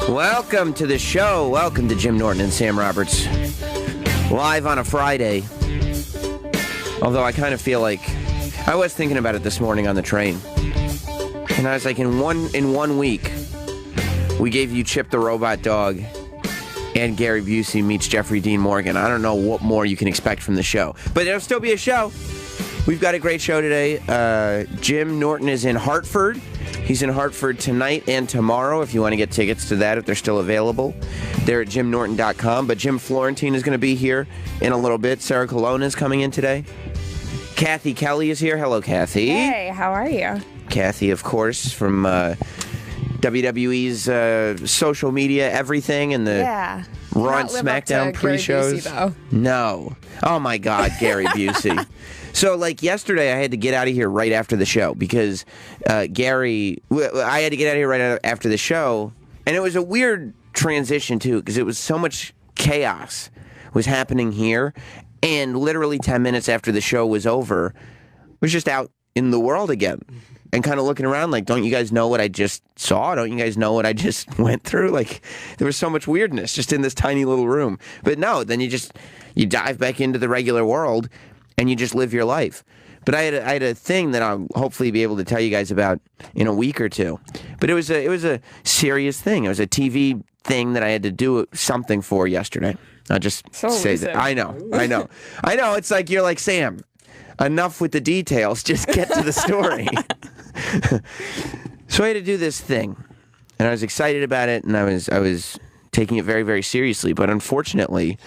Welcome to the show. Welcome to Jim Norton and Sam Roberts. Live on a Friday. Although I kind of feel like... I was thinking about it this morning on the train. And I was like, in one week, we gave you Chip the Robot Dog and Gary Busey meets Jeffrey Dean Morgan. I don't know what more you can expect from the show. But it'll still be a show. We've got a great show today. Jim Norton is in Hartford. He's in Hartford tonight and tomorrow if you want to get tickets to that, if they're still available. They're at jimnorton.com. But Jim Forentine is going to be here in a little bit. Sarah Colonna is coming in today. Cathy Kelley is here. Hello, Cathy. Hey, how are you? Cathy, of course, from WWE's social media, everything, and the Raw and SmackDown pre-shows. Gary Busey, though. No. Oh, my God, Gary Busey. So, like, yesterday, I had to get out of here right after the show because I had to get out of here right after the show, and it was a weird transition, too, because it was so much chaos was happening here, and literally 10 minutes after the show was over, I was just out in the world again and kind of looking around like, don't you guys know what I just saw? Don't you guys know what I just went through? Like, there was so much weirdness just in this tiny little room. But no, then you dive back into the regular world, and you just live your life. But I had a thing that I'll hopefully be able to tell you guys about in a week or two. But it was a serious thing. It was a TV thing that I had to do something for yesterday. I'll just say that. I know. It's like you're like, Sam, enough with the details. Just get to the story. So I had to do this thing, and I was excited about it, and I was taking it very, very seriously. But unfortunately,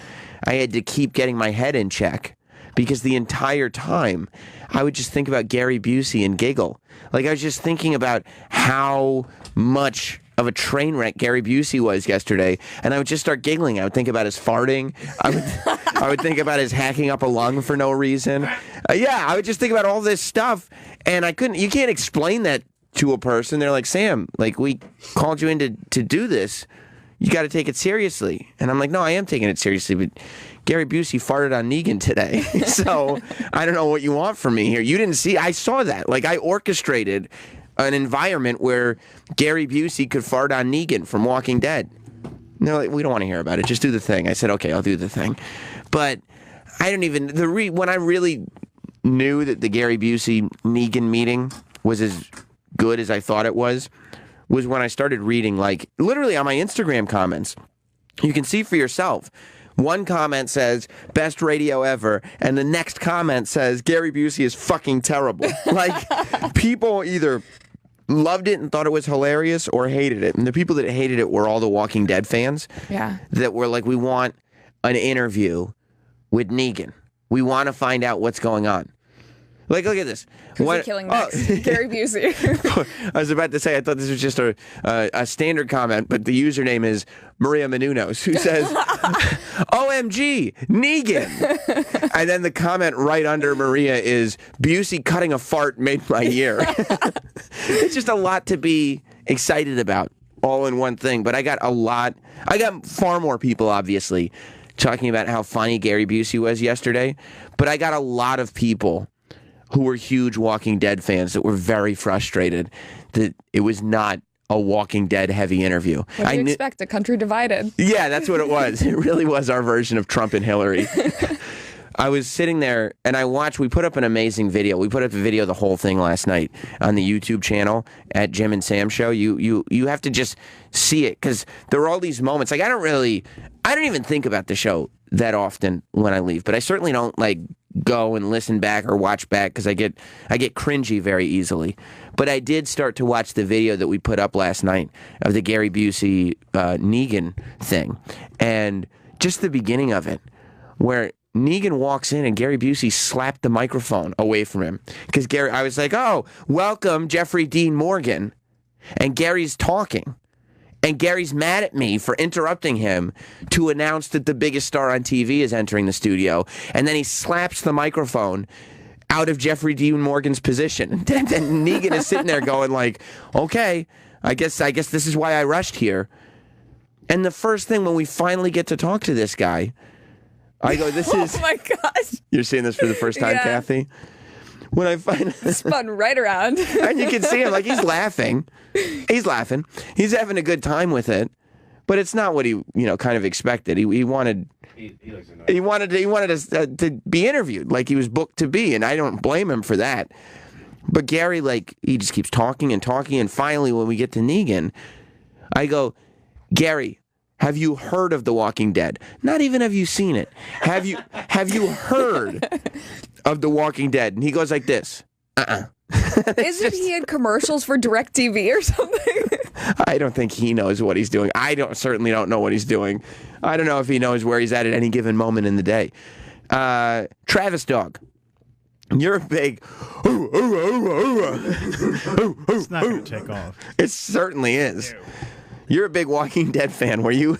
I had to keep getting my head in check. Because the entire time, I would just think about Gary Busey and giggle. Like, I was just thinking about how much of a train wreck Gary Busey was yesterday, and I would just start giggling. I would think about his farting. I would think about his hacking up a lung for no reason. I would just think about all this stuff, and you can't explain that to a person. They're like, Sam, like, we called you in to do this. You got to take it seriously. And I'm like, no, I am taking it seriously, but Gary Busey farted on Negan today. So I don't know what you want from me here. You didn't see, I saw that. Like, I orchestrated an environment where Gary Busey could fart on Negan from Walking Dead. No, like, we don't want to hear about it. Just do the thing. I said, okay, I'll do the thing. But I don't even, when I really knew that the Gary Busey Negan meeting was as good as I thought it was when I started reading, like, literally on my Instagram comments. You can see for yourself. One comment says, best radio ever, and the next comment says, Gary Busey is fucking terrible. Like, people either loved it and thought it was hilarious or hated it. And the people that hated it were all the Walking Dead fans. Yeah. That were like, we want an interview with Negan. We want to find out what's going on. Like, look at this. Who's killing next? Gary Busey. I was about to say, I thought this was just a standard comment, but the username is Maria Menounos, who says, OMG, Negan. And then the comment right under Maria is, Busey cutting a fart made my year. It's just a lot to be excited about, all in one thing. But I got far more people, obviously, talking about how funny Gary Busey was yesterday. But I got a lot of people who were huge Walking Dead fans that were very frustrated that it was not a Walking Dead heavy interview. What do you expect? A country divided. Yeah, that's what it was. It really was our version of Trump and Hillary. I was sitting there and we put up an amazing video. We put up a video of the whole thing last night on the YouTube channel at Jim and Sam Show. You have to just see it because there were all these moments. Like, I don't even think about the show that often when I leave, but I certainly don't like go and listen back or watch back because I get cringy very easily. But I did start to watch the video that we put up last night of the Gary Busey Negan thing, and just the beginning of it, where Negan walks in and Gary Busey slapped the microphone away from him because I was like, oh, welcome Jeffrey Dean Morgan, and Gary's talking. And Gary's mad at me for interrupting him to announce that the biggest star on TV is entering the studio. And then he slaps the microphone out of Jeffrey Dean Morgan's position. And then Negan is sitting there going like, okay, I guess this is why I rushed here. And the first thing when we finally get to talk to this guy, I go, this is... Oh my gosh. You're seeing this for the first time, Cathy? When I find spun right around. And you can see him, like, he's laughing. He's laughing. He's having a good time with it. but it's not what he kind of expected. He wanted. He wanted us to be interviewed like he was booked to be, and I don't blame him for that. But Gary, he just keeps talking and talking, and finally, when we get to Negan, I go, Gary, have you heard of The Walking Dead? Not even have you seen it. Have you heard of The Walking Dead? And he goes like this. Isn't he in commercials for DirecTV or something? I don't think he knows what he's doing. Certainly don't know what he's doing. I don't know if he knows where he's at any given moment in the day. Travis Dog, you're a big. It's not going to take off. It certainly is. You're a big Walking Dead fan. Were you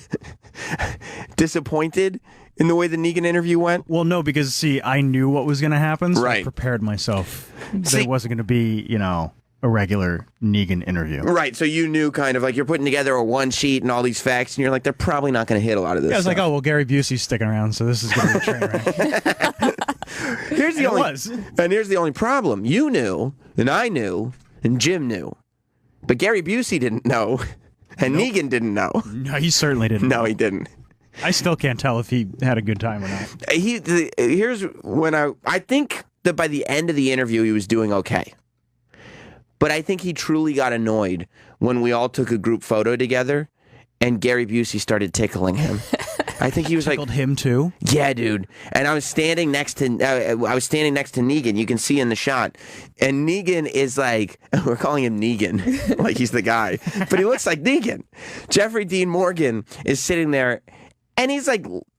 disappointed in the way the Negan interview went? Well, no, because, see, I knew what was going to happen, so I Right. prepared myself. There wasn't going to be, a regular Negan interview. Right, so you knew kind of you're putting together a one sheet and all these facts, and you're like, they're probably not going to hit a lot of this. Yeah, I was stuff. like, oh, well, Gary Busey's sticking around, so this is going to be a train wreck. Here's the only problem. You knew, and I knew, and Jim knew, but Gary Busey didn't know, and Negan didn't know. No, he certainly didn't. No, he didn't. I still can't tell if he had a good time or not. Here's when I think that by the end of the interview he was doing okay. But I think he truly got annoyed when we all took a group photo together and Gary Busey started tickling him. I think he was Tickled him too? Yeah, dude. And I was standing next to Negan. You can see in the shot. And Negan is we're calling him Negan, like he's the guy. But he looks like Negan. Jeffrey Dean Morgan is sitting there and he's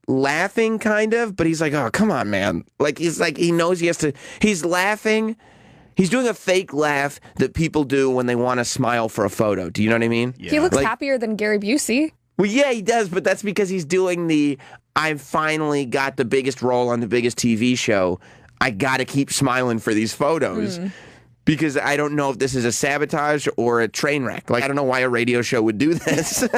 laughing kind of, but he's like, oh, come on, man. He knows he has to, he's laughing. He's doing a fake laugh that people do when they want to smile for a photo. Do you know what I mean? Yeah. He looks happier than Gary Busey. Well, yeah, he does, but that's because he's doing I've finally got the biggest role on the biggest TV show. I got to keep smiling for these photos. Because I don't know if this is a sabotage or a train wreck. I don't know why a radio show would do this.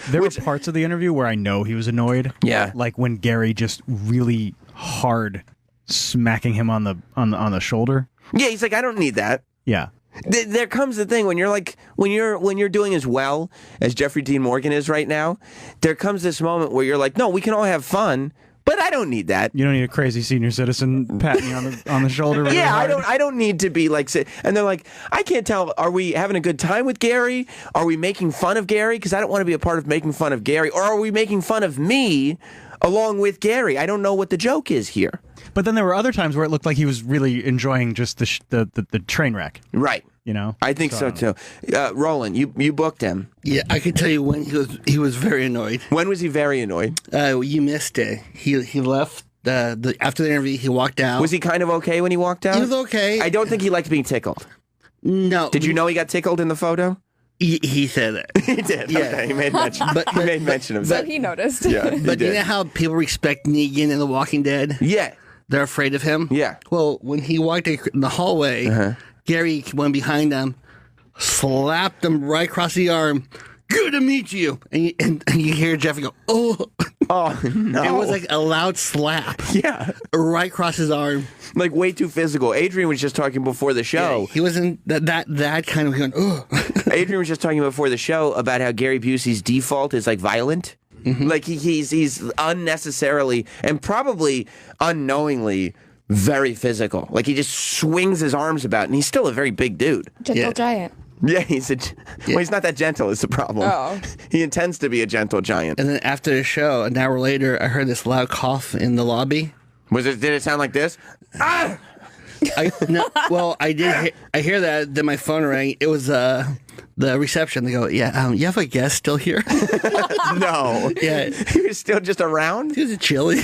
There were parts of the interview where I know he was annoyed. Yeah. Like when Gary just really hard smacking him on the shoulder. Yeah, he's like, I don't need that. Yeah. There comes the thing when you're doing as well as Jeffrey Dean Morgan is right now. There comes this moment where you're like, no, we can all have fun, but I don't need that. You don't need a crazy senior citizen patting you on the shoulder. Really hard. I don't need to be and they're like, I can't tell. Are we having a good time with Gary? Are we making fun of Gary? Because I don't want to be a part of making fun of Gary. Or are we making fun of me along with Gary? I don't know what the joke is here. But then there were other times where it looked like he was really enjoying just the train wreck. Right. I think so too. Roland, you booked him. Yeah, I can tell you when he was very annoyed. When was he very annoyed? You missed it. He left after the interview. He walked out. Was he kind of okay when he walked out? He was okay. I don't think he liked being tickled. No. Did you know he got tickled in the photo? He said that. He did. Yeah. Okay, he made mention. He made mention of So that. he noticed. Yeah, he But did. you know how people respect Negan in The Walking Dead? Yeah. They're afraid of him? Yeah. Well, when he walked in the hallway, Gary went behind him, slapped him right across the arm. Good to meet you. And you hear Jeffrey go, oh. Oh, no. It was like a loud slap. Yeah. Right across his arm. Way too physical. Adrian was just talking before the show. Yeah, he wasn't that kind of going, oh. Adrian was just talking before the show about how Gary Busey's default is violent. He's unnecessarily and probably unknowingly very physical. He just swings his arms about, and he's still a very big dude. Gentle giant. Yeah, well, he's not that gentle is the problem. Oh. He intends to be a gentle giant. And then after the show, an hour later, I heard this loud cough in the lobby. Did it sound like this? Ah! I did. I hear that. Then my phone rang. It was the reception. They go, "Yeah, you have a guest still here?" No. Yeah, He was still just around, he was chilly.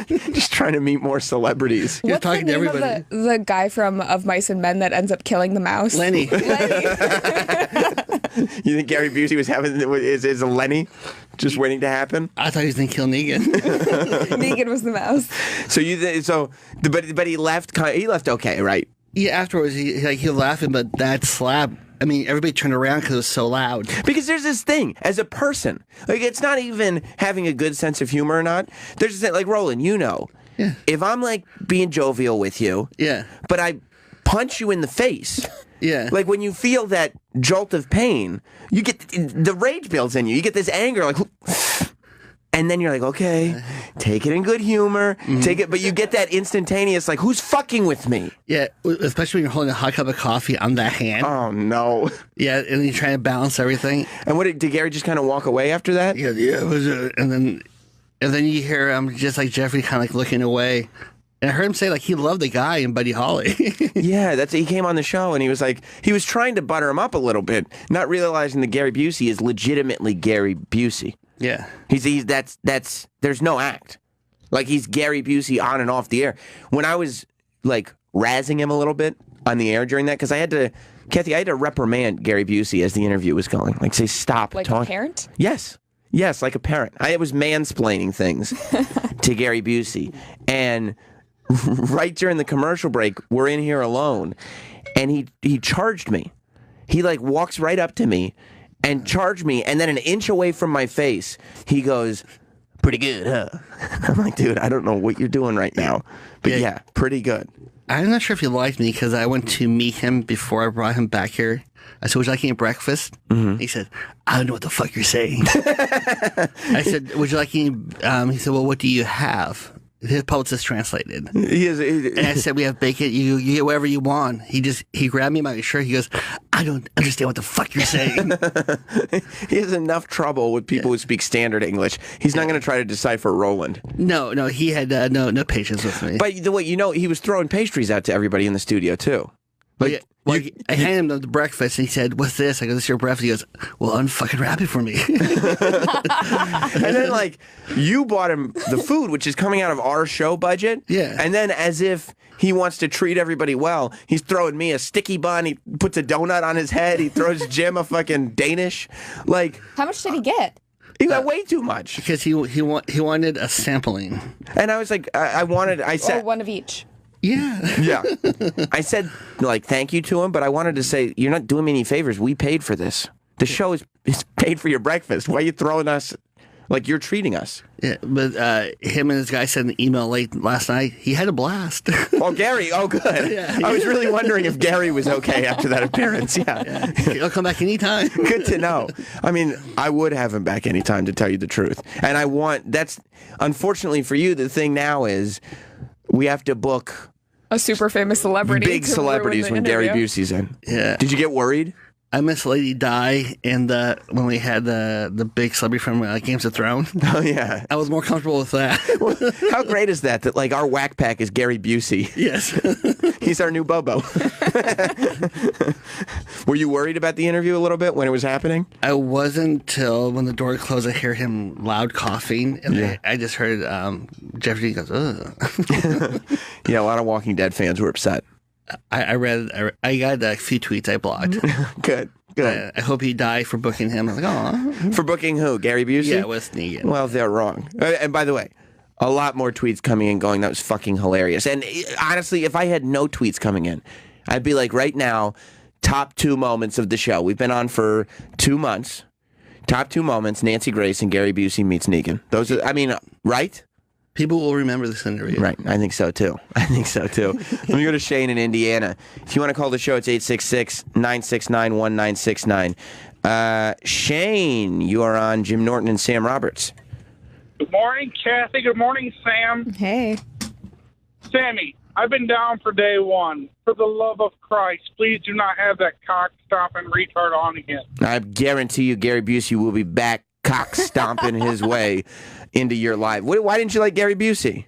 just trying to meet more celebrities. He was What's the talking to name everybody. of the guy from Of Mice and Men that ends up killing the mouse? Lenny. You think Gary Busey was is a Lenny just waiting to happen? I thought he was gonna kill Negan. Negan was the mouse. But he left. He left okay, right? Yeah, afterwards he was laughing, but that slap. I mean, everybody turned around because it was so loud. Because there's this thing, as a person, it's not even having a good sense of humor or not. There's this thing, Roland, if I'm being jovial with you, Yeah. but I punch you in the face, Yeah. Like when you feel that jolt of pain, you get the rage builds in you. You get this anger, like, and then you're like, okay, take it in good humor, take it, but you get that instantaneous, like, who's fucking with me? Yeah, especially when you're holding a hot cup of coffee on that hand. Oh no. Yeah, and then you're trying to balance everything. And what did Gary just kind of walk away after that? Yeah, it was, and then you hear just like Jeffrey kind of like looking away. And I heard him say like he loved the guy in Buddy Holly. Yeah, he came on the show and he was like, he was trying to butter him up a little bit, not realizing that Gary Busey is legitimately Gary Busey. Yeah. That's there's no act. Like he's Gary Busey on and off the air. When I was like razzing him a little bit on the air during that, because Cathy, I had to reprimand Gary Busey as the interview was going. Like say, stop Like talking. a parent? Yes. Yes, like a parent. I was mansplaining things to Gary Busey. And right during the commercial break, we're in here alone, and he charged me. He like walks right up to me and charged me, and then an inch away from my face, he goes, "Pretty good, huh?" I'm like, dude, I don't know what you're doing right now, but yeah, pretty good. I'm not sure if he liked me because I went to meet him before I brought him back here. I said, "Would you like any breakfast?" He said, "I don't know what the fuck you're saying." I said, "Would you like any?" He said, "Well, what do you have?" His publicist translated. And I said, "We have bacon. You get whatever you want." He grabbed me by my shirt. He goes, "I don't understand what the fuck you're saying." He has enough trouble with people who speak standard English. He's not going to try to decipher Roland. No, he had no patience with me. But the way he was throwing pastries out to everybody in the studio too. Like, I handed him the breakfast, and he said, "What's this?" I go, "This is your breakfast." He goes, "Well, unfucking wrap it for me." And then, like, you bought him the food, which is coming out of our show budget. Yeah. And then, as if he wants to treat everybody well, he's throwing me a sticky bun. He puts a donut on his head. He throws Jim a fucking Danish. Like, How much did he get? he got way too much. Because he wanted a sampling. And I was like, I said, Or one of each? Yeah. yeah. I said, like, thank you to him, but I wanted to say, you're not doing me any favors. We paid for this. The show is paid for your breakfast. Why are you throwing us like you're treating us? Yeah, but him and his guy sent an email late last night. He had a blast. Oh, Gary. Oh, good. Yeah. I was really wondering if Gary was okay after that appearance. Yeah. He'll come back anytime. Good to know. I mean, I would have him back anytime, to tell you the truth. And that's, unfortunately for you, the thing now is we have to book A super famous celebrity. big to ruin celebrities the when Gary interview. Busey's in. Yeah. Did you get worried? I miss Lady Di and when we had the big celebrity from Games of Thrones. Oh, yeah. I was more comfortable with that. How great is that like our whack pack is Gary Busey? Yes. He's our new Bobo. Were you worried about the interview a little bit when it was happening? I wasn't till when the door closed. I hear him loud coughing, and I just heard Jeffrey goes, "Ugh." Yeah, a lot of Walking Dead fans were upset. I got a few tweets I blocked. Good. I hope he died for booking him. I'm like, "Oh, For booking who? Gary Busey? yeah, with Negan." Well, they're wrong. And by the way, a lot more tweets coming in going, that was fucking hilarious. And honestly, if I had no tweets coming in, I'd be like, right now, top 2 moments of the show. We've been on for 2 months. Top 2 moments, Nancy Grace and Gary Busey meets Negan. Those are, I mean, right? People will remember this interview. Right. I think so, too. Let me go to Shane in Indiana. If you want to call the show, it's 866-969-1969. Shane, you are on Jim Norton and Sam Roberts. Good morning, Cathy. Good morning, Sam. Hey. Sammy, I've been down for day one. For the love of Christ, please do not have that cock-stomping retard on again. I guarantee you Gary Busey will be back cock-stomping his way into your life. Why didn't you like Gary Busey?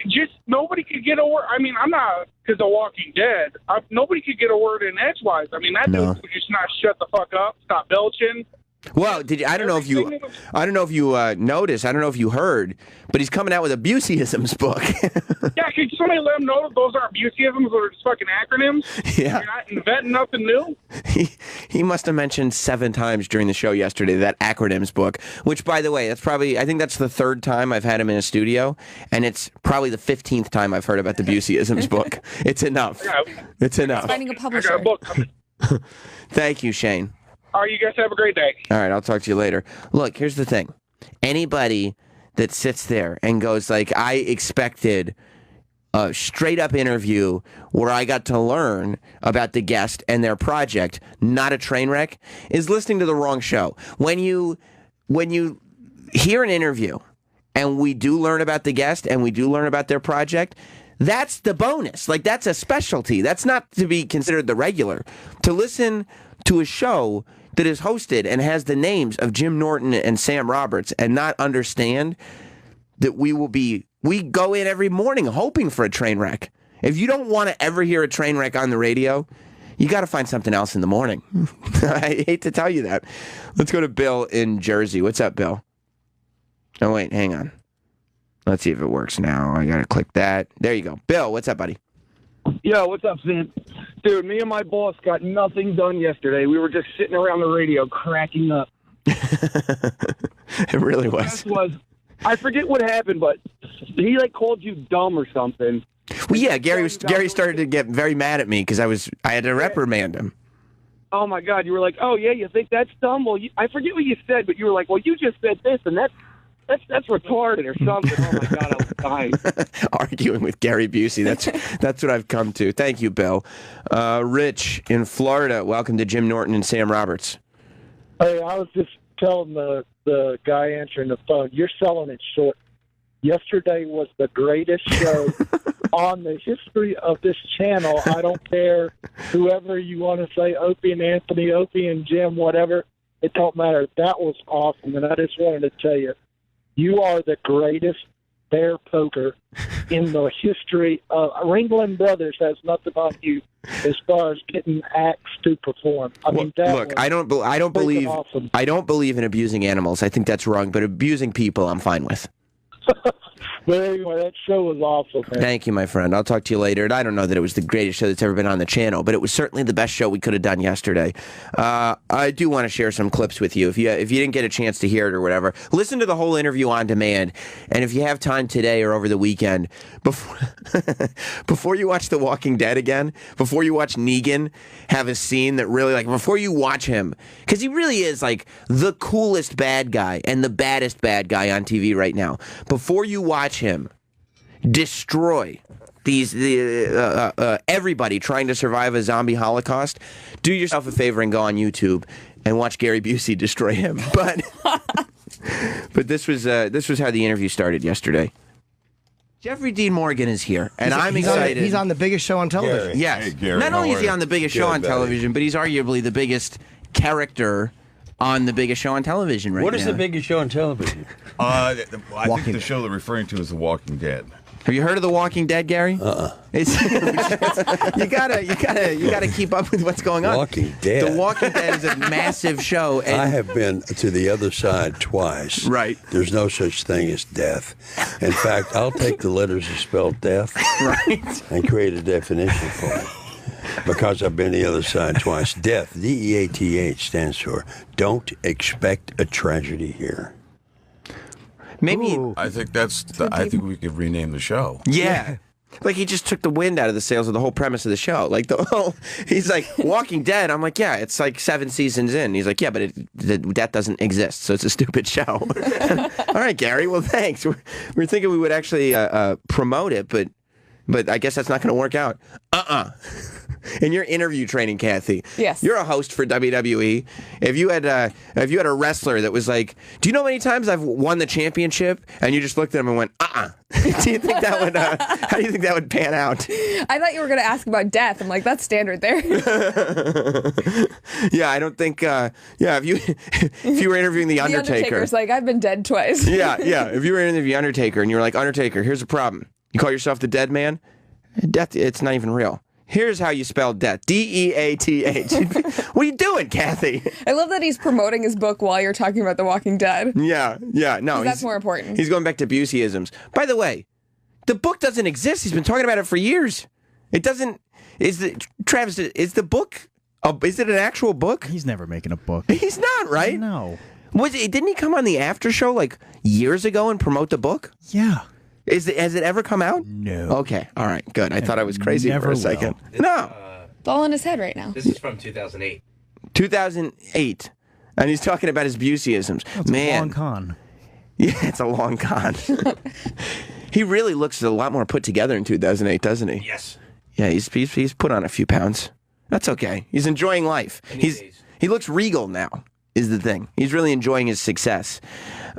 Just nobody could get a word. I mean, I'm not because of Walking Dead. Nobody could get a word in edgewise. I mean, that dude would just not shut the fuck up, stop belching. Well, I don't know if you noticed. I don't know if you heard, but he's coming out with a Buseyisms book. Yeah, can somebody let him know that those aren't Buseyisms, those are just fucking acronyms? Yeah. You're not inventing nothing new? He must have mentioned 7 times during the show yesterday that acronyms book, which, by the way, I think that's the 3rd time I've had him in a studio, and it's probably the 15th time I've heard about the Buseyisms book. It's enough. It's enough. Finding a I publisher. got a book coming. Thank you, Shane. All right, you guys have a great day. All right, I'll talk to you later. Look, here's the thing. Anybody that sits there and goes like, I expected a straight up interview where I got to learn about the guest and their project, not a train wreck, is listening to the wrong show. When you hear an interview and we do learn about the guest and we do learn about their project, that's the bonus. Like, that's a specialty. That's not to be considered the regular. To listen to a show that is hosted and has the names of Jim Norton and Sam Roberts and not understand that we go in every morning hoping for a train wreck. If you don't want to ever hear a train wreck on the radio, you got to find something else in the morning. I hate to tell you that. Let's go to Bill in Jersey. What's up, Bill? Oh, wait, hang on. Let's see if it works now. I got to click that. There you go. Bill, what's up, buddy? Yo, what's up, Sam? Dude, me and my boss got nothing done yesterday. We were just sitting around the radio cracking up. It really was. I forget what happened, but he called you dumb or something. Well, yeah, Gary started to get very mad at me because I had to reprimand him. Oh my God, you were like, oh yeah, you think that's dumb? Well, I forget what you said, but you were like, well, you just said this, and that's retarded or something. Oh my God, I was dying. Arguing with Gary Busey. That's what I've come to. Thank you, Bill. Rich in Florida. Welcome to Jim Norton and Sam Roberts. Hey, I was just telling the guy answering the phone, you're selling it short. Yesterday was the greatest show on the history of this channel. I don't care whoever you want to say, Opie and Anthony, Opie and Jim, whatever. It don't matter. That was awesome, and I just wanted to tell you, you are the greatest bear poker in the history of Ringling Brothers. Has nothing on you as far as getting acts to perform. I mean, I don't believe awesome. I don't believe in abusing animals. I think that's wrong. But abusing people, I'm fine with. But anyway, that show was awesome, man. Thank you, my friend. I'll talk to you later. And I don't know that it was the greatest show that's ever been on the channel, but it was certainly the best show we could have done yesterday. I do want to share some clips with you. If you didn't get a chance to hear it or whatever, listen to the whole interview on demand. And if you have time today or over the weekend, before you watch The Walking Dead again, before you watch Negan have a scene that really, before you watch him, because he really is the coolest bad guy and the baddest bad guy on TV right now. Before you watch him destroy everybody trying to survive a zombie holocaust, do yourself a favor and go on YouTube and watch Gary Busey destroy him. But this was how the interview started yesterday. Jeffrey Dean Morgan is here, and I'm excited. He's on the biggest show on television. Gary. Yes. Hey, Gary, not only is he on the biggest show on television, but he's arguably the biggest character on the biggest show on television right now. What is the biggest show on television? I think the show they're referring to is The Walking Dead. Have you heard of The Walking Dead, Gary? It's you gotta keep up with what's going on. Walking Dead. The Walking Dead is a massive show. And I have been to the other side twice. Right. There's no such thing as death. In fact, I'll take the letters that spell death and create a definition for it. Because I've been the other side twice. Death, D-E-A-T-H, stands for don't expect a tragedy here. Maybe I think we could rename the show. Yeah. He just took the wind out of the sails of the whole premise of the show. He's like, Walking Dead. I'm like, yeah, it's 7 seasons in. He's like, yeah, but that doesn't exist, so it's a stupid show. All right, Gary, well, thanks. We're thinking we would actually promote it, but I guess that's not going to work out. In your interview training, Cathy, yes, you're a host for WWE. If you had a wrestler that was like, do you know how many times I've won the championship? And you just looked at him and went, do you think that would? How do you think that would pan out? I thought you were going to ask about death. I'm like, that's standard there. Yeah, I don't think. If you were interviewing the Undertaker, the Undertaker's like, I've been dead twice. yeah. If you were interviewing the Undertaker and you were like, Undertaker, here's the problem. You call yourself the dead man? Death, it's not even real. Here's how you spell death. D-E-A-T-H. What are you doing, Cathy? I love that he's promoting his book while you're talking about The Walking Dead. Yeah. No, that's more important. He's going back to Buseyisms. By the way, the book doesn't exist. He's been talking about it for years. It doesn't. Travis, is the book? Is it an actual book? He's never making a book. He's not, right? No. Didn't he come on the after show years ago and promote the book? Yeah. Has it ever come out? No. Okay. All right. Good. I thought I was crazy for a second. No. It's all in his head right now. This is from 2008. 2008. And he's talking about his Buseyisms. That's a long con. Yeah, it's a long con. He really looks a lot more put together in 2008, doesn't he? Yes. Yeah, he's put on a few pounds. That's okay. He's enjoying life. He looks regal now, is the thing. He's really enjoying his success.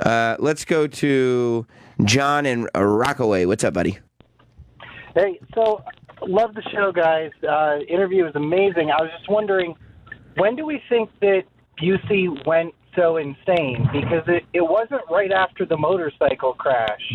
Let's go to John in Rockaway. What's up, buddy? Hey, so love the show, guys. Interview was amazing. I was just wondering, when do we think that Busey went so insane? Because it wasn't right after the motorcycle crash,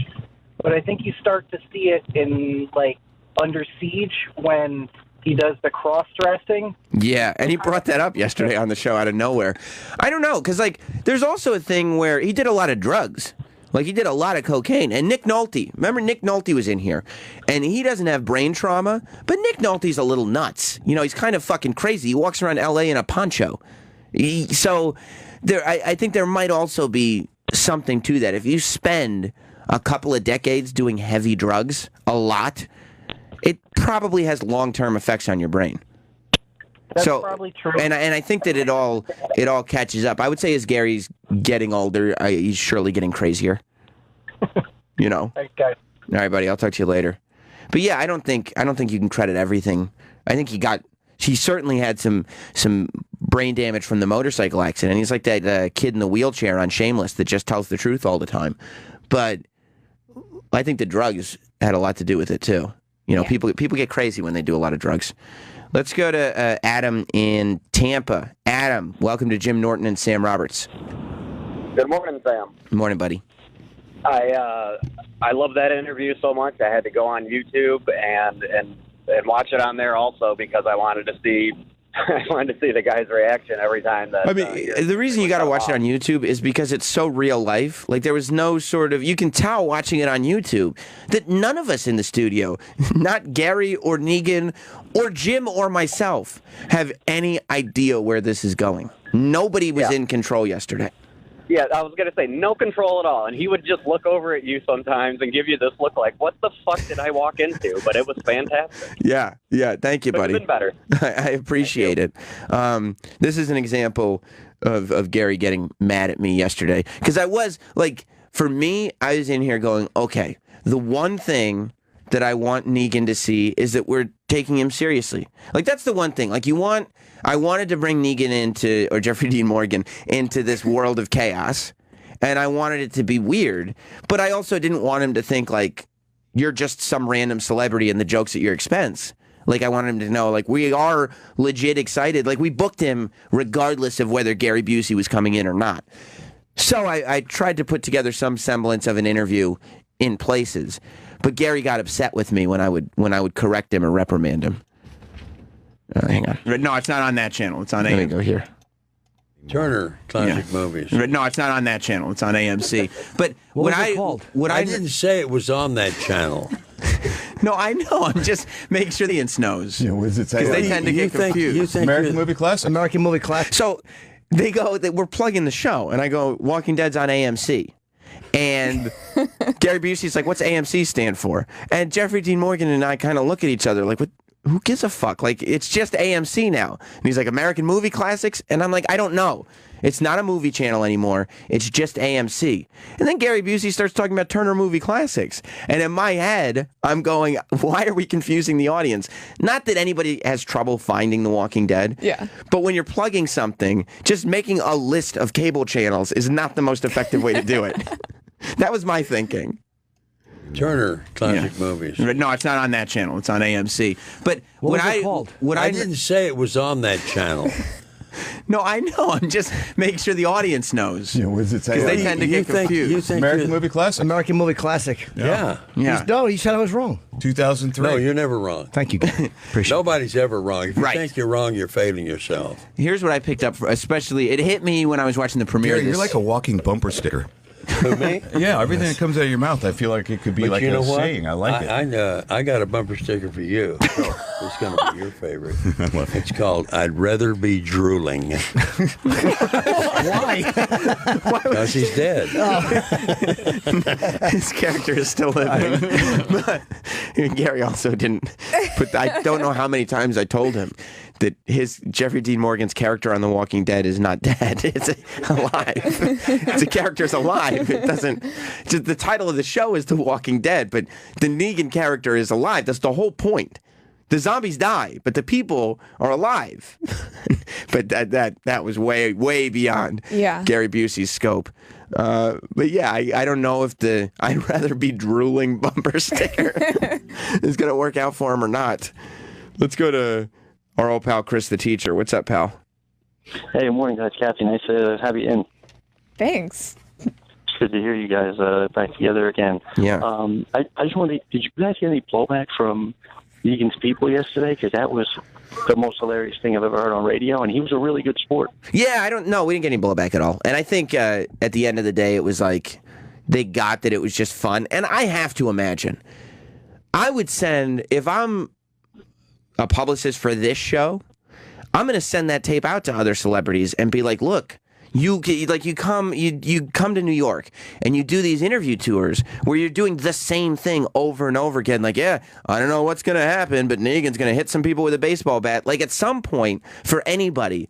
but I think you start to see it in, like, Under Siege when he does the cross-dressing. Yeah, and he brought that up yesterday on the show out of nowhere. I don't know, because, like, there's also a thing where he did a lot of drugs. Like, he did a lot of cocaine. And Nick Nolte, remember Nick Nolte was in here, and he doesn't have brain trauma, but Nick Nolte's a little nuts. You know, he's kind of fucking crazy. He walks around L.A. in a poncho. So I think there might also be something to that. If you spend a couple of decades doing heavy drugs, a lot, it probably has long-term effects on your brain. That's probably true. And I think that it all catches up. I would say as Gary's getting older, he's surely getting crazier. You know. Okay. All right, buddy. I'll talk to you later. But yeah, I don't think you can credit everything. I think he certainly had some brain damage from the motorcycle accident. He's like that kid in the wheelchair on Shameless that just tells the truth all the time. But I think the drugs had a lot to do with it too. You know, people get crazy when they do a lot of drugs. Let's go to Adam in Tampa. Adam, welcome to Jim Norton and Sam Roberts. Good morning, Sam. Good morning, buddy. I love that interview so much. I had to go on YouTube and watch it on there also because I wanted to see the guy's reaction every time that. I mean, the reason you got to watch it on YouTube is because it's so real life. Like, there was no sort of, you can tell watching it on YouTube that none of us in the studio, not Gary or Negan or Jim or myself, have any idea where this is going. Nobody was in control yesterday. Yeah, I was going to say no control at all. And he would just look over at you sometimes and give you this look like, what the fuck did I walk into? But it was fantastic. Yeah. Thank you, buddy. Could have been better. I appreciate it. This is an example of Gary getting mad at me yesterday. Because I was, like, for me, I was in here going, okay, the one thing that I want Negan to see is that we're taking him seriously. Like, that's the one thing. Like, I wanted to bring Negan or Jeffrey Dean Morgan into this world of chaos, and I wanted it to be weird, but I also didn't want him to think, like, you're just some random celebrity and the joke's at your expense. Like, I wanted him to know, like, we are legit excited. Like, we booked him regardless of whether Gary Busey was coming in or not. So I tried to put together some semblance of an interview in places, but Gary got upset with me when I would correct him or reprimand him. Hang on. No, it's not on that channel. It's on AMC. Let me go here. Turner Classic Movies. No, it's not on that channel. It's on AMC. But what was it called? I didn't say it was on that channel. No, I know. I'm just making sure the audience knows. Yeah, what does it say? Because they tend to get confused. American Movie Classic? American Movie Classic. So they go, we're plugging the show, and I go, Walking Dead's on AMC. And Gary Busey's like, what's AMC stand for? And Jeffrey Dean Morgan and I kind of look at each other like, what? Who gives a fuck? Like, it's just AMC now. And he's like, American Movie Classics? And I'm like, I don't know. It's not a movie channel anymore. It's just AMC. And then Gary Busey starts talking about Turner Movie Classics. And in my head, I'm going, why are we confusing the audience? Not that anybody has trouble finding The Walking Dead. Yeah. But when you're plugging something, just making a list of cable channels is not the most effective way to do it. That was my thinking. Turner Classic Movies. No, it's not on that channel. It's on AMC. But what was it called? I didn't say it was on that channel. No, I know. I'm just making sure the audience knows. Yeah, what does it say? Because they tend to get confused. American Movie Classic? American Movie Classic. Yeah. No, he said I was wrong. 2003. No, you're never wrong. Thank you. Appreciate Nobody's ever wrong. If you Right. think you're wrong, you're failing yourself. Here's what I picked up, especially, it hit me when I was watching the premiere. Gary, you're like a walking bumper sticker. Who, me? Yeah, everything that comes out of your mouth, I feel like it could be But like you know a what? saying. I like it. I got a bumper sticker for you. It's going to be your favorite. I love it. It's called "I'd Rather Be Drooling." Why? Because he's dead. His character is still living. But Gary also didn't put, I don't know how many times I told him, that his Jeffrey Dean Morgan's character on The Walking Dead is not dead. It's alive. The character's alive. It doesn't. Just the title of the show is The Walking Dead, but the Negan character is alive. That's the whole point. The zombies die, but the people are alive. But that was way beyond Gary Busey's scope. But yeah, I don't know if the I'd rather be drooling bumper sticker is going to work out for him or not. Let's go to our old pal Chris the teacher. What's up, pal? Hey, good morning, guys. Cathy, nice to have you in. Thanks. It's good to hear you guys back together again. Yeah. I just wanted did you guys get any blowback from Negan's people yesterday? Because that was the most hilarious thing I've ever heard on radio, and he was a really good sport. Yeah, I don't know. We didn't get any blowback at all. And I think at the end of the day, it was like they got that it was just fun. And I have to imagine, I would send, if I'm a publicist for this show, I'm going to send that tape out to other celebrities and be like, look, you come to New York and you do these interview tours where you're doing the same thing over and over again. Like, yeah, I don't know what's going to happen, but Negan's going to hit some people with a baseball bat. Like, at some point, for anybody,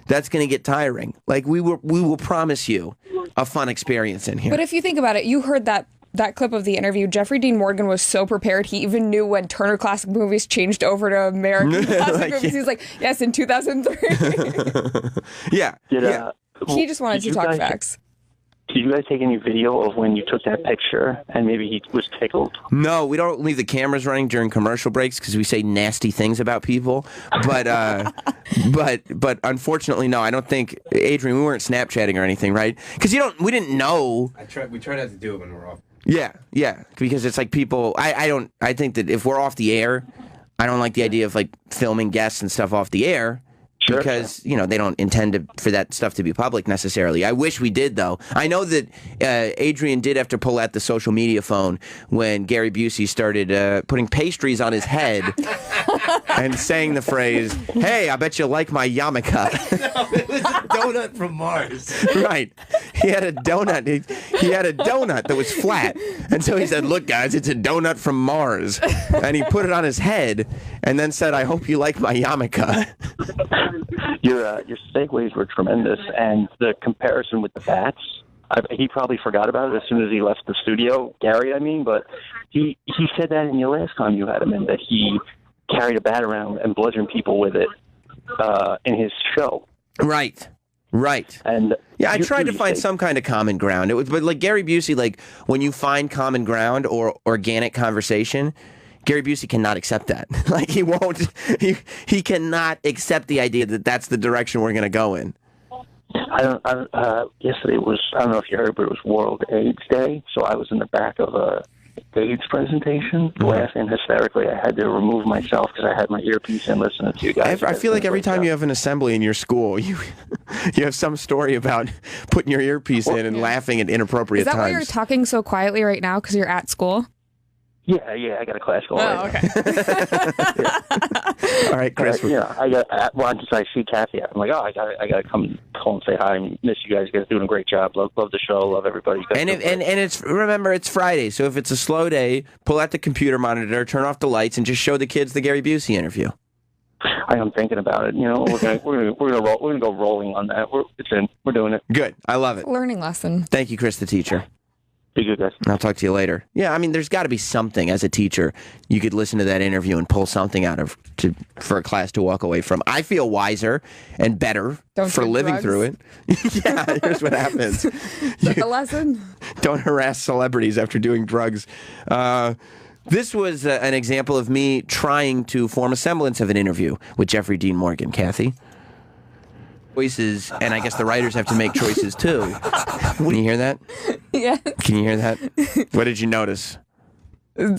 that's going to get tiring. Like, we will promise you a fun experience in here. But if you think about it, you heard that clip of the interview. Jeffrey Dean Morgan was so prepared. He even knew when Turner Classic Movies changed over to American Classic Movies. He's like, yes, in 2003. Yeah. He just wanted to talk facts. Did you guys take any video of when you took that picture and maybe he was tickled? No, we don't leave the cameras running during commercial breaks because we say nasty things about people. But but unfortunately, no, I don't think, Adrian, we weren't Snapchatting or anything, right? Because we didn't know. We try not to do it when we're off. Yeah, because it's like people. I think that if we're off the air, I don't like the idea of like filming guests and stuff off the air. Because, they don't intend for that stuff to be public necessarily. I wish we did, though. I know that Adrian did have to pull out the social media phone when Gary Busey started putting pastries on his head and saying the phrase, "Hey, I bet you like my yarmulke." No, it was a donut from Mars. Right. He had a donut. He had a donut that was flat. And so he said, "Look, guys, it's a donut from Mars." And he put it on his head and then said, "I hope you like my yarmulke." Your segues were tremendous, and the comparison with the bats, he probably forgot about it as soon as he left the studio, Gary, I mean, but he said that in your last time you had him in, that he carried a bat around and bludgeoned people with it in his show. Right. And yeah, I tried to find some kind of common ground. But like Gary Busey, like when you find common ground or organic conversation, Gary Busey cannot accept that. Like he won't. He cannot accept the idea that that's the direction we're going to go in. Yesterday was, I don't know if you heard, but it was World AIDS Day, so I was in the back of a AIDS presentation, laughing hysterically. I had to remove myself because I had my earpiece in listening to you guys. I feel like every time you have an assembly in your school, you have some story about putting your earpiece in and laughing at inappropriate times. Is that why you're talking so quietly right now? Because you're at school? Yeah, I got a class going. Oh, okay. All right, Chris. Once I see Cathy, I'm like, I gotta come home and say hi and miss you guys. You guys are doing a great job. Love the show. Love everybody. And remember, it's Friday, so if it's a slow day, pull out the computer monitor, turn off the lights, and just show the kids the Gary Busey interview. I am thinking about it. We're gonna go rolling on that. We're doing it. Good. I love it. Learning lesson. Thank you, Chris the teacher. Be good, guys. I'll talk to you later. Yeah, I mean, there's got to be something as a teacher you could listen to that interview and pull something out of for a class to walk away from. I feel wiser and better for living through it. Yeah, here's what happens. The lesson? Don't harass celebrities after doing drugs. This was an example of me trying to form a semblance of an interview with Jeffrey Dean Morgan. Cathy? Choices, and I guess the writers have to make choices too. Can you hear that? Yes. Can you hear that? What did you notice? A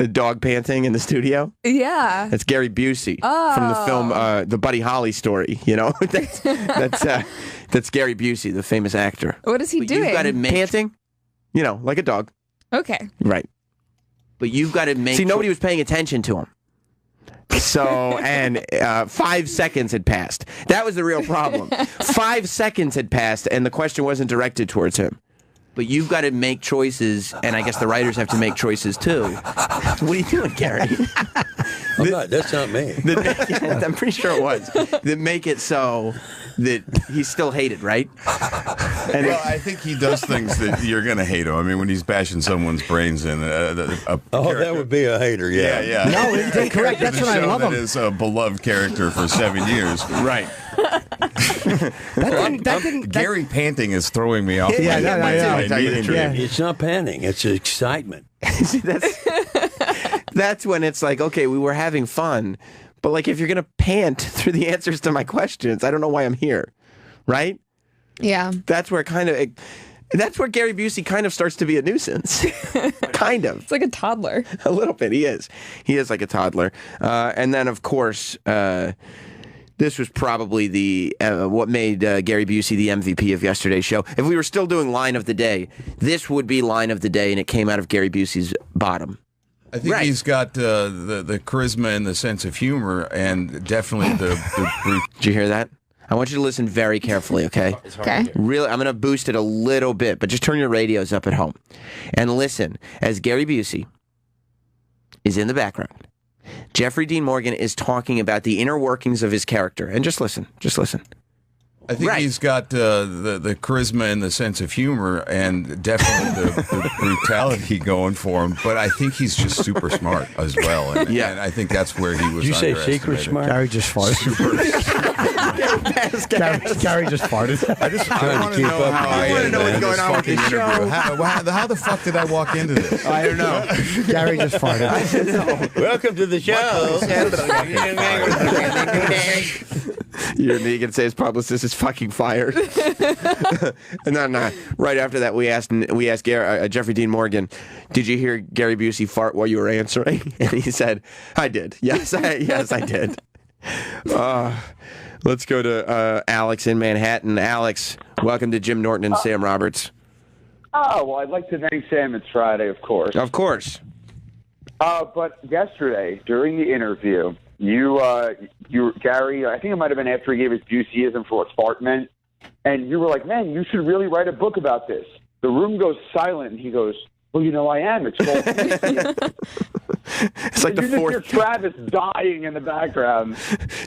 dog panting in the studio? Yeah. That's Gary Busey from the film The Buddy Holly Story. That's Gary Busey, the famous actor. What is he doing? You've got to make panting, like a dog. Okay. Right. But you've got to make. See, nobody was paying attention to him. So, and 5 seconds had passed. That was the real problem. 5 seconds had passed, and the question wasn't directed towards him. but you've got to make choices, and I guess the writers have to make choices too. What are you doing, Gary? That's not me. I'm pretty sure it was. That make it so that he's still hated, right? And I think he does things that you're going to hate him. I mean, when he's bashing someone's brains in that would be a hater, yeah. Yeah. No, it's correct. That's what I love him. Is a beloved character for 7 years. Right. Gary panting is throwing me off. It's not panting. It's excitement. See, that's when it's like, okay, we were having fun, but like if you're gonna pant through the answers to my questions, I don't know why I'm here, right? Yeah. That's where that's where Gary Busey kind of starts to be a nuisance. Kind of. It's like a toddler. A little bit. He is like a toddler. And then of course, this was probably the what made Gary Busey the MVP of yesterday's show. If we were still doing line of the day, this would be line of the day, and it came out of Gary Busey's bottom. I think he's got the charisma and the sense of humor, and definitely the Did you hear that? I want you to listen very carefully, okay? Okay. Really, I'm going to boost it a little bit, but just turn your radios up at home and listen as Gary Busey is in the background. Jeffrey Dean Morgan is talking about the inner workings of his character. And just listen. I think he's got the charisma and the sense of humor, and definitely the brutality going for him. But I think he's just super smart as well. And, and I think that's where he was. Did you say secret smart? Gary just farted. Gary just farted. I want to know how what's going on with this show. How the fuck did I walk into this? I don't know. Gary just farted. Welcome to the show. You can say his publicist is fucking fired. And then right after that, we asked Jeffrey Dean Morgan, "Did you hear Gary Busey fart while you were answering?" And he said, "I did. Yes, I did." Let's go to Alex in Manhattan. Alex, welcome to Jim Norton and Sam Roberts. Oh, well, I'd like to thank Sam. It's Friday, of course. Of course. But yesterday, during the interview, you Gary, I think it might have been after he gave his Buseyism for what fart meant, and you were like, "Man, you should really write a book about this." The room goes silent, and he goes, "Well, you know, I am. It's called Busey." It's like you the fourth. Hear Travis dying in the background.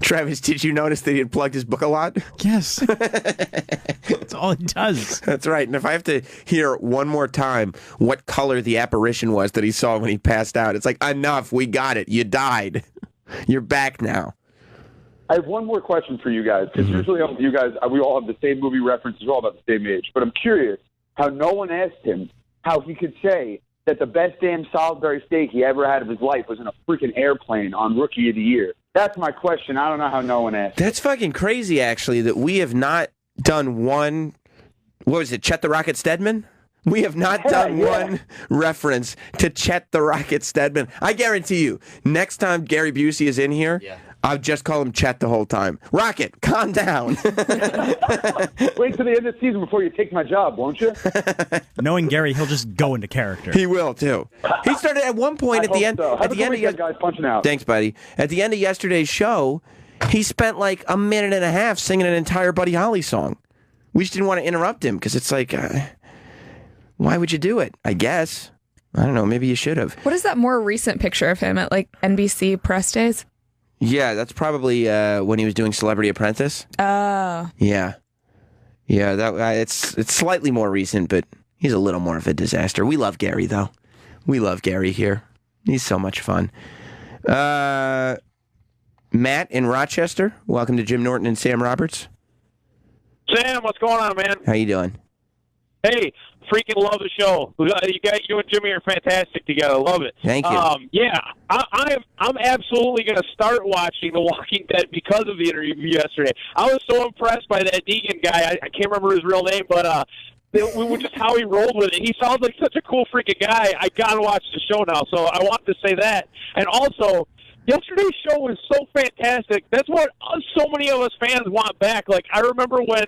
Travis, did you notice that he had plugged his book a lot? Yes. That's all it does. That's right. And if I have to hear one more time what color the apparition was that he saw when he passed out, it's like, enough. We got it. You died. You're back now. I have one more question for you guys, because usually you guys, we all have the same movie references. We're all about the same age. But I'm curious how no one asked him how he could say that the best damn Salisbury steak he ever had of his life was in a freaking airplane on Rookie of the Year. That's my question. I don't know how no one asked. That's fucking crazy, actually, that we have not done one. What was it, Chet the Rocket Stedman? We have not done one reference to Chet the Rocket Stedman. I guarantee you, next time Gary Busey is in here, I'll just call him Chet the whole time. Rocket, calm down. Wait till the end of the season before you take my job, won't you? Knowing Gary, he'll just go into character. He will, too. He started at one point at the end. So. At the end of guys punching out. Thanks, buddy. At the end of yesterday's show, he spent like a minute and a half singing an entire Buddy Holly song. We just didn't want to interrupt him because it's like, why would you do it? I guess. I don't know. Maybe you should have. What is that more recent picture of him at like NBC press days? Yeah, that's probably when he was doing Celebrity Apprentice. Oh. Yeah. That it's slightly more recent, but he's a little more of a disaster. We love Gary, though. We love Gary here. He's so much fun. Matt in Rochester, welcome to Jim Norton and Sam Roberts. Sam, what's going on, man? How you doing? Hey, freaking love the show. You and Jimmy are fantastic together. Love it. Thank you. I'm absolutely going to start watching The Walking Dead because of the interview yesterday. I was so impressed by that Negan guy. I can't remember his real name, but just how he rolled with it. He sounds like such a cool freaking guy. I got to watch the show now, so I want to say that. And also, yesterday's show was so fantastic. That's what so many of us fans want back. Like, I remember when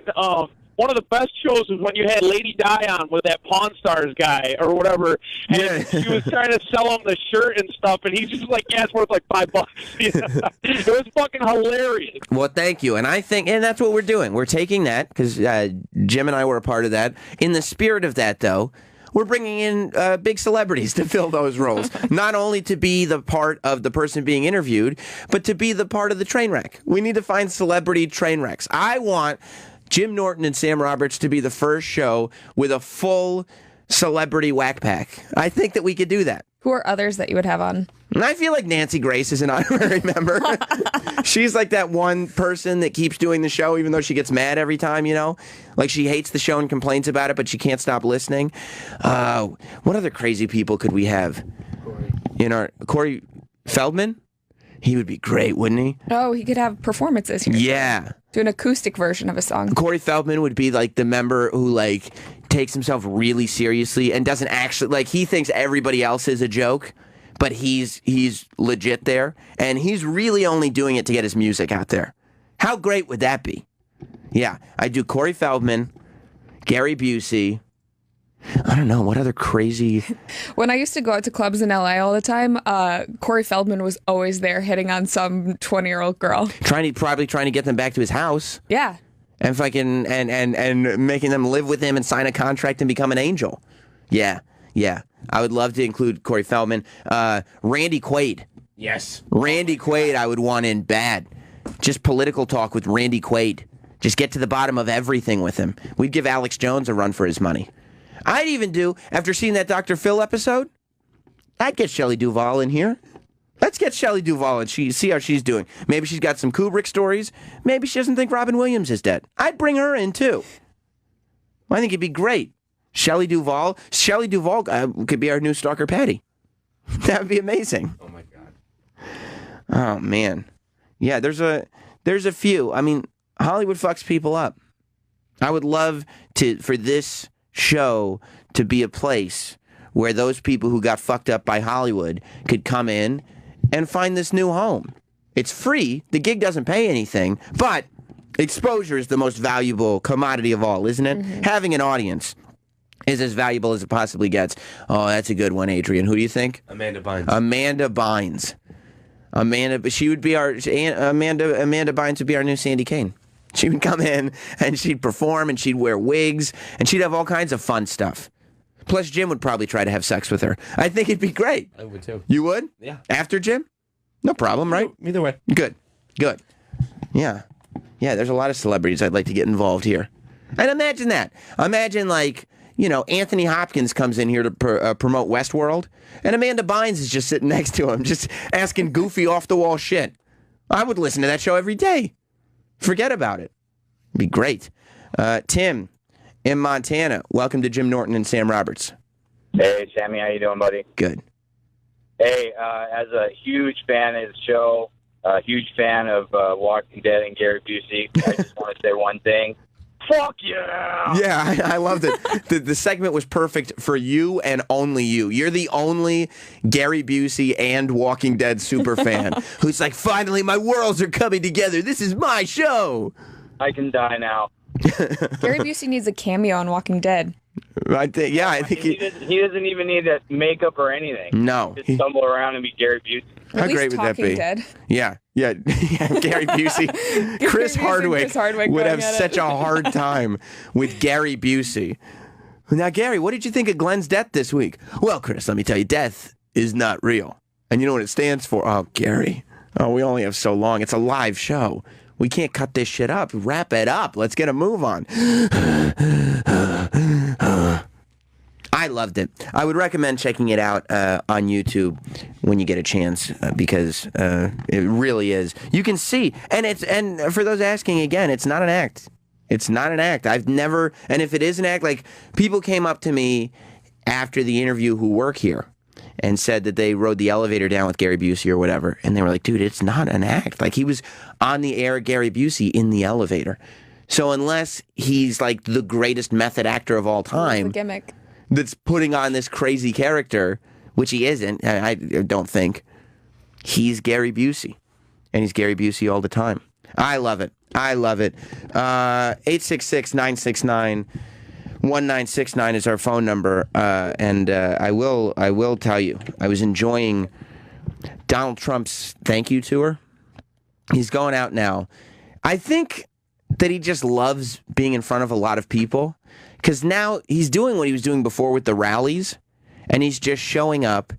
one of the best shows was when you had Lady Di on with that Pawn Stars guy or whatever, and she was trying to sell him the shirt and stuff, and he's just like, yeah, it's worth like $5. It was fucking hilarious. Well, thank you. And I think, and that's what we're doing. We're taking that, because Jim and I were a part of that. In the spirit of that, though, we're bringing in big celebrities to fill those roles. Not only to be the part of the person being interviewed, but to be the part of the train wreck. We need to find celebrity train wrecks. I want Jim Norton and Sam Roberts to be the first show with a full celebrity whack pack. I think that we could do that. Who are others that you would have on? And I feel like Nancy Grace is an honorary member. She's like that one person that keeps doing the show even though she gets mad every time, you know? Like she hates the show and complains about it, but she can't stop listening. What other crazy people could we have? Corey Feldman? He would be great, wouldn't he? Oh, he could have performances here. Yeah. Do an acoustic version of a song. Corey Feldman would be like the member who like takes himself really seriously and doesn't actually, like, he thinks everybody else is a joke, but he's legit there, and he's really only doing it to get his music out there. How great would that be? Yeah, I'd do Corey Feldman, Gary Busey. I don't know, what other crazy... When I used to go out to clubs in LA all the time, Corey Feldman was always there hitting on some 20-year-old girl. Probably trying to get them back to his house. Yeah. And fucking and making them live with him and sign a contract and become an angel. Yeah. I would love to include Corey Feldman. Randy Quaid. Yes. Randy Quaid I would want in bad. Just political talk with Randy Quaid. Just get to the bottom of everything with him. We'd give Alex Jones a run for his money. I'd even do, after seeing that Dr. Phil episode, I'd get Shelley Duvall in here. Let's get Shelley Duvall and see how she's doing. Maybe she's got some Kubrick stories. Maybe she doesn't think Robin Williams is dead. I'd bring her in, too. I think it'd be great. Shelley Duvall could be our new Stalker Patty. That would be amazing. Oh, my God. Oh, man. Yeah, there's a few. I mean, Hollywood fucks people up. I would love for this show to be a place where those people who got fucked up by Hollywood could come in and find this new home. It's free. The gig doesn't pay anything, but exposure is the most valuable commodity of all, isn't it? Mm-hmm. Having an audience is as valuable as it possibly gets. Oh, that's a good one, Adrian. Who do you think? Amanda Bynes. Amanda Bynes. She would be our Amanda Bynes would be our new Sandy Kane. She would come in and she'd perform and she'd wear wigs and she'd have all kinds of fun stuff. Plus, Jim would probably try to have sex with her. I think it'd be great. I would too. You would? Yeah. After Jim? No problem, right? Either way. Good. Yeah. Yeah, there's a lot of celebrities I'd like to get involved here. And imagine that. Imagine, like, Anthony Hopkins comes in here to promote Westworld, and Amanda Bynes is just sitting next to him, just asking goofy, off-the-wall shit. I would listen to that show every day. Forget about it. It'd be great. Tim in Montana, welcome to Jim Norton and Sam Roberts. Hey, Sammy, how you doing, buddy? Good. Hey, as a huge fan of the show, a huge fan of Walking Dead and Gary Busey, I just want to say one thing. Fuck yeah! Yeah, I loved it. The segment was perfect for you and only you. You're the only Gary Busey and Walking Dead super fan who's like, finally, my worlds are coming together. This is my show. I can die now. Gary Busey needs a cameo on Walking Dead. I think he doesn't even need makeup or anything. No. Just stumble around and be Gary Busey. How great would that be? Dead. Yeah, Gary Busey. Chris Hardwick would have such a hard time with Gary Busey. Now, Gary, what did you think of Glenn's death this week? Well, Chris, let me tell you, death is not real. And you know what it stands for? Oh, Gary. Oh, we only have so long. It's a live show. We can't cut this shit up. Wrap it up. Let's get a move on. I loved it. I would recommend checking it out on YouTube when you get a chance because it really is. You can see, and for those asking again, it's not an act. It's not an act. I've never, and if it is an act, like people came up to me after the interview who work here and said that they rode the elevator down with Gary Busey or whatever, and they were like, dude, it's not an act. Like he was on the air, Gary Busey, in the elevator. So unless he's like the greatest method actor of all time, gimmick that's putting on this crazy character, which he isn't, I don't think, he's Gary Busey. And he's Gary Busey all the time. I love it. I love it. 866-969-1969 is our phone number. And I will tell you, I was enjoying Donald Trump's thank you tour. He's going out now. I think that he just loves being in front of a lot of people because now he's doing what he was doing before with the rallies, and he's just showing up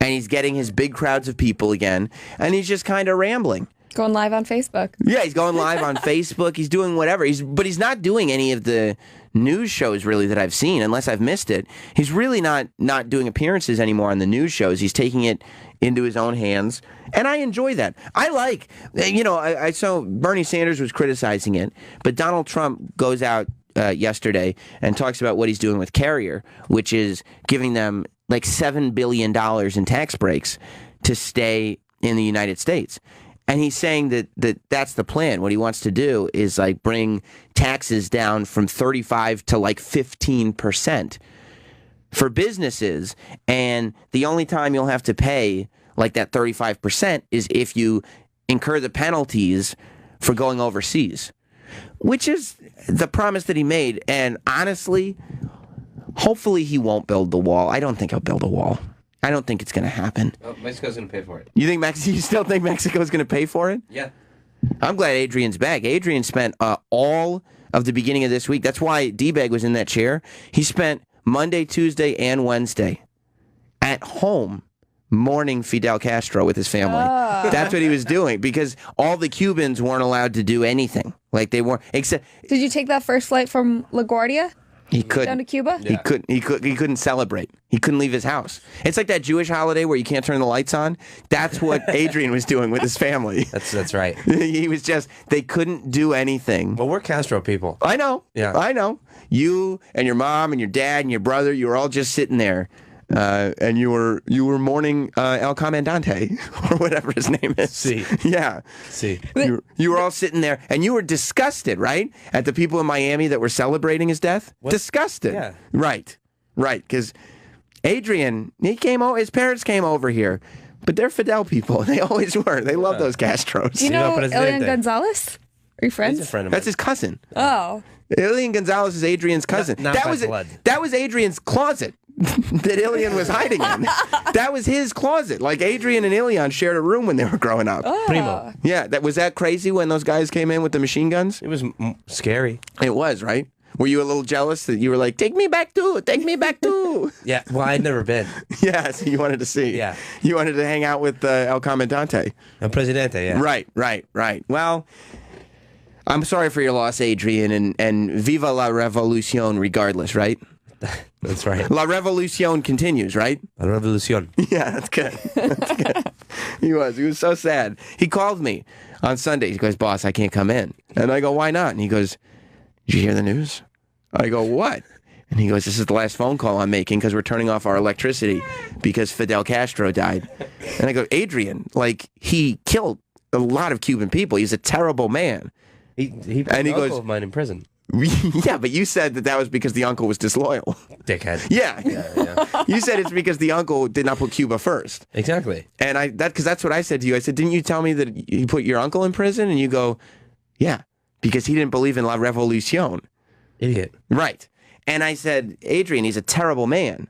and he's getting his big crowds of people again, and he's just kind of rambling. Going live on Facebook. Yeah, he's going live on Facebook. He's doing whatever. But he's not doing any of the news shows really that I've seen, unless I've missed it. He's really not doing appearances anymore on the news shows. He's taking it into his own hands, and I enjoy that. I like, I saw Bernie Sanders was criticizing it, but Donald Trump goes out yesterday and talks about what he's doing with Carrier, which is giving them like $7 billion in tax breaks to stay in the United States. And he's saying that that's the plan. What he wants to do is like bring taxes down from 35 to like 15% for businesses. And the only time you'll have to pay like that 35% is if you incur the penalties for going overseas, which is the promise that he made. And honestly, hopefully he won't build the wall. I don't think he'll build a wall. I don't think it's going to happen. Oh, Mexico's going to pay for it. You still think Mexico's going to pay for it? Yeah. I'm glad Adrian's back. Adrian spent all of the beginning of this week. That's why D-Bag was in that chair. He spent Monday, Tuesday, and Wednesday at home mourning Fidel Castro with his family. Oh. That's what he was doing because all the Cubans weren't allowed to do anything. Like they weren't. Except Did you take that first flight from LaGuardia? He couldn't. Down to Cuba? He couldn't. He couldn't celebrate. He couldn't leave his house. It's like that Jewish holiday where you can't turn the lights on. That's what Adrian was doing with his family. That's right. He was just. They couldn't do anything. Well, we're Castro people. I know. Yeah. I know. You and your mom and your dad and your brother. You were all just sitting there. And you were mourning El Comandante or whatever his name is. See, yeah, see. You were all sitting there, and you were disgusted, right, at the people in Miami that were celebrating his death. What? Disgusted. Yeah. Right. Because Adrian, his parents came over here, but they're Fidel people. They always were. They love those Castros. Do you know Elian Gonzalez? Are you friends? He's a friend of mine. That's his cousin. Oh. Elian Gonzalez is Adrian's cousin. Not by blood. That was Adrian's closet that Ilian was hiding in. That was his closet. Like Adrian and Ilian shared a room when they were growing up. Oh. Primo. Yeah, was that crazy when those guys came in with the machine guns? It was scary. It was, right? Were you a little jealous that you were like, take me back too? Yeah, well, I'd never been. Yeah, so you wanted to see. Yeah. You wanted to hang out with El Comandante. El Presidente, yeah. Right. Well, I'm sorry for your loss, Adrian, and viva la revolucion regardless, right? That's right. La revolucion continues, right? La revolucion. Yeah, that's good. He was so sad. He called me on Sunday. He goes, boss, I can't come in. And I go, why not? And he goes, did you hear the news? I go, what? And he goes, this is the last phone call I'm making because we're turning off our electricity because Fidel Castro died. And I go, Adrian, like, he killed a lot of Cuban people. He's a terrible man. He put an uncle of mine in prison. Yeah, but you said that was because the uncle was disloyal. Dickhead. Yeah. You said it's because the uncle did not put Cuba first. Exactly. And because that's what I said to you. I said, didn't you tell me that you put your uncle in prison? And you go, yeah, because he didn't believe in La Revolucion. Idiot. Right. And I said, Adrian, he's a terrible man.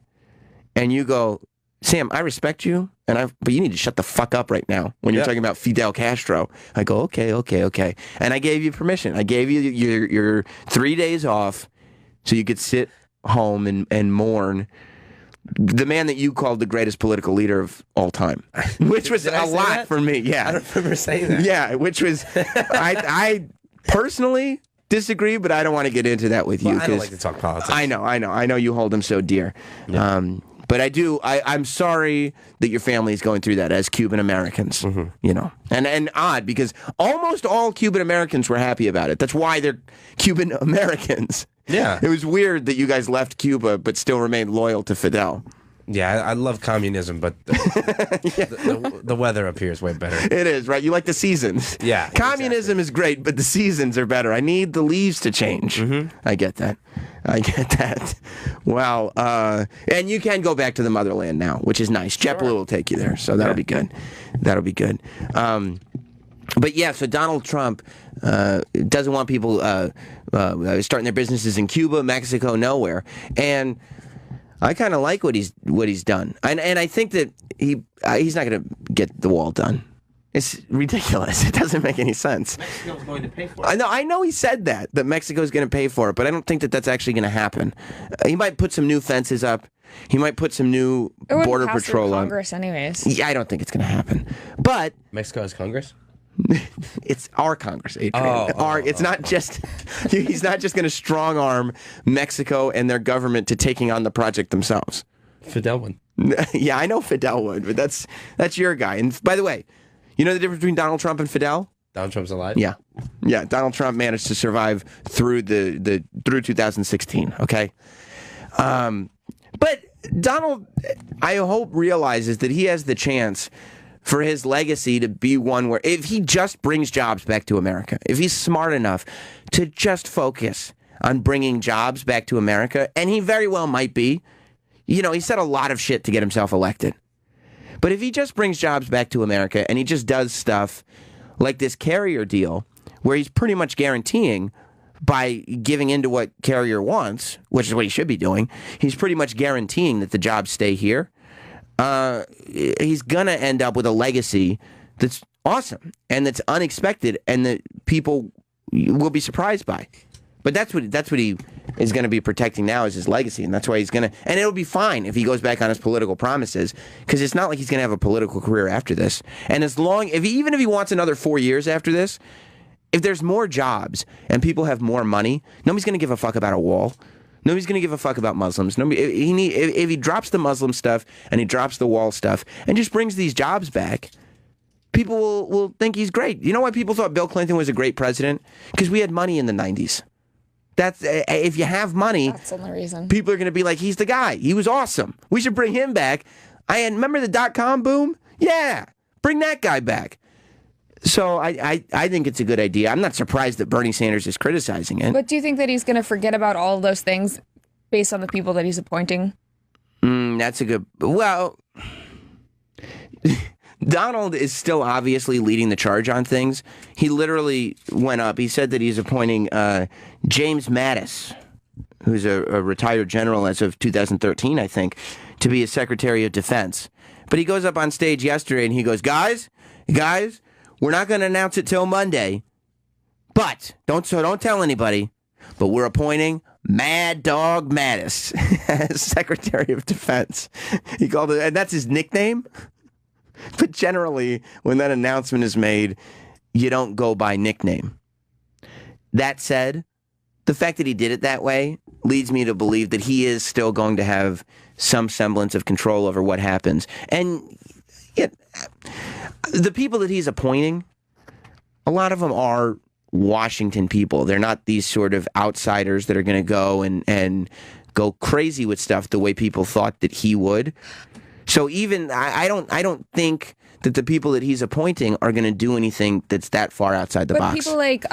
And you go, Sam, I respect you, but you need to shut the fuck up right now when you're talking about Fidel Castro. I go, okay. And I gave you permission. I gave you your 3 days off so you could sit home and mourn the man that you called the greatest political leader of all time, which was a lot for me. Yeah. I don't remember saying that. Yeah, which was, I personally disagree, but I don't want to get into that with you. I don't like to talk politics. I know you hold him so dear. Yeah. But I do. I'm sorry that your family is going through that as Cuban Americans. Mm-hmm. You know, and odd because almost all Cuban Americans were happy about it. That's why they're Cuban Americans. Yeah, it was weird that you guys left Cuba but still remained loyal to Fidel. Yeah, I love communism, but the weather up here is way better. It is, right? You like the seasons. Yeah. Communism is great, but the seasons are better. I need the leaves to change. Mm-hmm. I get that. Well, and you can go back to the motherland now, which is nice. JetBlue will take you there, so that'll be good. That'll be good. But yeah, so Donald Trump doesn't want people starting their businesses in Cuba, Mexico, nowhere. And I kind of like what he's done. And I think that he's not going to get the wall done. It's ridiculous. It doesn't make any sense. Mexico's going to pay for it. I know he said that Mexico's going to pay for it, but I don't think that that's actually going to happen. He might put some new fences up. He might put some new border patrol on. Congress, anyways. Yeah, I don't think it's going to happen. But Mexico has Congress? It's our Congress, Adrian. It's not just he's not just going to strong arm Mexico and their government to taking on the project themselves. Fidel would. Yeah, I know Fidel would, but that's your guy. And by the way, you know the difference between Donald Trump and Fidel? Donald Trump's alive? Yeah. Donald Trump managed to survive through through 2016. Okay. But Donald, I hope, realizes that he has the chance for his legacy to be one where, if he just brings jobs back to America, if he's smart enough to just focus on bringing jobs back to America, and he very well might be, he said a lot of shit to get himself elected. But if he just brings jobs back to America and he just does stuff like this Carrier deal, where he's pretty much guaranteeing by giving into what Carrier wants, which is what he should be doing, he's pretty much guaranteeing that the jobs stay here. He's going to end up with a legacy that's awesome and that's unexpected and that people will be surprised by. But that's what he is going to be protecting now, is his legacy, and that's why he's going to. And it'll be fine if he goes back on his political promises, because it's not like he's going to have a political career after this. And even if he wants another 4 years after this, if there's more jobs and people have more money, nobody's going to give a fuck about a wall. Nobody's going to give a fuck about Muslims. If he drops the Muslim stuff and he drops the wall stuff and just brings these jobs back, people will think he's great. You know why people thought Bill Clinton was a great president? Because we had money in the 90s. That's if you have money, that's the only reason. People are going to be like, he's the guy. He was awesome. We should bring him back. Remember the .com boom? Yeah, bring that guy back. So I think it's a good idea. I'm not surprised that Bernie Sanders is criticizing it. But do you think that he's going to forget about all of those things based on the people that he's appointing? That's a good... Well, Donald is still obviously leading the charge on things. He literally went up. He said that he's appointing James Mattis, who's a retired general as of 2013, I think, to be his Secretary of Defense. But he goes up on stage yesterday and he goes, guys, we're not going to announce it till Monday, but don't tell anybody, but we're appointing Mad Dog Mattis as Secretary of Defense. He called it, and that's his nickname. But generally, when that announcement is made, you don't go by nickname. That said, the fact that he did it that way leads me to believe that he is still going to have some semblance of control over what happens. And the people that he's appointing, a lot of them are Washington people. They're not these sort of outsiders that are going to go and go crazy with stuff the way people thought that he would. So even I don't think that the people that he's appointing are going to do anything that's that far outside the box. But people like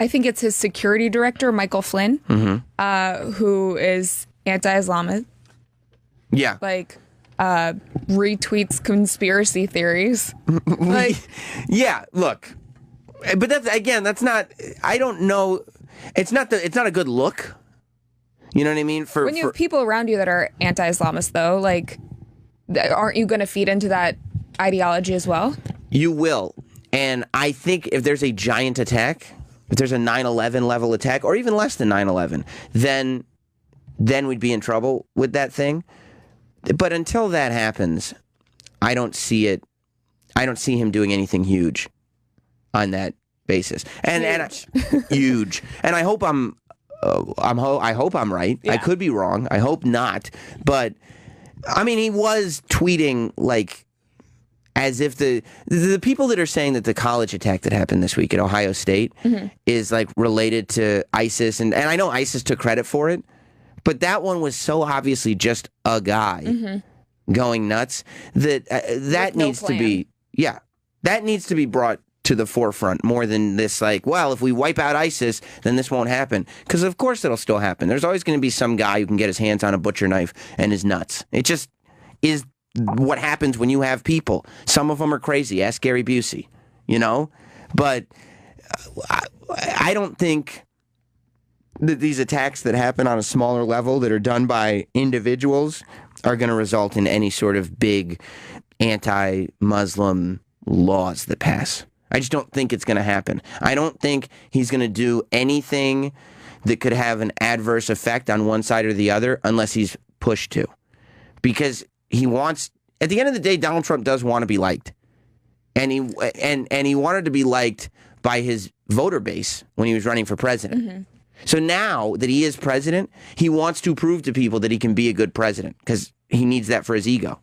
I think it's his security director, Michael Flynn, who is anti-Islamist. Yeah. Like retweets conspiracy theories. Yeah, look. But that's not, I don't know. It's not a good look. You know what I mean? When you have people around you that are anti-Islamist, though, like, aren't you going to feed into that ideology as well? You will. And I think if there's a giant attack, if there's a 9/11 level attack, or even less than 9/11, then we'd be in trouble with that thing. But until that happens, I don't see it. I don't see him doing anything huge on that basis. Huge. And I hope I hope I'm right. Yeah. I could be wrong. I hope not. But I mean, he was tweeting like as if the people that are saying that the college attack that happened this week at Ohio State is like related to ISIS, and I know ISIS took credit for it, but that one was so obviously just a guy going nuts that that needs to be that needs to be brought to the forefront more than this, like, well, if we wipe out ISIS, then this won't happen. Because of course it'll still happen. There's always going to be some guy who can get his hands on a butcher knife and is nuts. It just is what happens when you have people. Some of them are crazy. Ask Gary Busey, But I don't think that these attacks that happen on a smaller level that are done by individuals are going to result in any sort of big anti-Muslim laws that pass. I just don't think it's going to happen. I don't think he's going to do anything that could have an adverse effect on one side or the other unless he's pushed to. Because he wants, at the end of the day, Donald Trump does want to be liked. And he wanted to be liked by his voter base when he was running for president. Mm-hmm. So now that he is president, he wants to prove to people that he can be a good president because he needs that for his ego.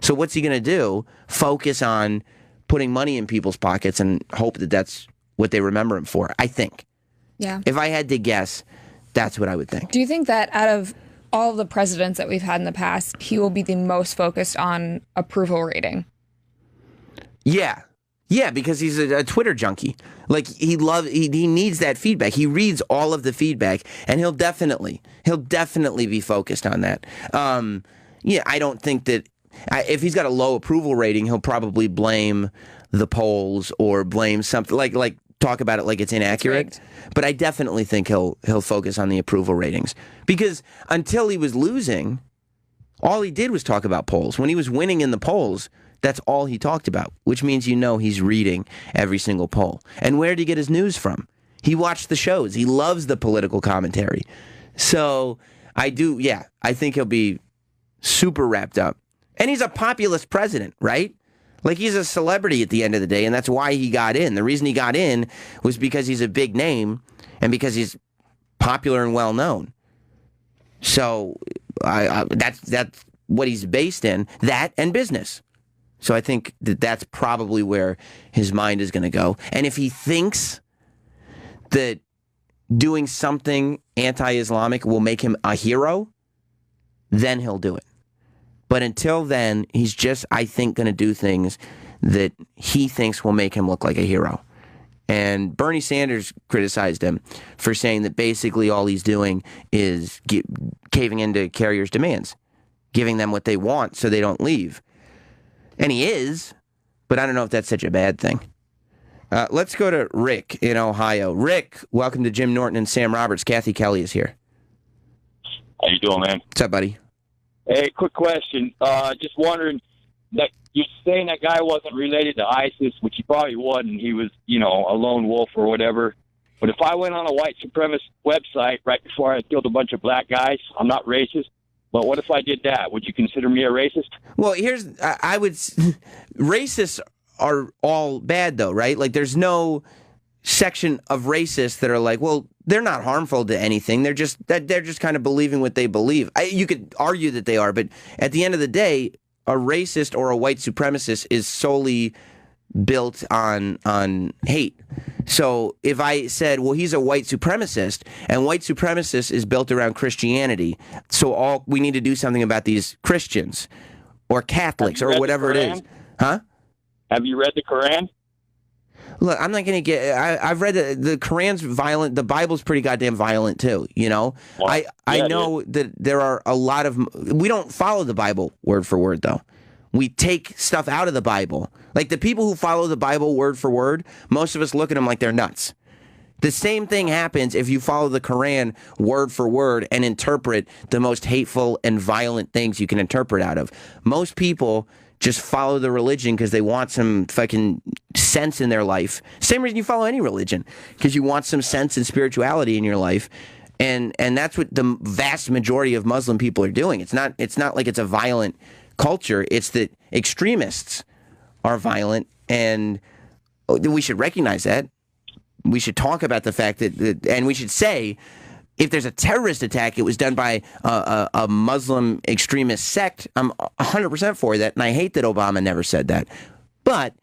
So what's he going to do? Focus on putting money in people's pockets and hope that that's what they remember him for, I think. Yeah. If I had to guess, that's what I would think. Do you think that out of all the presidents that we've had in the past, he will be the most focused on approval rating? Yeah. Yeah, because he's a Twitter junkie. Like, he needs that feedback. He reads all of the feedback, and he'll definitely be focused on that. Yeah, I don't think that if he's got a low approval rating, he'll probably blame the polls or blame something like talk about it like it's inaccurate. Right. But I definitely think he'll focus on the approval ratings because until he was losing, all he did was talk about polls. When he was winning in the polls, that's all he talked about, which means he's reading every single poll. And where did he get his news from? He watched the shows. He loves the political commentary. So I think he'll be super wrapped up. And he's a populist president, right? Like, he's a celebrity at the end of the day, and that's why he got in. The reason he got in was because he's a big name and because he's popular and well-known. So that's what he's based in, that and business. So I think that's probably where his mind is going to go. And if he thinks that doing something anti-Islamic will make him a hero, then he'll do it. But until then, he's just, I think, going to do things that he thinks will make him look like a hero. And Bernie Sanders criticized him for saying that basically all he's doing is caving into carriers' demands, giving them what they want so they don't leave. And he is, but I don't know if that's such a bad thing. Let's go to Rick in Ohio. Rick, welcome to Jim Norton and Sam Roberts. Cathy, Kelley is here. How you doing, man? What's up, buddy? Hey, quick question. Just wondering, that you're saying that guy wasn't related to ISIS, which he probably wasn't. He was, a lone wolf or whatever. But if I went on a white supremacist website right before I killed a bunch of black guys, I'm not racist. But what if I did that? Would you consider me a racist? Well, racists are all bad, though, right? Like, there's no section of racists that are like, well, they're not harmful to anything. They're just kind of believing what they believe. You could argue that they are, but at the end of the day, a racist or a white supremacist is solely built on hate. So if I said, well, he's a white supremacist, and white supremacist is built around Christianity, so we need to do something about these Christians or Catholics or whatever it is. Huh? Have you read the Quran? Look, I'm not going to get... I've read the Quran's violent. The Bible's pretty goddamn violent, too, Well, I know that there are a lot of... We don't follow the Bible word for word, though. We take stuff out of the Bible. Like, the people who follow the Bible word for word, most of us look at them like they're nuts. The same thing happens if you follow the Quran word for word and interpret the most hateful and violent things you can interpret out of. Most people just follow the religion because they want some fucking sense in their life. Same reason you follow any religion, because you want some sense and spirituality in your life. And that's what the vast majority of Muslim people are doing. It's not like it's a violent culture. It's that extremists are violent, and we should recognize that. We should talk about the fact that and we should say, if there's a terrorist attack, it was done by a Muslim extremist sect. I'm 100% for that, and I hate that Obama never said that. But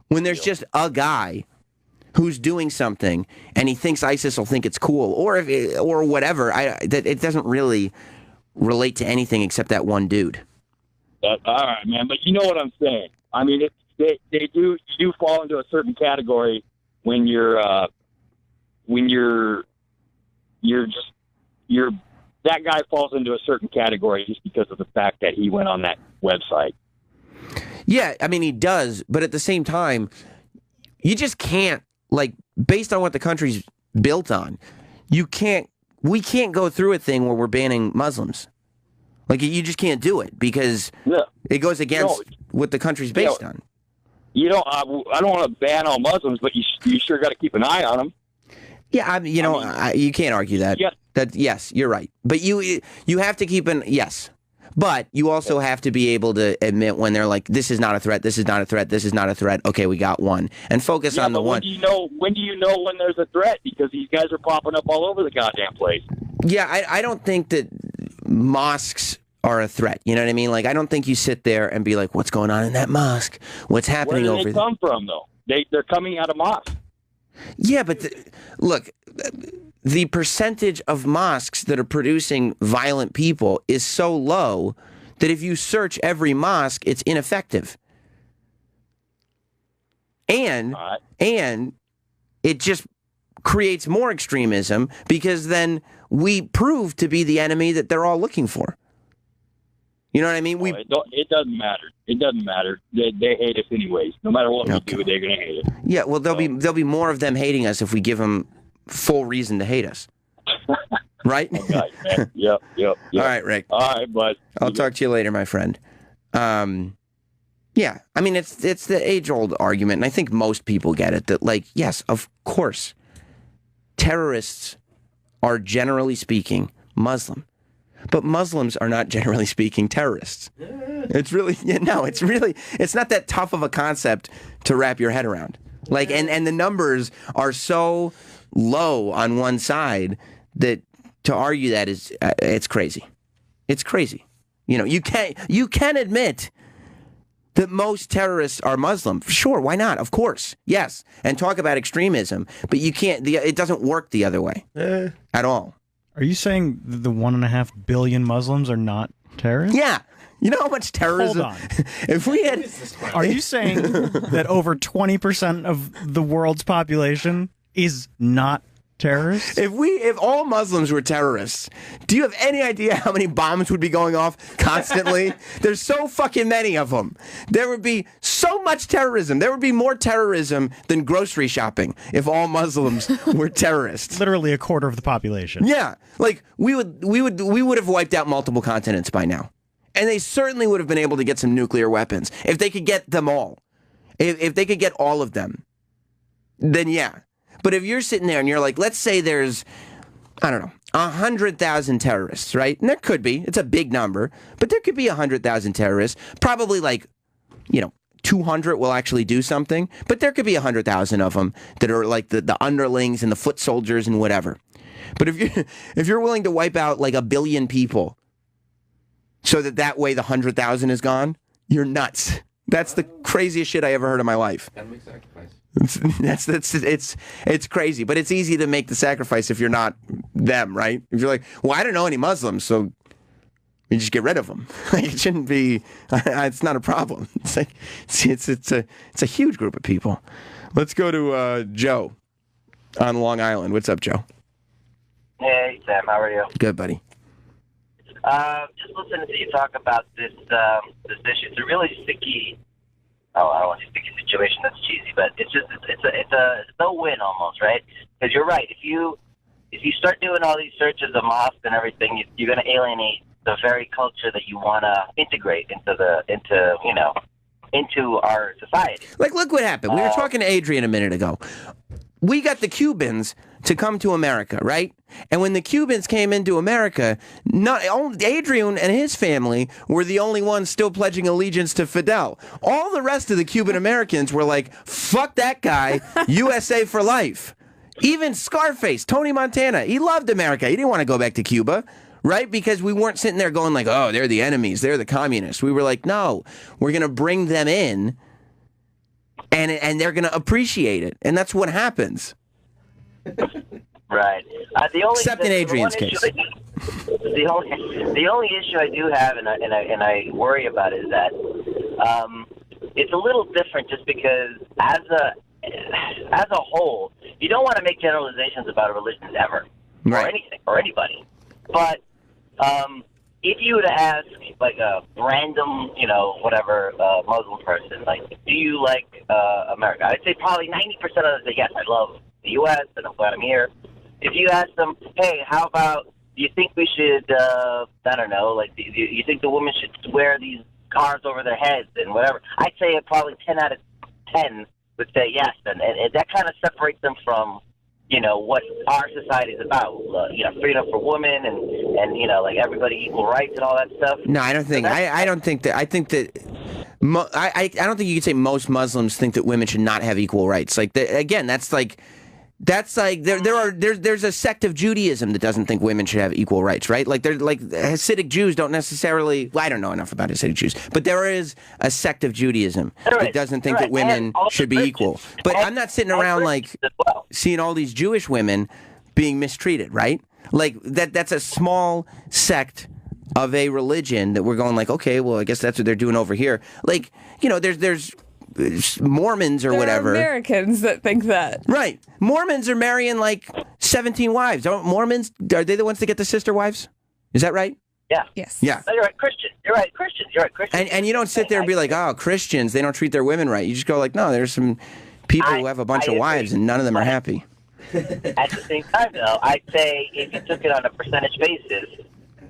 when there's just a guy who's doing something and he thinks ISIS will think it's cool, or whatever, that it doesn't really relate to anything except that one dude. All right, man. But you know what I'm saying. I mean, you do fall into a certain category when you're that guy falls into a certain category just because of the fact that he went on that website. Yeah, I mean, he does, but at the same time, you just can't, like, based on what the country's built on, we can't go through a thing where we're banning Muslims. Like, you just can't do it because it goes against what the country's based on. You know, I don't want to ban all Muslims, but you sure got to keep an eye on them. Yeah, you can't argue that. Yeah. Yes, you're right. But you have to keep yes. But you also have to be able to admit when they're like, this is not a threat, this is not a threat, this is not a threat. Okay, we got one. And focus on the one. When do you know when there's a threat? Because these guys are popping up all over the goddamn place. Yeah, I don't think that mosques are a threat. You know what I mean? Like, I don't think you sit there and be like, what's going on in that mosque? What's happening over there? Where do they come from, though? They're coming out of mosques. Yeah, but look, the percentage of mosques that are producing violent people is so low that if you search every mosque, it's ineffective. And it just creates more extremism because then we prove to be the enemy that they're all looking for. You know what I mean? It doesn't matter. It doesn't matter. They hate us anyways. No matter what we do, they're going to hate us. Yeah, well, there'll be more of them hating us if we give them full reason to hate us. Right? Okay, man. Yep. All right, Rick. All right, bud. I'll talk to you later, my friend. Yeah, I mean, it's the age-old argument, and I think most people get it, that, like, yes, of course, terrorists are, generally speaking, Muslim. But Muslims are not, generally speaking, terrorists. It's really, it's not that tough of a concept to wrap your head around. Like, and the numbers are so low on one side that to argue that is, it's crazy. It's crazy. You know, you can admit that most terrorists are Muslim. Sure, why not? Of course, yes. And talk about extremism, but you can't. It doesn't work the other way at all. Are you saying the 1.5 billion Muslims are not terrorists? Yeah. You know how much terrorism? Hold on. If we had, are you saying that over 20% of the world's population is not terrorists? If all Muslims were terrorists, do you have any idea how many bombs would be going off constantly? There's so fucking many of them. There would be so much terrorism. There would be more terrorism than grocery shopping if all Muslims were terrorists. Literally a quarter of the population. Yeah, like we would have wiped out multiple continents by now, and they certainly would have been able to get some nuclear weapons if they could get them all. If they could get all of them, then yeah. But if you're sitting there and you're like, let's say there's, I don't know, 100,000 terrorists, right? And there could be. It's a big number. But there could be 100,000 terrorists. Probably 200 will actually do something. But there could be 100,000 of them that are like the underlings and the foot soldiers and whatever. But if you're willing to wipe out like 1 billion people so that way the 100,000 is gone, you're nuts. That's the craziest shit I ever heard in my life. Gotta make sacrifice. It's crazy, but it's easy to make the sacrifice if you're not them, right? If you're like, well, I don't know any Muslims, so you just get rid of them. It shouldn't be. It's not a problem. It's like it's a huge group of people. Let's go to Joe on Long Island. What's up, Joe? Hey, Sam. How are you? Good, buddy. Just listening to you talk about this issue. It's a really sticky. Oh, I don't want to say sticky situation. That's cheesy, but it's a no-win almost, right? Because you're right. If you start doing all these searches of mosques and everything, you're going to alienate the very culture that you want to integrate into our society. Like, look what happened. We were talking to Adrian a minute ago. We got the Cubans to come to America, right? And when the Cubans came into America, Adrian and his family were the only ones still pledging allegiance to Fidel. All the rest of the Cuban Americans were like, fuck that guy, USA for life. Even Scarface, Tony Montana, he loved America. He didn't want to go back to Cuba, right? Because we weren't sitting there going like, oh, they're the enemies, they're the communists. We were like, no, we're going to bring them in. And they're going to appreciate it. And that's what happens. Right. Except in Adrian's case. The only issue I do have, and I worry about, is that it's a little different just because as a whole, you don't want to make generalizations about religions ever. Right. Or anything, or anybody. But if you were to ask like a random, whatever Muslim person, like, do you like America? I'd say probably 90% of them say yes. I love the U.S. and I'm glad I'm here. If you ask them, hey, how about, do you think we should, I don't know, like, do you think the women should wear these scarves over their heads and whatever? I'd say probably 10 out of 10 would say yes, and that kind of separates them from, what our society is about. Freedom for women and like everybody equal rights and all that stuff. No, I don't think. I don't think that. I think that. I don't think you could say most Muslims think that women should not have equal rights. Like again, that's like there's a sect of Judaism that doesn't think women should have equal rights, right? Like they're like Hasidic Jews don't necessarily. Well, I don't know enough about Hasidic Jews, but there is a sect of Judaism that doesn't think that women should be equal. But I'm not sitting around like seeing all these Jewish women being mistreated, right? Like that's a small sect of a religion that we're going like, okay, well, I guess that's what they're doing over here. Like, there's Mormons or whatever. There are Americans that think that. Right. Mormons are marrying like 17 wives. Aren't Mormons, are they the ones that get the sister wives? Is that right? Yeah. Yes. Yeah. No, you're right, Christian. You're right, Christian. And you don't sit there and be like, oh, Christians, they don't treat their women right. You just go like, no, there's some people who have a bunch of wives and none of them are happy. At the same time, though, I'd say if you took it on a percentage basis,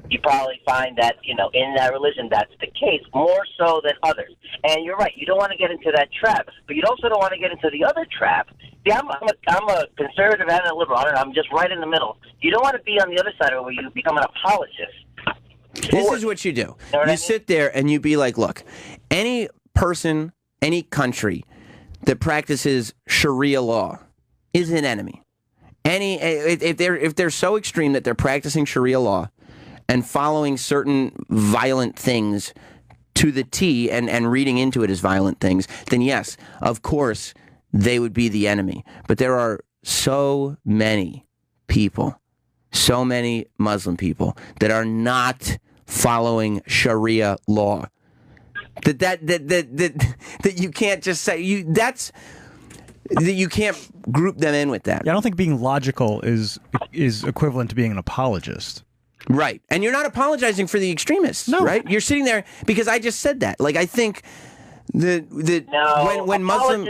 you probably find that, in that religion, that's the case, more so than others. And you're right, you don't want to get into that trap, but you also don't want to get into the other trap. See, I'm a conservative and a liberal, I'm just right in the middle. You don't want to be on the other side of it where you become an apologist. This is what you do. You sit there and you be like, look, any person, any country that practices Sharia law is an enemy. If they're so extreme that they're practicing Sharia law and following certain violent things to the T and reading into it as violent things, then yes, of course, they would be the enemy. But there are so many people, so many Muslim people that are not following Sharia law. That you can't just say that you can't group them in with that. Yeah, I don't think being logical is equivalent to being an apologist. Right. And you're not apologizing for the extremists, right? You're sitting there because I just said that. Like, I think when Muslim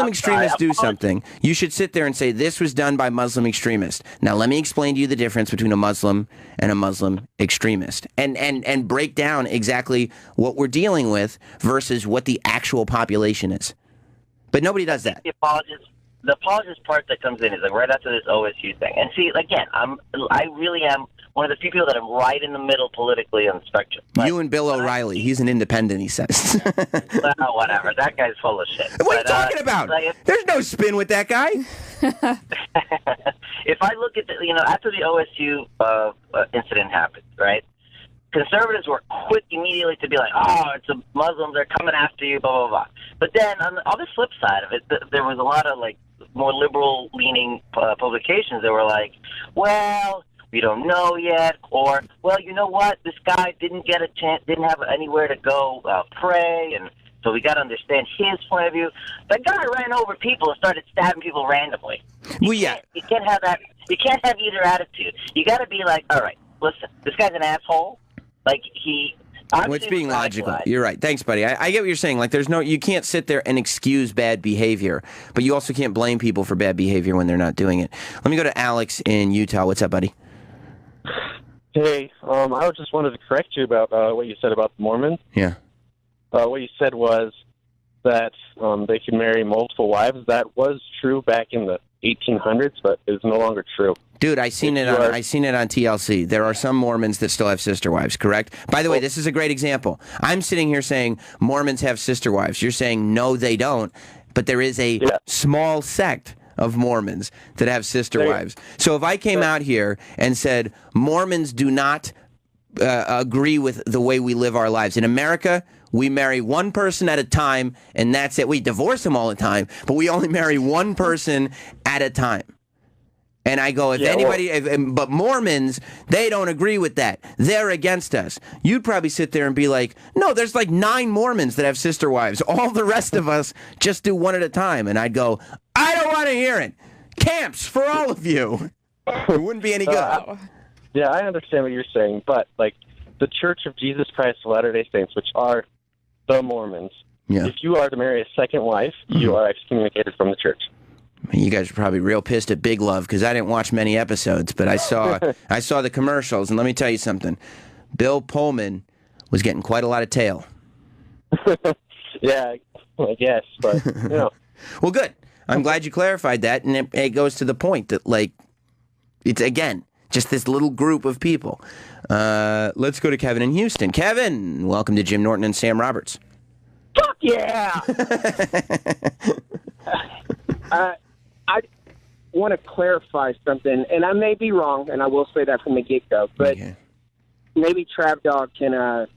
extremists do something, you should sit there and say, this was done by Muslim extremists. Now, let me explain to you the difference between a Muslim and a Muslim extremist and break down exactly what we're dealing with versus what the actual population is. But nobody does that. The apologist part that comes in is like right after this OSU thing. And see, again, I really am one of the few people that I'm right in the middle politically on the spectrum. You and Bill O'Reilly. He's an independent, he says. Well, whatever. That guy's full of shit. What are you talking about? There's no spin with that guy. If I look at after the OSU incident happened, right? Conservatives were quick immediately to be like, oh, it's the Muslims, they're coming after you, blah, blah, blah. But then on the other flip side of it, there was a lot of like more liberal-leaning publications that were like, well, we don't know yet, or, well, you know what, this guy didn't get a chance, didn't have anywhere to go pray, and so we got to understand his point of view. That guy ran over people and started stabbing people randomly. You can't have that. You can't have either attitude. You got to be like, all right, listen, this guy's an asshole. Like, it's being logical. You're right. Thanks, buddy. I get what you're saying. Like, you can't sit there and excuse bad behavior, but you also can't blame people for bad behavior when they're not doing it. Let me go to Alex in Utah. What's up, buddy? Hey, I just wanted to correct you about what you said about the Mormons. Yeah. What you said was that they can marry multiple wives. That was true back in the 1800s, but it's no longer true. Dude, I seen it on TLC. There are some Mormons that still have sister wives, correct? By the way, this is a great example. I'm sitting here saying Mormons have sister wives. You're saying no, they don't, but there is a small sect of Mormons that have sister wives. So if I came out here and said Mormons do not agree with the way we live our lives in America, we marry one person at a time, and that's it. We divorce them all the time, but we only marry one person at a time. And I go, but Mormons, they don't agree with that. They're against us. You'd probably sit there and be like, no, there's like 9 Mormons that have sister wives. All the rest of us just do one at a time. And I'd go, I don't want to hear it. Camps for all of you. It wouldn't be any good. Yeah, I understand what you're saying, but like the Church of Jesus Christ of Latter-day Saints, which are the Mormons, if you are to marry a second wife, you are excommunicated from the church. You guys are probably real pissed at Big Love because I didn't watch many episodes, but I saw the commercials, and let me tell you something. Bill Pullman was getting quite a lot of tail. Yeah, I guess, but you know. Well, good. I'm glad you clarified that, and it goes to the point that, like, it's, again, just this little group of people. Let's go to Kevin in Houston. Kevin, welcome to Jim Norton and Sam Roberts. Fuck yeah! I want to clarify something, and I may be wrong, and I will say that from the get-go, but maybe Trav Dog can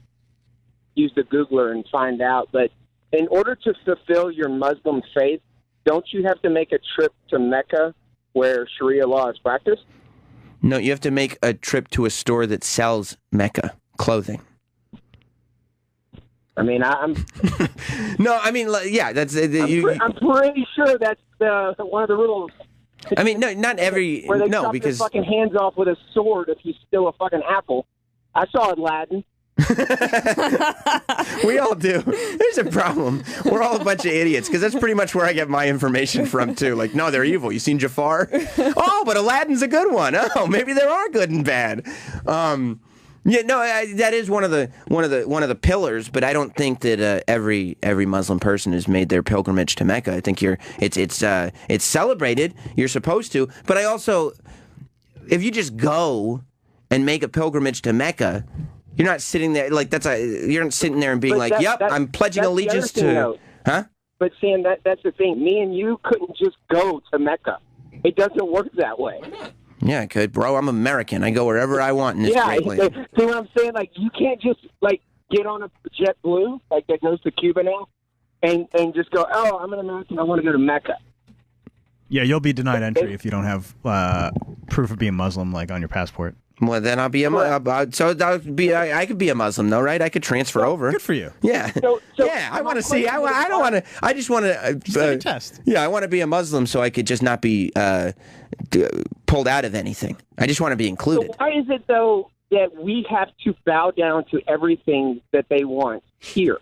use the Googler and find out, but in order to fulfill your Muslim faith, don't you have to make a trip to Mecca where Sharia law is practiced? No, you have to make a trip to a store that sells Mecca clothing. I mean, I'm... No, I mean, yeah, that's... I'm pretty sure that's one of the rules. I mean, no, not every... Where they no, chop because... your fucking hands off with a sword if you steal a fucking apple. I saw Aladdin. We all do. There's a problem. We're all a bunch of idiots, because that's pretty much where I get my information from, too. Like, no, they're evil. You seen Jafar? Oh, but Aladdin's a good one. Oh, maybe there are good and bad. Yeah, no, that is one of the pillars, but I don't think that every Muslim person has made their pilgrimage to Mecca. I think it's celebrated. You're supposed to, but I also, if you just go and make a pilgrimage to Mecca, you're not sitting there like you're not sitting there and being like, "Yep, I'm pledging allegiance to." Huh? But Sam, that's the thing. Me and you couldn't just go to Mecca. It doesn't work that way. Yeah, I could, bro. I'm American. I go wherever I want in this great land. See what I'm saying? Like, you can't just, like, get on a JetBlue, like, that goes to Cuba now, and just go, oh, I'm an American, I want to go to Mecca. Yeah, you'll be denied entry if you don't have proof of being Muslim, like, on your passport. Well, then I'll be I could be a Muslim, though, right? I could transfer over. Good for you. Yeah. Yeah, I want to see. I don't want to. I just want to. Just take a test. Yeah, I want to be a Muslim so I could just not be pulled out of anything. I just want to be included. So why is it, though, that we have to bow down to everything that they want here,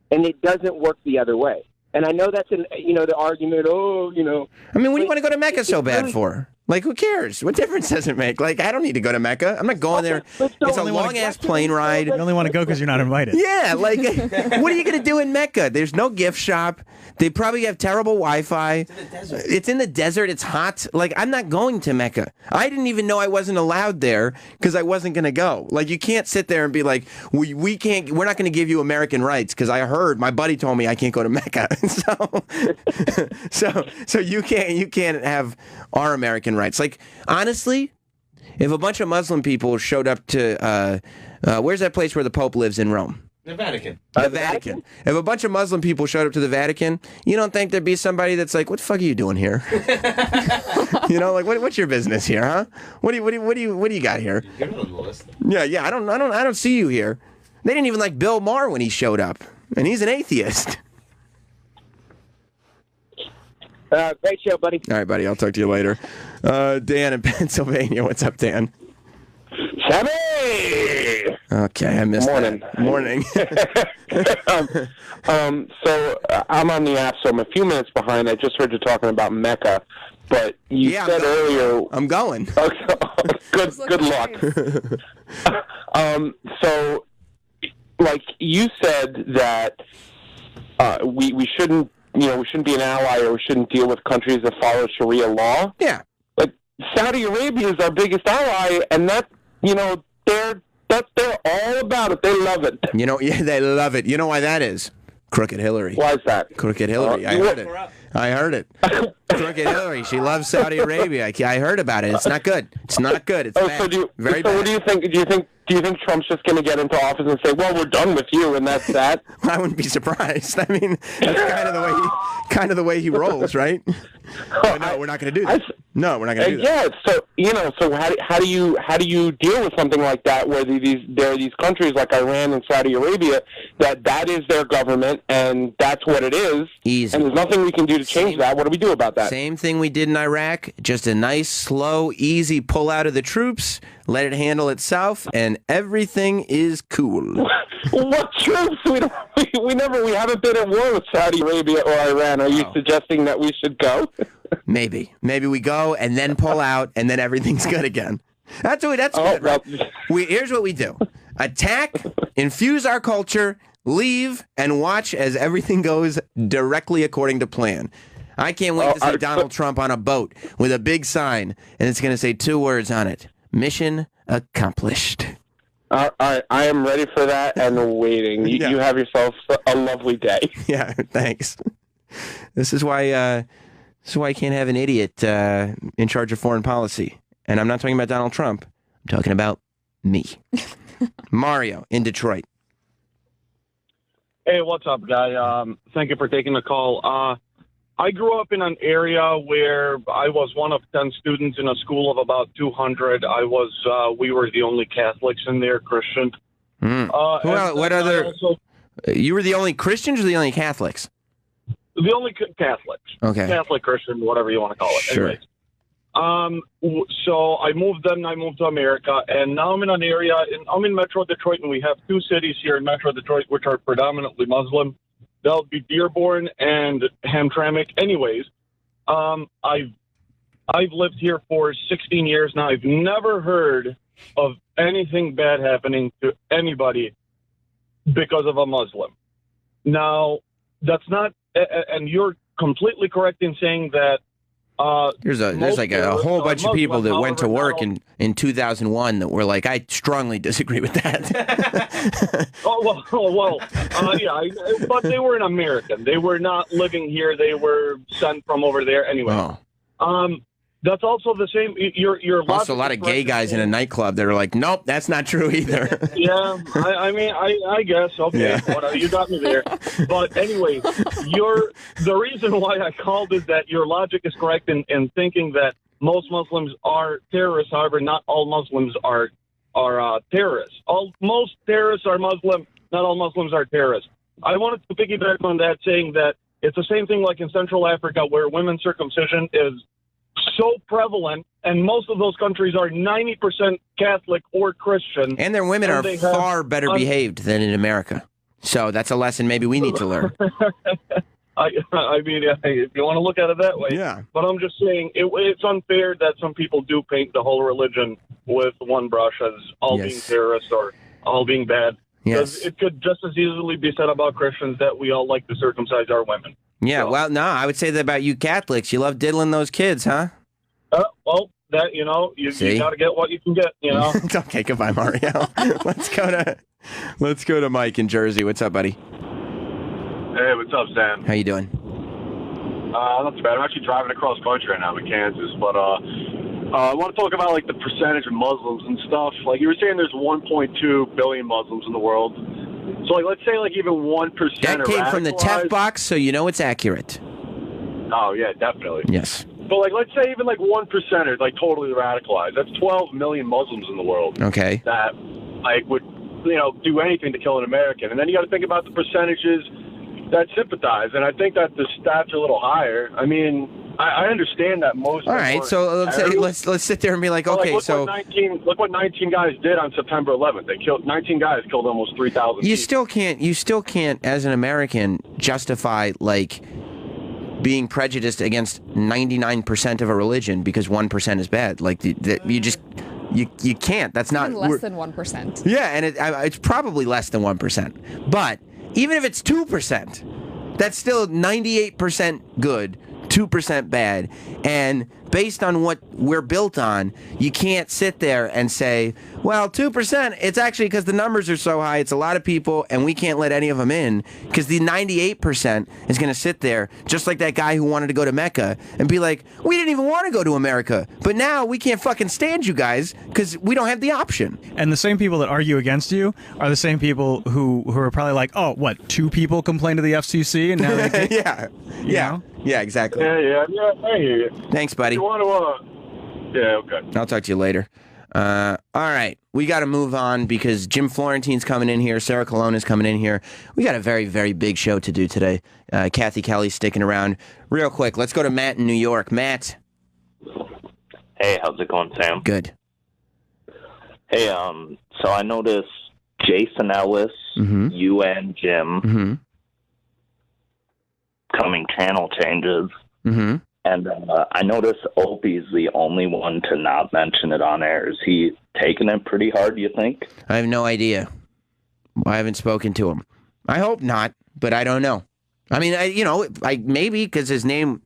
and it doesn't work the other way? And I know that's the argument. I mean, what do you want to go to Mecca so bad for? Like, who cares? What difference does it make? Like, I don't need to go to Mecca. I'm not going there. It's a long-ass plane ride. You only want to go because you're not invited. Yeah, like, what are you going to do in Mecca? There's no gift shop. They probably have terrible Wi-Fi. It's in the desert. It's hot. Like, I'm not going to Mecca. I didn't even know I wasn't allowed there because I wasn't going to go. Like, you can't sit there and be like, we're not going to give you American rights because I heard, my buddy told me I can't go to Mecca. So you can't have our American rights. Like, honestly, if a bunch of Muslim people showed up to where's that place where the Pope lives in Rome? The Vatican. The Vatican. If a bunch of Muslim people showed up to the Vatican, you don't think there'd be somebody that's like, "What the fuck are you doing here?" Like, what's your business here, huh? What do you got here? You're on the list. Yeah. I don't see you here. They didn't even like Bill Maher when he showed up, and he's an atheist. Great show, buddy. All right, buddy. I'll talk to you later. Dan in Pennsylvania. What's up, Dan? Sammy! Okay, I missed that. Morning. So I'm on the app, so I'm a few minutes behind. I just heard you talking about Mecca, but you said earlier... I'm going. Good luck. So, like, you said that we shouldn't... we shouldn't be an ally or we shouldn't deal with countries that follow Sharia law. Yeah. Like, Saudi Arabia is our biggest ally, and that, they're all about it. They love it. They love it. You know why that is? Crooked Hillary. Why is that? Crooked Hillary. I heard it. Crooked Hillary. She loves Saudi Arabia. I heard about it. It's not good. It's bad. So Very bad. What do you think? Do you think Trump's just going to get into office and say, "Well, we're done with you," and that's that? I wouldn't be surprised. I mean, that's kind of the way he rolls, right? But no, we're not going to do that. No, we're not going to do that. Yeah, so how do you deal with something like that, where there are these countries like Iran and Saudi Arabia that is their government and that's what it is, Easy. and there's nothing we can do to change that. What do we do about that? Same thing we did in Iraq. Just a nice, slow, easy pull out of the troops. Let it handle itself, and everything is cool. What troops? We haven't been at war with Saudi Arabia or Iran. Are you suggesting that we should go? Maybe we go and then pull out, and then everything's good again. That's good. Right? Here's what we do: attack, infuse our culture, leave, and watch as everything goes directly according to plan. I can't wait to see Donald Trump on a boat with a big sign, and it's going to say 2 words on it: mission accomplished. All right, I am ready for that and waiting. You have yourself a lovely day. Yeah, thanks. This is why I can't have an idiot in charge of foreign policy. And I'm not talking about Donald Trump. I'm talking about me. Mario in Detroit. Hey, what's up, guy? Thank you for taking the call. I grew up in an area where I was one of 10 students in a school of about 200. We were the only Catholics in there, Christian. What other? You were the only Christians or the only Catholics? The only Catholics. Okay. Catholic, Christian, whatever you want to call it. Sure. Anyways, so I moved to America, and now I'm in an area, I'm in Metro Detroit, and we have 2 cities here in Metro Detroit which are predominantly Muslim. That would be Dearborn and Hamtramck. Anyways, I've lived here for 16 years now. I've never heard of anything bad happening to anybody because of a Muslim. Now, that's not, and you're completely correct in saying that. There's like a whole bunch of people that went to work in 2001 that were like, I strongly disagree with that. Yeah, but they were an American. They were not living here. They were sent from over there anyway. That's also the same. You're also a lot of gay guys in a nightclub that are like, nope, that's not true either. Yeah, I guess. Okay, whatever, you got me there. But anyway, the reason why I called is that your logic is correct in thinking that most Muslims are terrorists. However, not all Muslims are terrorists. Most terrorists are Muslim. Not all Muslims are terrorists. I wanted to piggyback on that, saying that it's the same thing like in Central Africa, where women's circumcision is so prevalent, and most of those countries are 90% Catholic or Christian. And their women are far better behaved than in America. So that's a lesson maybe we need to learn. I mean, if you want to look at it that way. Yeah. But I'm just saying, it's unfair that some people do paint the whole religion with one brush as all being terrorists or all being bad. Yes. Because it could just as easily be said about Christians that we all like to circumcise our women. Yeah, well, no, I would say that about you Catholics. You love diddling those kids, huh? Well, that, you got to get what you can get, Okay, goodbye, Mario. Let's go to Mike in Jersey. What's up, buddy? Hey, what's up, Sam? How you doing? Not too bad. I'm actually driving across country right now in Kansas, but I want to talk about like the percentage of Muslims and stuff. Like you were saying, there's 1.2 billion Muslims in the world. So, like, let's say, like, even 1% That came from the TEF box, so you know it's accurate. Oh, yeah, definitely. Yes. But, like, let's say even, like, 1% are, like, totally radicalized. That's 12 million Muslims in the world. Okay. That, like, would, do anything to kill an American. And then you got to think about the percentages that sympathize. And I think that the stats are a little higher. I mean, I understand that most. All right, so let's sit there and be like, okay, so look what 19 guys did on September 11th. They killed 19 guys, killed almost 3,000. You still can't, as an American, justify like being prejudiced against 99% of a religion because 1% is bad. Like you can't. That's not even less than 1%. Yeah, and it's probably less than 1%. But even if it's 2%, that's still 98% good. 2% bad, and based on what we're built on, you can't sit there and say, well, 2%, it's actually because the numbers are so high, it's a lot of people, and we can't let any of them in, because the 98% is going to sit there, just like that guy who wanted to go to Mecca, and be like, we didn't even want to go to America, but now we can't fucking stand you guys, because we don't have the option. And the same people that argue against you are the same people who are probably like, oh, what, 2 people complained to the FCC, and now they Yeah. Yeah, exactly. Yeah, I hear you. Thanks, buddy. You want to, yeah, okay. I'll talk to you later. All right, we got to move on because Jim Florentine's coming in here. Sarah Colonna's coming in here. We got a very, very big show to do today. Cathy, Kelley's sticking around. Real quick, let's go to Matt in New York. Matt. Hey, how's it going, Sam? Good. Hey, so I noticed Jason Ellis, you and Jim coming channel changes. And I noticed Opie's the only one to not mention it on air. Is he taking it pretty hard, do you think? I have no idea. I haven't spoken to him. I hope not, but I don't know. I mean, maybe because his name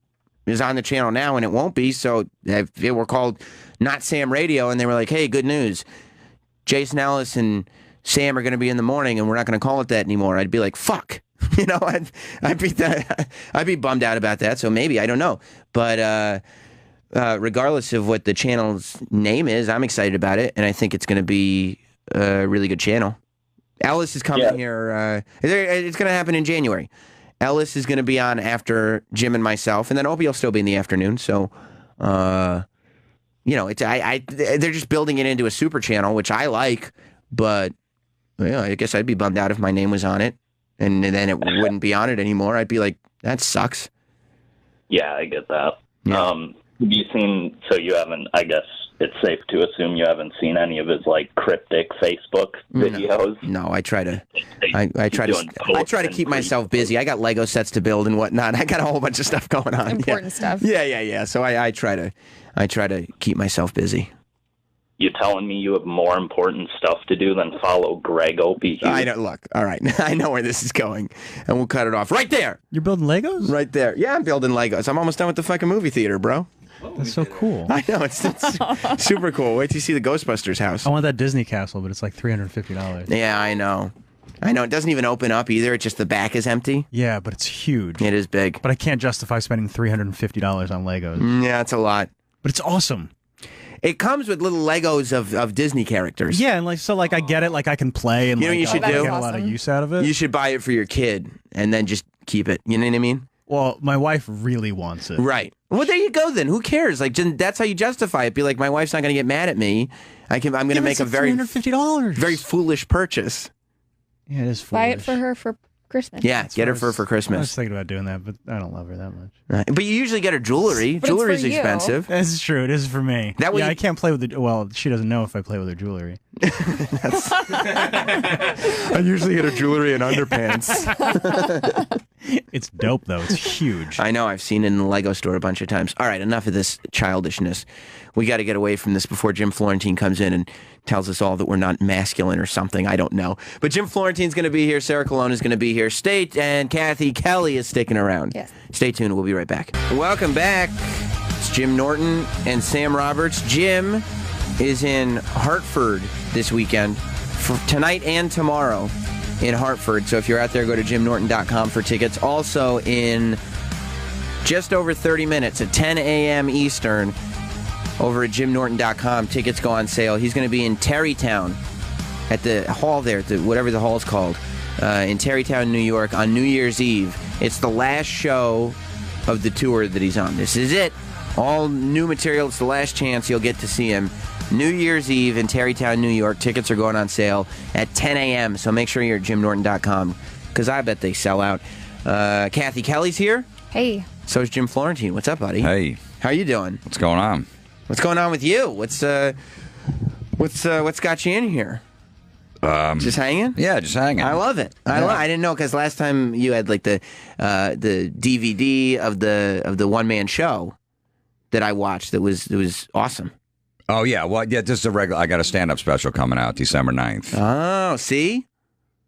is on the channel now and it won't be. So if it were called Not Sam Radio and they were like, hey, good news, Jason Ellis and Sam are going to be in the morning and we're not going to call it that anymore, I'd be like, fuck. I'd be bummed out about that. So maybe, I don't know. But regardless of what the channel's name is, I'm excited about it. And I think it's going to be a really good channel. Ellis is coming here. It's going to happen in January. Ellis is going to be on after Jim and myself. And then Opie will still be in the afternoon. So, they're just building it into a super channel, which I like. But I guess I'd be bummed out if my name was on it. And then it wouldn't be on it anymore. I'd be like, that sucks. Yeah, I get that. Yeah. Have you seen, so you haven't, I guess it's safe to assume you haven't seen any of his, like, cryptic Facebook videos? No, I try to keep myself busy. I got Lego sets to build and whatnot. I got a whole bunch of stuff going on. Important stuff. Yeah. So I try to keep myself busy. You telling me you have more important stuff to do than follow Greg Opie? I know. Look, all right. I know where this is going, and we'll cut it off right there. You're building Legos? Right there. Yeah, I'm building Legos. I'm almost done with the fucking movie theater, bro. That's so cool. I know. It's super cool. Wait till you see the Ghostbusters house. I want that Disney castle, but it's like $350. Yeah, I know. It doesn't even open up either. It's just the back is empty. Yeah, but it's huge. It is big. But I can't justify spending $350 on Legos. Yeah, it's a lot. But it's awesome. It comes with little Legos of Disney characters. Yeah, and I get it. Like I can play, and you know what you should do? Get a lot of use out of it. You should buy it for your kid, and then just keep it. You know what I mean? Well, my wife really wants it. Right. Well, there you go. Then who cares? Like that's how you justify it. Be like, my wife's not going to get mad at me. I'm going to make a very $350, very foolish purchase. Yeah, it is foolish. Buy it for her for Christmas. Yeah, get her for Christmas. I was thinking about doing that, but I don't love her that much. Right. But you usually get her jujewelry. But Jewelry's it's for you. expensive. That's true. It is for me. That way I can't play with the. Well, she doesn't know if I play with her jewelry. I usually get her jewelry and underpants. It's dope, though. It's huge. I know. I've seen it in the Lego store a bunch of times. All right, enough of this childishness. We got to get away from this before Jim Florentine comes in and tells us all that we're not masculine or something. I don't know. But Jim Florentine's going to be here. Sarah Colonna is going to be here. And Cathy, Kelley is sticking around. Yes. Stay tuned. We'll be right back. Welcome back. It's Jim Norton and Sam Roberts. Jim is in Hartford this weekend, for tonight and tomorrow in Hartford. So if you're out there, go to jimnorton.com for tickets. Also in just over 30 minutes at 10 a.m. Eastern over at jimnorton.com. Tickets go on sale. He's going to be in Tarrytown at the hall there, whatever the hall's called, in Tarrytown, New York on New Year's Eve. It's the last show of the tour that he's on. This is it. All new material. It's the last chance you'll get to see him. New Year's Eve in Tarrytown, New York. Tickets are going on sale at 10 a.m., so make sure you're at jimnorton.com, because I bet they sell out. Cathy, Kelley's here. Hey. So is Jim Florentine. What's up, buddy? Hey. How you doing? What's going on? What's going on with you? What's got you in here? Just hanging? Yeah, just hanging. I love it. I didn't know, because last time you had like the DVD of the one man show that I watched. It was awesome. Oh yeah, well yeah, this is a regular. I got a stand-up special coming out December 9th. Oh, see.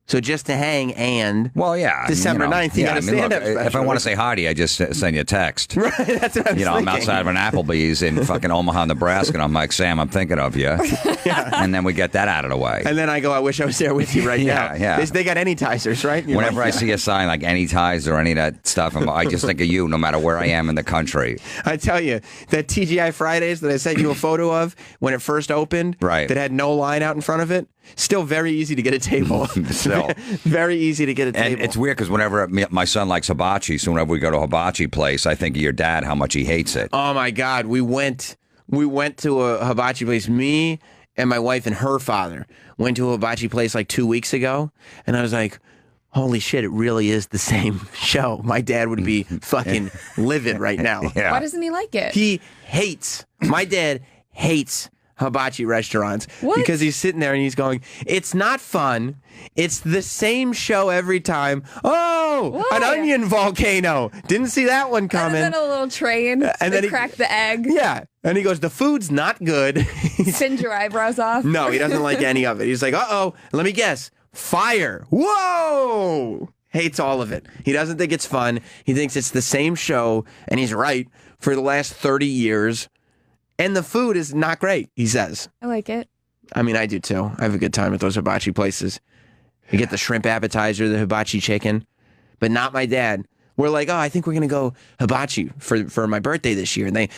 So just to hang and December 9th, you got a stand-up special. If I want to say hi to you, I just send you a text. Right, that's what I was I'm thinking. outside of an Applebee's in fucking Omaha, Nebraska, and I'm like, Sam, I'm thinking of you. And then we get that out of the way. And then I go, I wish I was there with you right now. Yeah. They got anytizers, right? You're Whenever like, I see a sign like any ties or any of that stuff, I just think of you no matter where I am in the country. I tell you, that TGI Fridays that I sent you a photo of when it first opened, right, that had no line out in front of it, Still very easy to get a table. Still. Very easy to get a table. And it's weird because whenever my son likes hibachi, so whenever we go to a hibachi place, I think of your dad, how much he hates it. Oh my God, we went to a hibachi place. Me and my wife and her father went to a hibachi place like 2 weeks ago, and I was like, holy shit, it really is the same show. My dad would be fucking livid right now. Yeah. Why doesn't he like it? My dad hates hibachi restaurants. What? Because he's sitting there and he's going, it's not fun. It's the same show every time. Oh, Why? an onion volcano. Didn't see that one coming. And then a little train. And then he crack the egg. Yeah. And he goes, the food's not good. Singe your eyebrows off. No, he doesn't like any of it. He's like, uh-oh, let me guess. Fire. Whoa. Hates all of it. He doesn't think it's fun. He thinks it's the same show, and he's right, for the last 30 years. And the food is not great, he says. I like it. I mean, I do too. I have a good time at those hibachi places. You get the shrimp appetizer, the hibachi chicken, but not my dad. We're like, oh, I think we're going to go hibachi for my birthday this year. And they,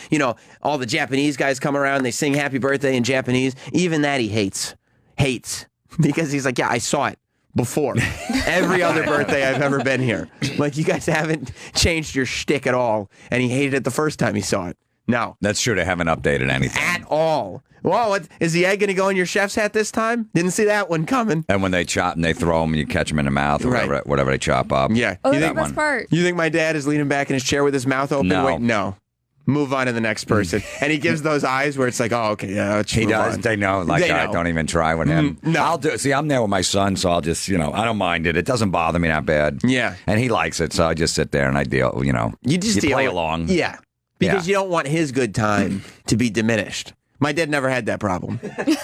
all the Japanese guys come around, they sing happy birthday in Japanese. Even that he hates. Because he's like, yeah, I saw it before. Every other birthday I've ever been here. Like, you guys haven't changed your shtick at all. And he hated it the first time he saw it. No. That's true. They haven't updated anything. At all. Whoa, is the egg going to go in your chef's hat this time? Didn't see that one coming. And when they chop and they throw them and you catch them in the mouth or Right. whatever they chop up. Yeah. Oh, You that's think- the best part. You think my dad is leaning back in his chair with his mouth open? No. Wait, no. Move on to the next person. And he gives those eyes where it's like, oh, okay, yeah, let's He move does. on. They know. Like, They I know. don't even try with him. No. I'll do. See, I'm there with my son, so I'll just, I don't mind it. It doesn't bother me that bad. Yeah. And he likes it, so I just sit there and I deal. You just deal play with- along. Yeah. Because you don't want his good time to be diminished. My dad never had that problem. he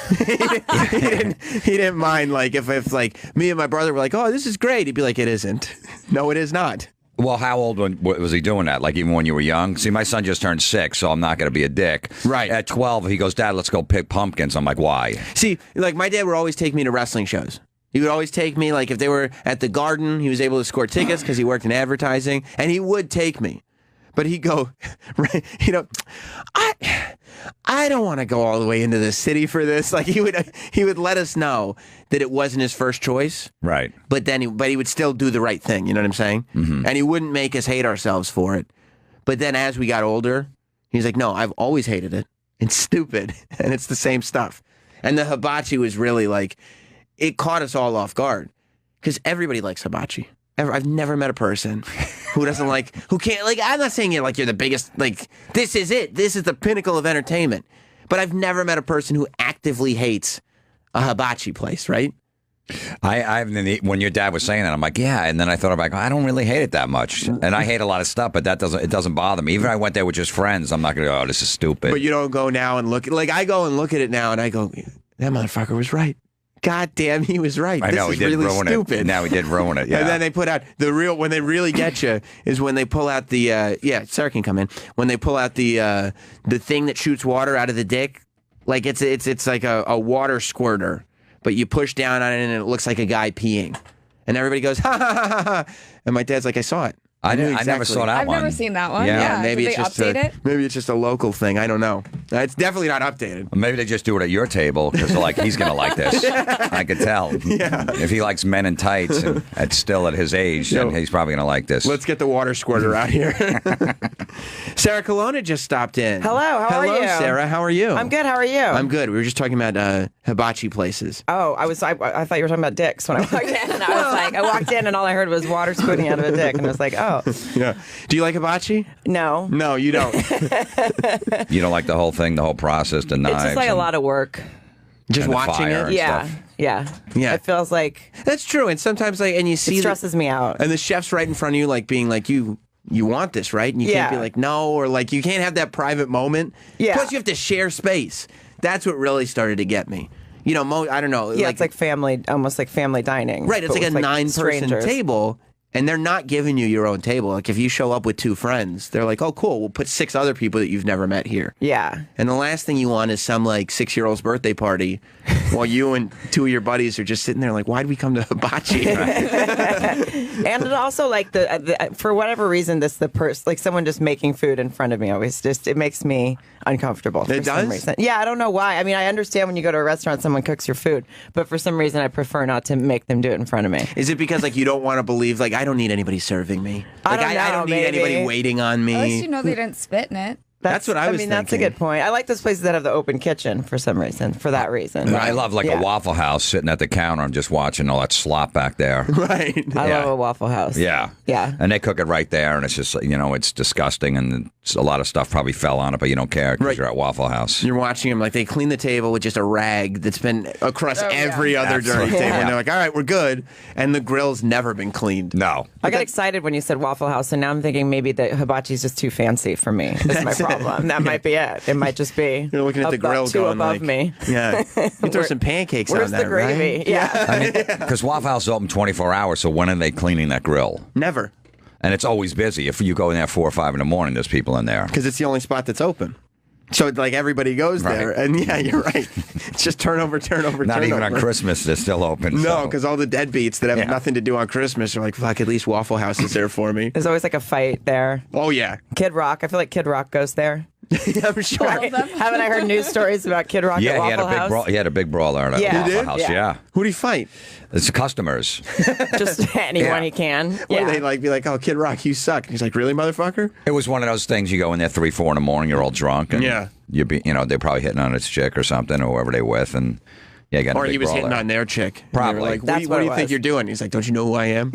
didn't mind, like, if like me and my brother were like, oh, this is great. He'd be like, it isn't. No, it is not. Well, how old was he doing that? Like, even when you were young? See, my son just turned 6, so I'm not going to be a dick. Right. At 12, he goes, Dad, let's go pick pumpkins. I'm like, why? See, like, my dad would always take me to wrestling shows. He would always take me, like, if they were at the Garden, he was able to score tickets because he worked in advertising, and he would take me. But he'd go, right, I don't want to go all the way into the city for this. Like, he would let us know that it wasn't his first choice. Right. But then he would still do the right thing. You know what I'm saying? Mm-hmm. And he wouldn't make us hate ourselves for it. But then as we got older, he's like, no, I've always hated it. It's stupid. And it's the same stuff. And the hibachi was really like, it caught us all off guard. Because everybody likes hibachi. I've never met a person who doesn't like, who can't, like, I'm not saying you're the biggest, like, this is it. This is the pinnacle of entertainment. But I've never met a person who actively hates a hibachi place, right? When your dad was saying that, I'm like, yeah. And then I thought about, I don't really hate it that much. And I hate a lot of stuff, but it doesn't bother me. Even if I went there with just friends, I'm not going to go, oh, this is stupid. But you don't go now and look, like, I go and look at it now and I go, that motherfucker was right. God damn, he was right. I know, this he is did really ruin stupid. it. Now he did ruin it, yeah. And then they put out when they really get you is when they pull out the, Sarah can come in, when they pull out the thing that shoots water out of the dick. Like, it's like a water squirter, but you push down on it and it looks like a guy peeing. And everybody goes, ha, ha, ha, ha, ha. And my dad's like, I saw it. I knew never saw that I've one. never seen that one. Yeah, maybe Did it's they just update it? maybe it's just a local thing. I don't know. It's definitely not updated. Maybe they just do it at your table because they're like, he's going to like this. I could tell. Yeah. If he likes men in tights and it's still at his age, then he's probably going to like this. Let's get the water squirter out here. Sarah Colonna just stopped in. Hello, how are you? Hello, Sarah. How are you? I'm good. How are you? I'm good. We were just talking about hibachi places. Oh, I thought you were talking about dicks when I walked in. I walked in and all I heard was water squirting out of a dick, and I was like, oh. Yeah. Do you like hibachi? No. No, you don't. You don't like the whole thing, the whole process, the knives. It's just like a lot of work. Just and the watching fire it? and Yeah. stuff. Yeah. It feels like That's true. And sometimes, like, and you see it stresses me out. and the chef's right in front of you, like, being like, you want this, right? And you can't be Yeah. like, no, or like, you can't have that private moment. Yeah. Plus, you have to share space. That's what really started to get me. I don't know. Yeah, it's like family, almost like family dining. Right, it's but like a with, 9-person strangers. table, and they're not giving you your own table. Like, if you show up with 2 friends, they're like, oh, cool, we'll put 6 other people that you've never met here. Yeah. And the last thing you want is some, like, 6-year-old's birthday party while you and two of your buddies are just sitting there like, why'd we come to hibachi? And it also like for whatever reason, like someone just making food in front of me always it makes me uncomfortable. It does? Some reason. Yeah, I don't know why. I mean, I understand when you go to a restaurant, someone cooks your food, but for some reason, I prefer not to make them do it in front of me. Is it because like you don't want to believe like I don't need anybody serving me? Like I don't need anybody waiting on me. At least you know they didn't spit in it. That's what I was thinking. That's a good point. I like those places that have the open kitchen for some reason, for that reason. I love like a Waffle House sitting at the counter and just watching all that slop back there. Right. I love a Waffle House. Yeah. Yeah. And they cook it right there, and it's just, it's disgusting, and a lot of stuff probably fell on it, but you don't care because you're at Waffle House. You're watching them like they clean the table with just a rag that's been across every other dirty table. And they're like, all right, we're good. And the grill's never been cleaned. No. I got excited when you said Waffle House, and now I'm thinking maybe the hibachi is just too fancy for me. That's my problem. That might be it. It might just be. You're looking at the grill too going above like, me. Yeah. You throw some pancakes on that, Where's the gravy? right? Yeah. Because Waffle House is open 24 hours, so when are they cleaning that grill? Never. And it's always busy. If you go in there at 4 or 5 in the morning, there's people in there. Because it's the only spot that's open. So like everybody goes there, and yeah, you're right. It's just turnover. Not even on Christmas, they're still open. No, because all the deadbeats that have nothing to do on Christmas are like, fuck, at least Waffle House is there for me. There's always like a fight there. Oh yeah, Kid Rock. I feel like Kid Rock goes there. I'm sure. Haven't I heard news stories about Kid Rock at Waffle House? He had a big brawler at Waffle House. Yeah. Who'd he fight? It's the customers. Just anyone he can. Or they like be like, "Oh, Kid Rock, you suck." And he's like, "Really, motherfucker?" It was one of those things. You go in there 3, 4 in the morning. You're all drunk, and they're probably hitting on his chick or something, or whoever they with, and or he was hitting on their chick. Probably. Like, what do you think you're doing? He's like, "Don't you know who I am?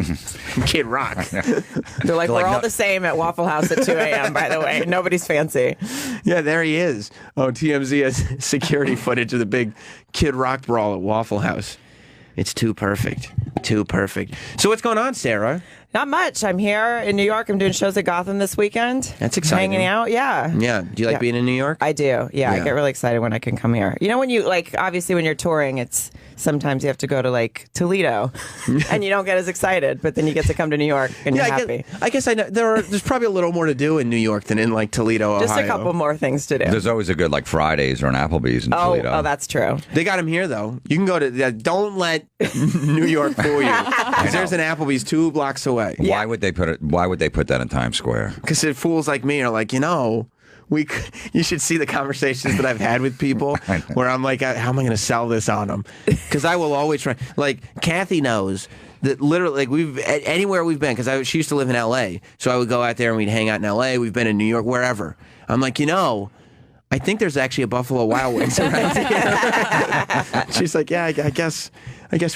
I'm Kid Rock." They're like, we're all the same at Waffle House at 2 a.m., by the way. Nobody's fancy. Yeah, there he is. Oh, TMZ has security footage of the big Kid Rock brawl at Waffle House. It's too perfect. Too perfect. So what's going on, Sarah? Not much. I'm here in New York. I'm doing shows at Gotham this weekend. That's exciting. Hanging out, yeah. Yeah. Do you like being in New York? I do. Yeah, I get really excited when I can come here. You know, when you, obviously when you're touring, it's sometimes you have to go to, Toledo, and you don't get as excited, but then you get to come to New York, and you're happy. I guess I know there's probably a little more to do in New York than in, Toledo, Ohio. Just a couple more things to do. There's always a good, Fridays or an Applebee's in Toledo. Oh, that's true. They got them here, though. You can go to, don't let New York fool you. There's an Applebee's 2 blocks away. Why would they put that in Times Square? Because fools like me are like, you should see the conversations that I've had with people where I'm like, how am I going to sell this on them? Because I will always try. Cathy knows that literally, anywhere we've been, because she used to live in L.A., so I would go out there and we'd hang out in L.A., we've been in New York, wherever. I'm like, I think there's actually a Buffalo Wild Wings around here. She's like, yeah, I guess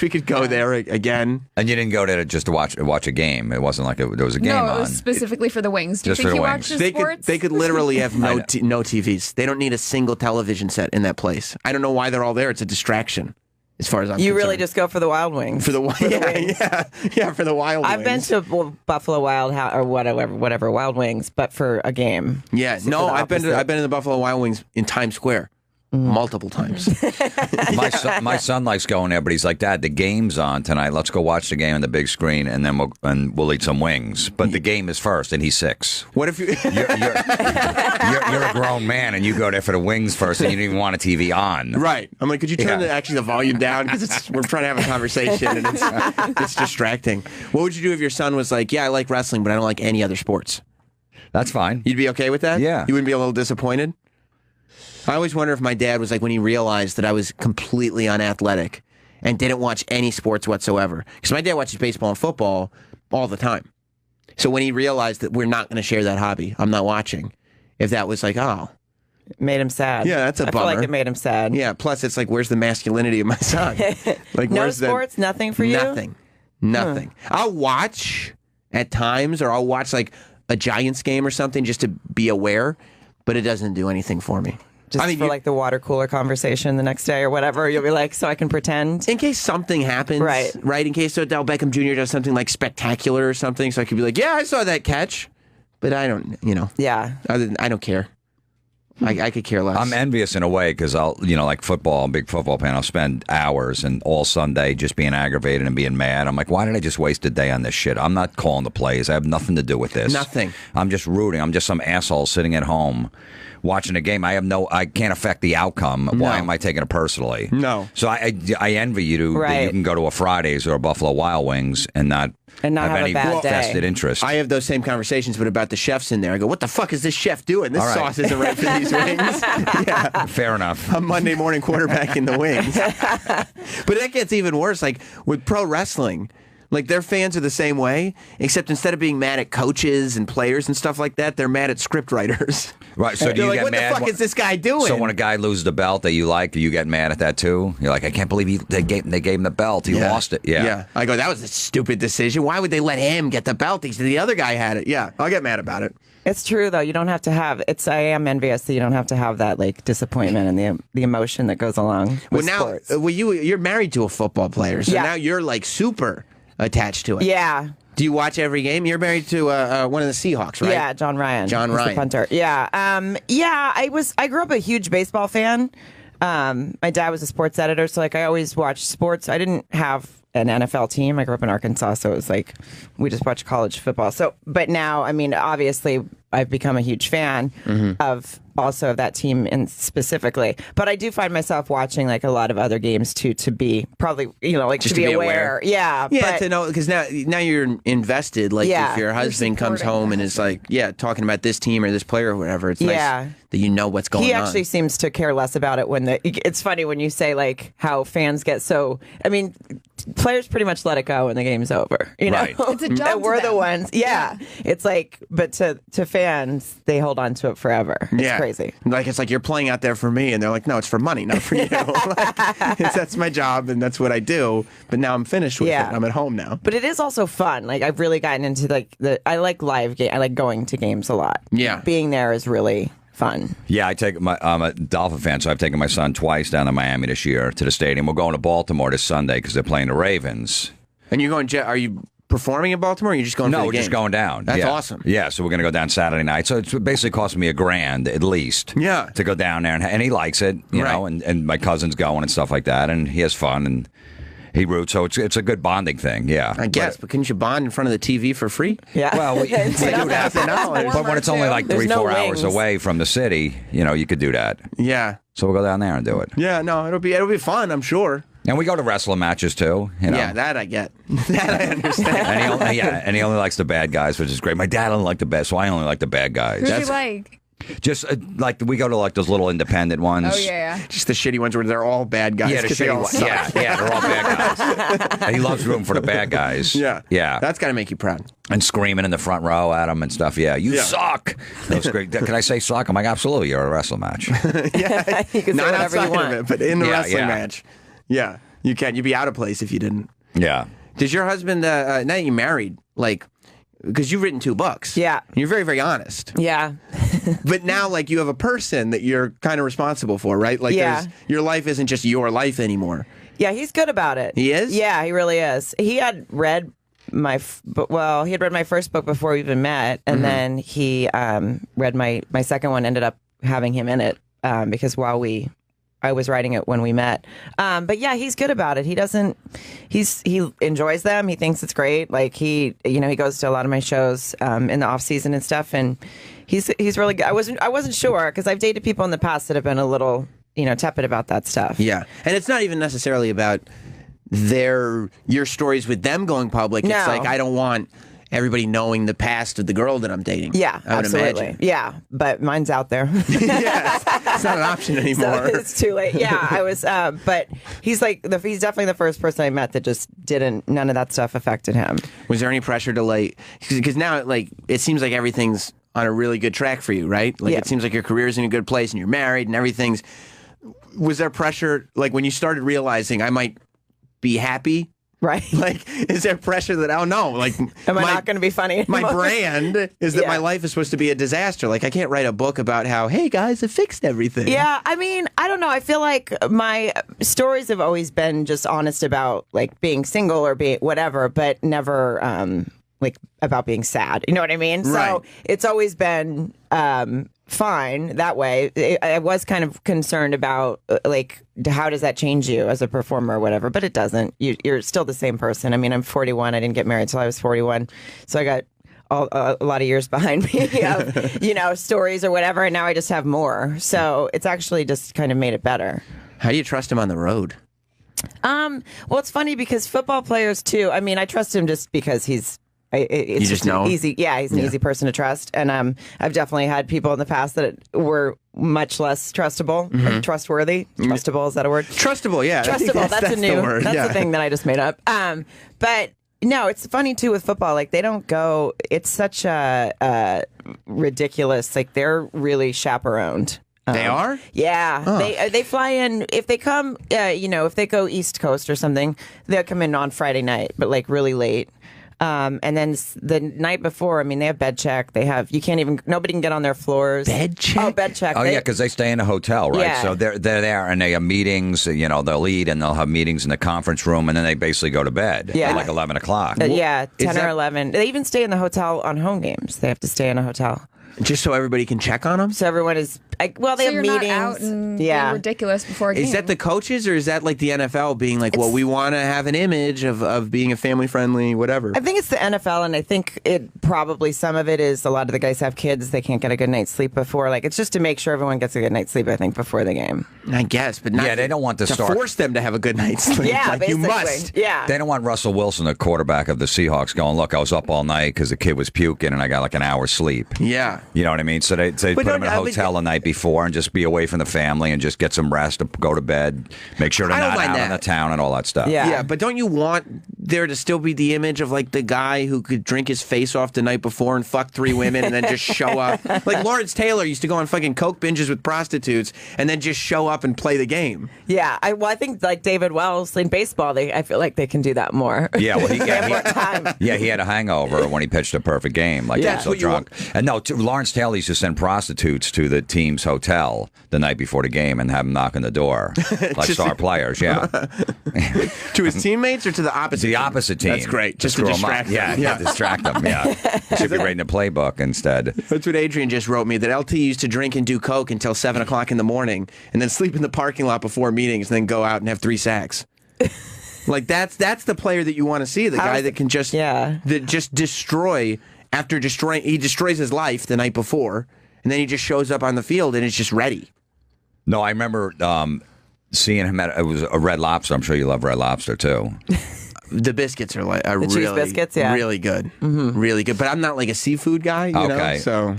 we could go there again. And you didn't go there just to watch a game. It wasn't like there was a game on. No, it was specifically for the wings. Do you Just think for he the watches wings. sports? They could literally have no TVs. They don't need a single television set in that place. I don't know why they're all there. It's a distraction. As far as I'm You concerned. really just go for the Wild Wings. For the Wild Wings. Yeah, for the Wild Wings. I've been to Buffalo Wild or whatever Wild Wings, but for a game. Yeah, no, I've been in the Buffalo Wild Wings in Times Square. Multiple times. My son likes going there, but he's like, Dad, the game's on tonight. Let's go watch the game on the big screen, and then we'll eat some wings. But the game is first, and he's 6. What if you're a grown man and you go there for the wings first, and you don't even want a TV on? Right. I'm like, could you turn the volume down because we're trying to have a conversation and it's distracting. What would you do if your son was like, yeah, I like wrestling, but I don't like any other sports? That's fine. You'd be okay with that? Yeah. You wouldn't be a little disappointed? I always wonder if my dad was like when he realized that I was completely unathletic and didn't watch any sports whatsoever. Because my dad watches baseball and football all the time. So when he realized that we're not going to share that hobby, I'm not watching. If that was like, oh. It made him sad. Yeah, that's a bummer. I feel like it made him sad. Yeah, plus it's like, where's the masculinity of my son? Like, no where's sports, nothing for you? Nothing. I'll watch at times, or I'll watch like a Giants game or something just to be aware, but it doesn't do anything for me. Just for the water cooler conversation the next day or whatever, you'll be like, so I can pretend. In case something happens. Right. In case Odell Beckham Jr. does something like spectacular or something, so I could be like, yeah, I saw that catch. But I don't, Yeah. I don't care. I could care less. I'm envious in a way because I'll, like football, I'm a big football fan. I'll spend hours and all Sunday just being aggravated and being mad. I'm like, why did I just waste a day on this shit? I'm not calling the plays. I have nothing to do with this. Nothing. I'm just rooting. I'm just some asshole sitting at home watching a game. I can't affect the outcome. No. Why am I taking it personally? No. So I envy you that you can go to a Fridays or a Buffalo Wild Wings and not have any vested interest. I have those same conversations, but about the chefs in there. I go, what the fuck is this chef doing? This sauce isn't right for these wings. Yeah. Fair enough. A Monday morning quarterback in the wings. But that gets even worse. Like with pro wrestling, like their fans are the same way, except instead of being mad at coaches and players and stuff like that, they're mad at script writers. Right. So do you get what mad? What the fuck is this guy doing? So when a guy loses the belt that you like, do you get mad at that too? You're like, I can't believe they gave him the belt. He lost it. Yeah. I go, that was a stupid decision. Why would they let him get the belt? The other guy had it. Yeah. I'll get mad about it. It's true though. You don't have to have. I am envious that you don't have to have that like disappointment and the emotion that goes along with sports. You're married to a football player, so now you're like super attached to it. Yeah. Do you watch every game? You're married to one of the Seahawks, right? Yeah, John Ryan. John Ryan, the punter. Yeah. I grew up a huge baseball fan. My dad was a sports editor, so like I always watched sports. I didn't have an NFL team. I grew up in Arkansas, so it was like we just watched college football. So, but now, I mean, obviously, I've become a huge fan of also of that team and specifically. But I do find myself watching like a lot of other games too, to be probably just to be aware. Yeah, to know, because now you're invested. Like if your husband comes home and is like, talking about this team or this player or whatever, it's nice that you know what's going on. He actually seems to care less about it it's funny when you say like how fans get so. I mean, players pretty much let it go when the game's over. You know, it's a job. We're the ones. Yeah, it's like, but to fans, they hold on to it forever. It's crazy. Like it's like you're playing out there for me, and they're like, no, it's for money, not for you. That's my job, and that's what I do. But now I'm finished with it. I'm at home now. But it is also fun. Like I've really gotten into I like live game. I like going to games a lot. Yeah, being there is really fun. Yeah, I'm a Dolphin fan, so I've taken my son twice down to Miami this year to the stadium. We're going to Baltimore this Sunday because they're playing the Ravens. And you're going? Are you performing in Baltimore? Or are you just going? No, for the we're game? just going down. That's awesome. Yeah, so we're going to go down Saturday night. So it's basically costing me $1,000 at least. Yeah, to go down there, and he likes it, you know, and my cousin's going and stuff like that, and he has fun and. He roots, so it's a good bonding thing, yeah. I guess, but couldn't you bond in front of the TV for free? Yeah. Well, we do that. But when it's only like 3-4 hours away from the city, you could do that. Yeah. So we'll go down there and do it. Yeah, no, it'll be fun, I'm sure. And we go to wrestling matches too. Yeah, that I get. That I understand. and he only likes the bad guys, which is great. My dad doesn't like the bad, so I only like the bad guys. Who do you like? Just like we go to like those little independent ones. Oh yeah. Just the shitty ones where they're all bad guys. Yeah, the shitty ones. Yeah, they're all bad guys. And he loves rooting for the bad guys. Yeah, yeah. That's got to make you proud. And screaming in the front row at them and stuff. Yeah, you suck. That was great. Can I say suck? I'm like, absolutely. You're a wrestling match. Yeah, you can say not whatever outside you want. of it, but in the wrestling match. Yeah, you can. You'd be out of place if you didn't. Yeah. Does your husband? Now that you're married, like. Because you've written 2 books. Yeah. You're very, very honest. Yeah. But now, like, you have a person that you're kind of responsible for, right? Like, your life isn't just your life anymore. Yeah, he's good about it. He is? Yeah, he really is. He had read he had read my first book before we even met, and then he read my second one, ended up having him in it because I was writing it when we met. But yeah, he's good about it. He enjoys them. He thinks it's great. Like he goes to a lot of my shows in the off season and stuff. And he's really good. I wasn't sure because I've dated people in the past that have been a little, tepid about that stuff. Yeah. And it's not even necessarily about your stories with them going public. No. It's like, I don't want everybody knowing the past of the girl that I'm dating. Yeah, I would absolutely. imagine. Yeah, but mine's out there. Yeah, it's not an option anymore. So it's too late. Yeah, I was, but he's he's definitely the first person I met that just none of that stuff affected him. Was there any pressure to because now it seems like everything's on a really good track for you, right? Like it seems like your career's in a good place and you're married and everything's. Was there pressure when you started realizing I might be happy? Right. Is there pressure that, am I not going to be funny anymore? My brand is that my life is supposed to be a disaster. I can't write a book about how, hey guys, I fixed everything. Yeah, I mean, I don't know. I feel like my stories have always been just honest about being single or being whatever, but never about being sad. You know what I mean? Right. So it's always been fine that way. I was kind of concerned about like how does that change you as a performer or whatever, but it doesn't. You're still the same person. I mean, I'm 41. I didn't get married till I was 41, so I got a lot of years behind me of stories or whatever, and now I just have more. So it's actually just kind of made it better. How do you trust him on the road? Well, it's funny because football players too. I mean, I trust him just because he's. It's you just know easy. Yeah, he's an easy person to trust, and I've definitely had people in the past that were much less trustable, like trustworthy. Trustable, is that a word? Trustable, yeah. Trustable. That's a new. The word. That's a thing that I just made up. But no, it's funny too with football. Like they don't go. It's such a ridiculous. Like they're really chaperoned. They are? Yeah. Oh. They fly in, if they come, if they go East Coast or something, they'll come in on Friday night, but like really late. And then the night before, I mean, they have bed check. Nobody can get on their floors. Bed check? Oh, bed check. Oh, yeah, because they stay in a hotel, right? Yeah. So they're there and they have meetings, they'll eat and they'll have meetings in the conference room and then they basically go to bed at like 11 o'clock. 10 or 11. They even stay in the hotel on home games. They have to stay in a hotel. Just so everybody can check on them? So everyone is, they have you're meetings. Not out and being ridiculous before a game. Is that the coaches or is that like the NFL being like, well, we want to have an image of being a family friendly, whatever? I think it's the NFL, and I think some of it is a lot of the guys have kids. They can't get a good night's sleep before. Like, it's just to make sure everyone gets a good night's sleep, I think, before the game. I guess, but not they don't want to force them to have a good night's sleep. Yeah, like, basically. you must. Yeah. They don't want Russell Wilson, the quarterback of the Seahawks, going, look, I was up all night because the kid was puking and I got like an hour's sleep. Yeah. You know what I mean? So they put him in a hotel the night before and just be away from the family and just get some rest, go to bed, make sure they're not out in the town and all that stuff. Yeah, but don't you want there to still be the image of like the guy who could drink his face off the night before and fuck 3 women and then just show up? Like Lawrence Taylor used to go on fucking coke binges with prostitutes and then just show up and play the game. Yeah, I think like David Wells in baseball, I feel like they can do that more. Yeah, well, he time. Yeah, he had a hangover when he pitched a perfect game. Like, he was so drunk. And no, Lawrence Taylor used to send prostitutes to the team's hotel the night before the game and have them knock on the door. Like star players, yeah. To his teammates or to the opposite? The opposite team. That's great. Just to screw 'em distract up. them. Yeah, distract them, yeah. He should be reading the playbook instead. That's what Adrian just wrote me, that LT used to drink and do coke until 7 o'clock in the morning and then sleep in the parking lot before meetings and then go out and have 3 sacks. Like, that's the player that you want to see, the guy that can just destroy. After destroying, he destroys his life the night before, and then he just shows up on the field and is just ready. No, I remember seeing him it was a Red Lobster. I'm sure you love Red Lobster too. The biscuits are the cheese biscuits, yeah. really good, really good. But I'm not like a seafood guy, you know. So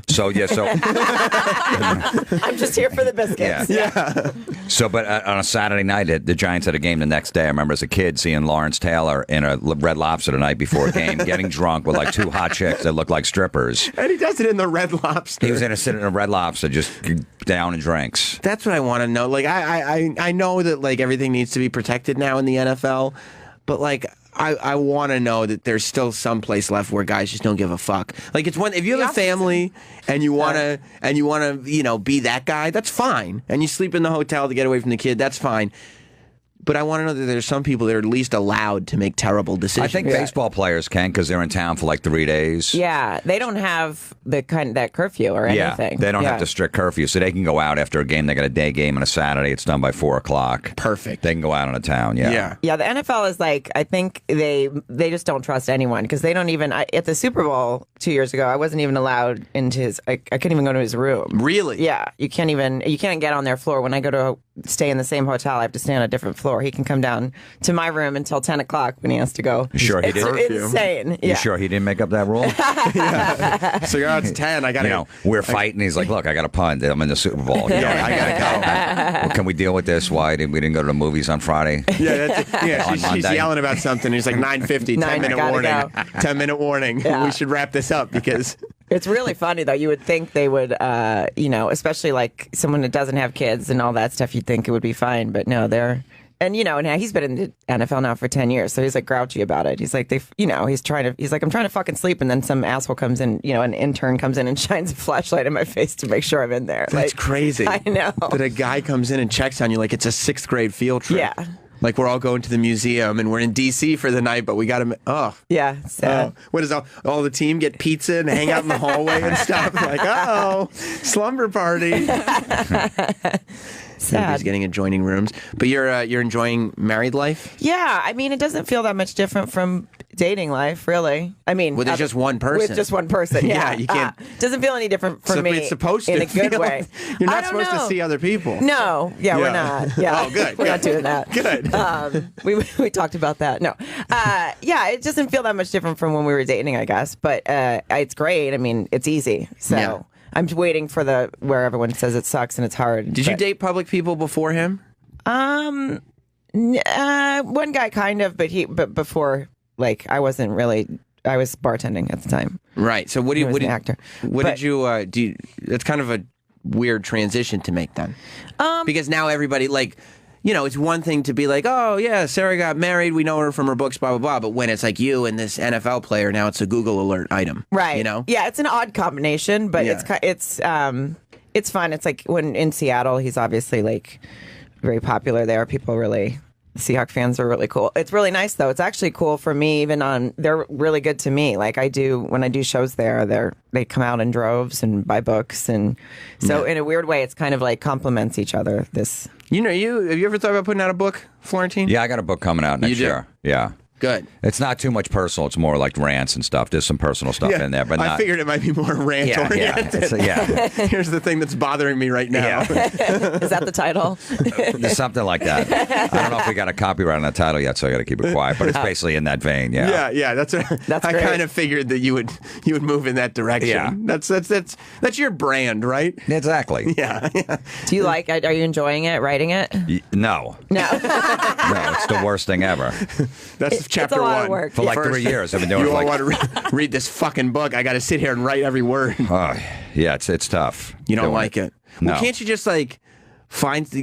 I'm just here for the biscuits. Yeah. So, but on a Saturday night, the Giants had a game the next day. I remember as a kid seeing Lawrence Taylor in a Red Lobster the night before a game, getting drunk with like 2 hot chicks that looked like strippers. And he does it in the Red Lobster. He was sitting in a Red Lobster, just down in drinks. That's what I want to know. Like, I know that like everything needs to be protected now in the NFL, but like. I want to know that there's still some place left where guys just don't give a fuck. Like, it's one if you have a family and you want to be that guy, that's fine. And you sleep in the hotel to get away from the kid, that's fine. But I want to know that there's some people that are at least allowed to make terrible decisions. I think baseball players can because they're in town for like 3 days. Yeah, they don't have that curfew or anything. They don't have the strict curfew, so they can go out after a game. They got a day game on a Saturday. It's done by 4 o'clock. Perfect. They can go out on a town. Yeah. The NFL is like, I think they just don't trust anyone because they don't even. At the Super Bowl 2 years ago, I wasn't even allowed into his. I couldn't even go to his room. Really? Yeah, you can't get on their floor. When I go to stay in the same hotel, I have to stay on a different floor. He can come down to my room until 10 o'clock when he has to go. You sure he did? It's insane. You sure he didn't make up that rule? So you're out to 10. I got to. We're fighting. He's like, look, I got a punt. I'm in the Super Bowl. I got to go. Well, can we deal with this? Why didn't we go to the movies on Friday? Yeah, she's yelling about something. He's like 9:50, 10-minute warning. 10-minute warning. Yeah. We should wrap this up because. It's really funny, though. You would think they would, especially like someone that doesn't have kids and all that stuff, you'd think it would be fine. But no, and now he's been in the NFL now for 10 years, so he's like grouchy about it. He's like, he's like, I'm trying to fucking sleep, and then some asshole comes in, an intern comes in and shines a flashlight in my face to make sure I'm in there. That's crazy. I know. But a guy comes in and checks on you like it's a 6th grade field trip. Yeah. Like we're all going to the museum and we're in D.C. for the night, but we got to. Oh, yeah. Sad. What is all the team get pizza and hang out in the hallway and stuff? Like, slumber party. Everybody's getting adjoining rooms, but you're enjoying married life. Yeah, I mean, it doesn't feel that much different from dating life, really. I mean, with just one person. With just one person, yeah. You can't. Doesn't feel any different for me. It's supposed to in a good feel, way. You're not supposed to see other people. No, we're not. Yeah, oh, good. We're not doing that. Good. We talked about that. No, yeah, it doesn't feel that much different from when we were dating, I guess. But it's great. I mean, it's easy. So. Yeah. I'm waiting for where everyone says it sucks and it's hard. Did you date public people before him? One guy kind of, but before, like, I wasn't really. I was bartending at the time. Right. So what do you? What actor? Did you do? It's kind of a weird transition to make then, because now everybody like. You know, it's one thing to be like, oh, yeah, Sarah got married. We know her from her books, blah, blah, blah. But when it's like you and this NFL player, now it's a Google alert item. Right. You know? Yeah, it's an odd combination, but it's fun. It's like when in Seattle, he's obviously like very popular there. People really, Seahawks fans are really cool. It's really nice, though. It's actually cool for me, they're really good to me. Like when I do shows there, they come out in droves and buy books. And so in a weird way, it's kind of like complements each other. You know, have you ever thought about putting out a book, Florentine? Yeah, I got a book coming out next year. Yeah. Good. It's not too much personal. It's more like rants and stuff. There's some personal stuff in there, but I figured it might be more rant oriented. Yeah. Here's the thing that's bothering me right now. Is that the title? There's something like that. I don't know if we got a copyright on that title yet, so I got to keep it quiet. But it's basically in that vein. Yeah. Yeah. That's I kind of figured that you would move in that direction. Yeah. That's your brand, right? Exactly. Yeah. Do you like it? Are you enjoying it? Writing it? No. No. No. It's the worst thing ever. That's chapter it's a lot 1 of work. For like 3 years. I've been doing you it. all want to read this fucking book. I got to sit here and write every word. Oh, yeah, it's tough. You don't like it. No. Well, can't you just like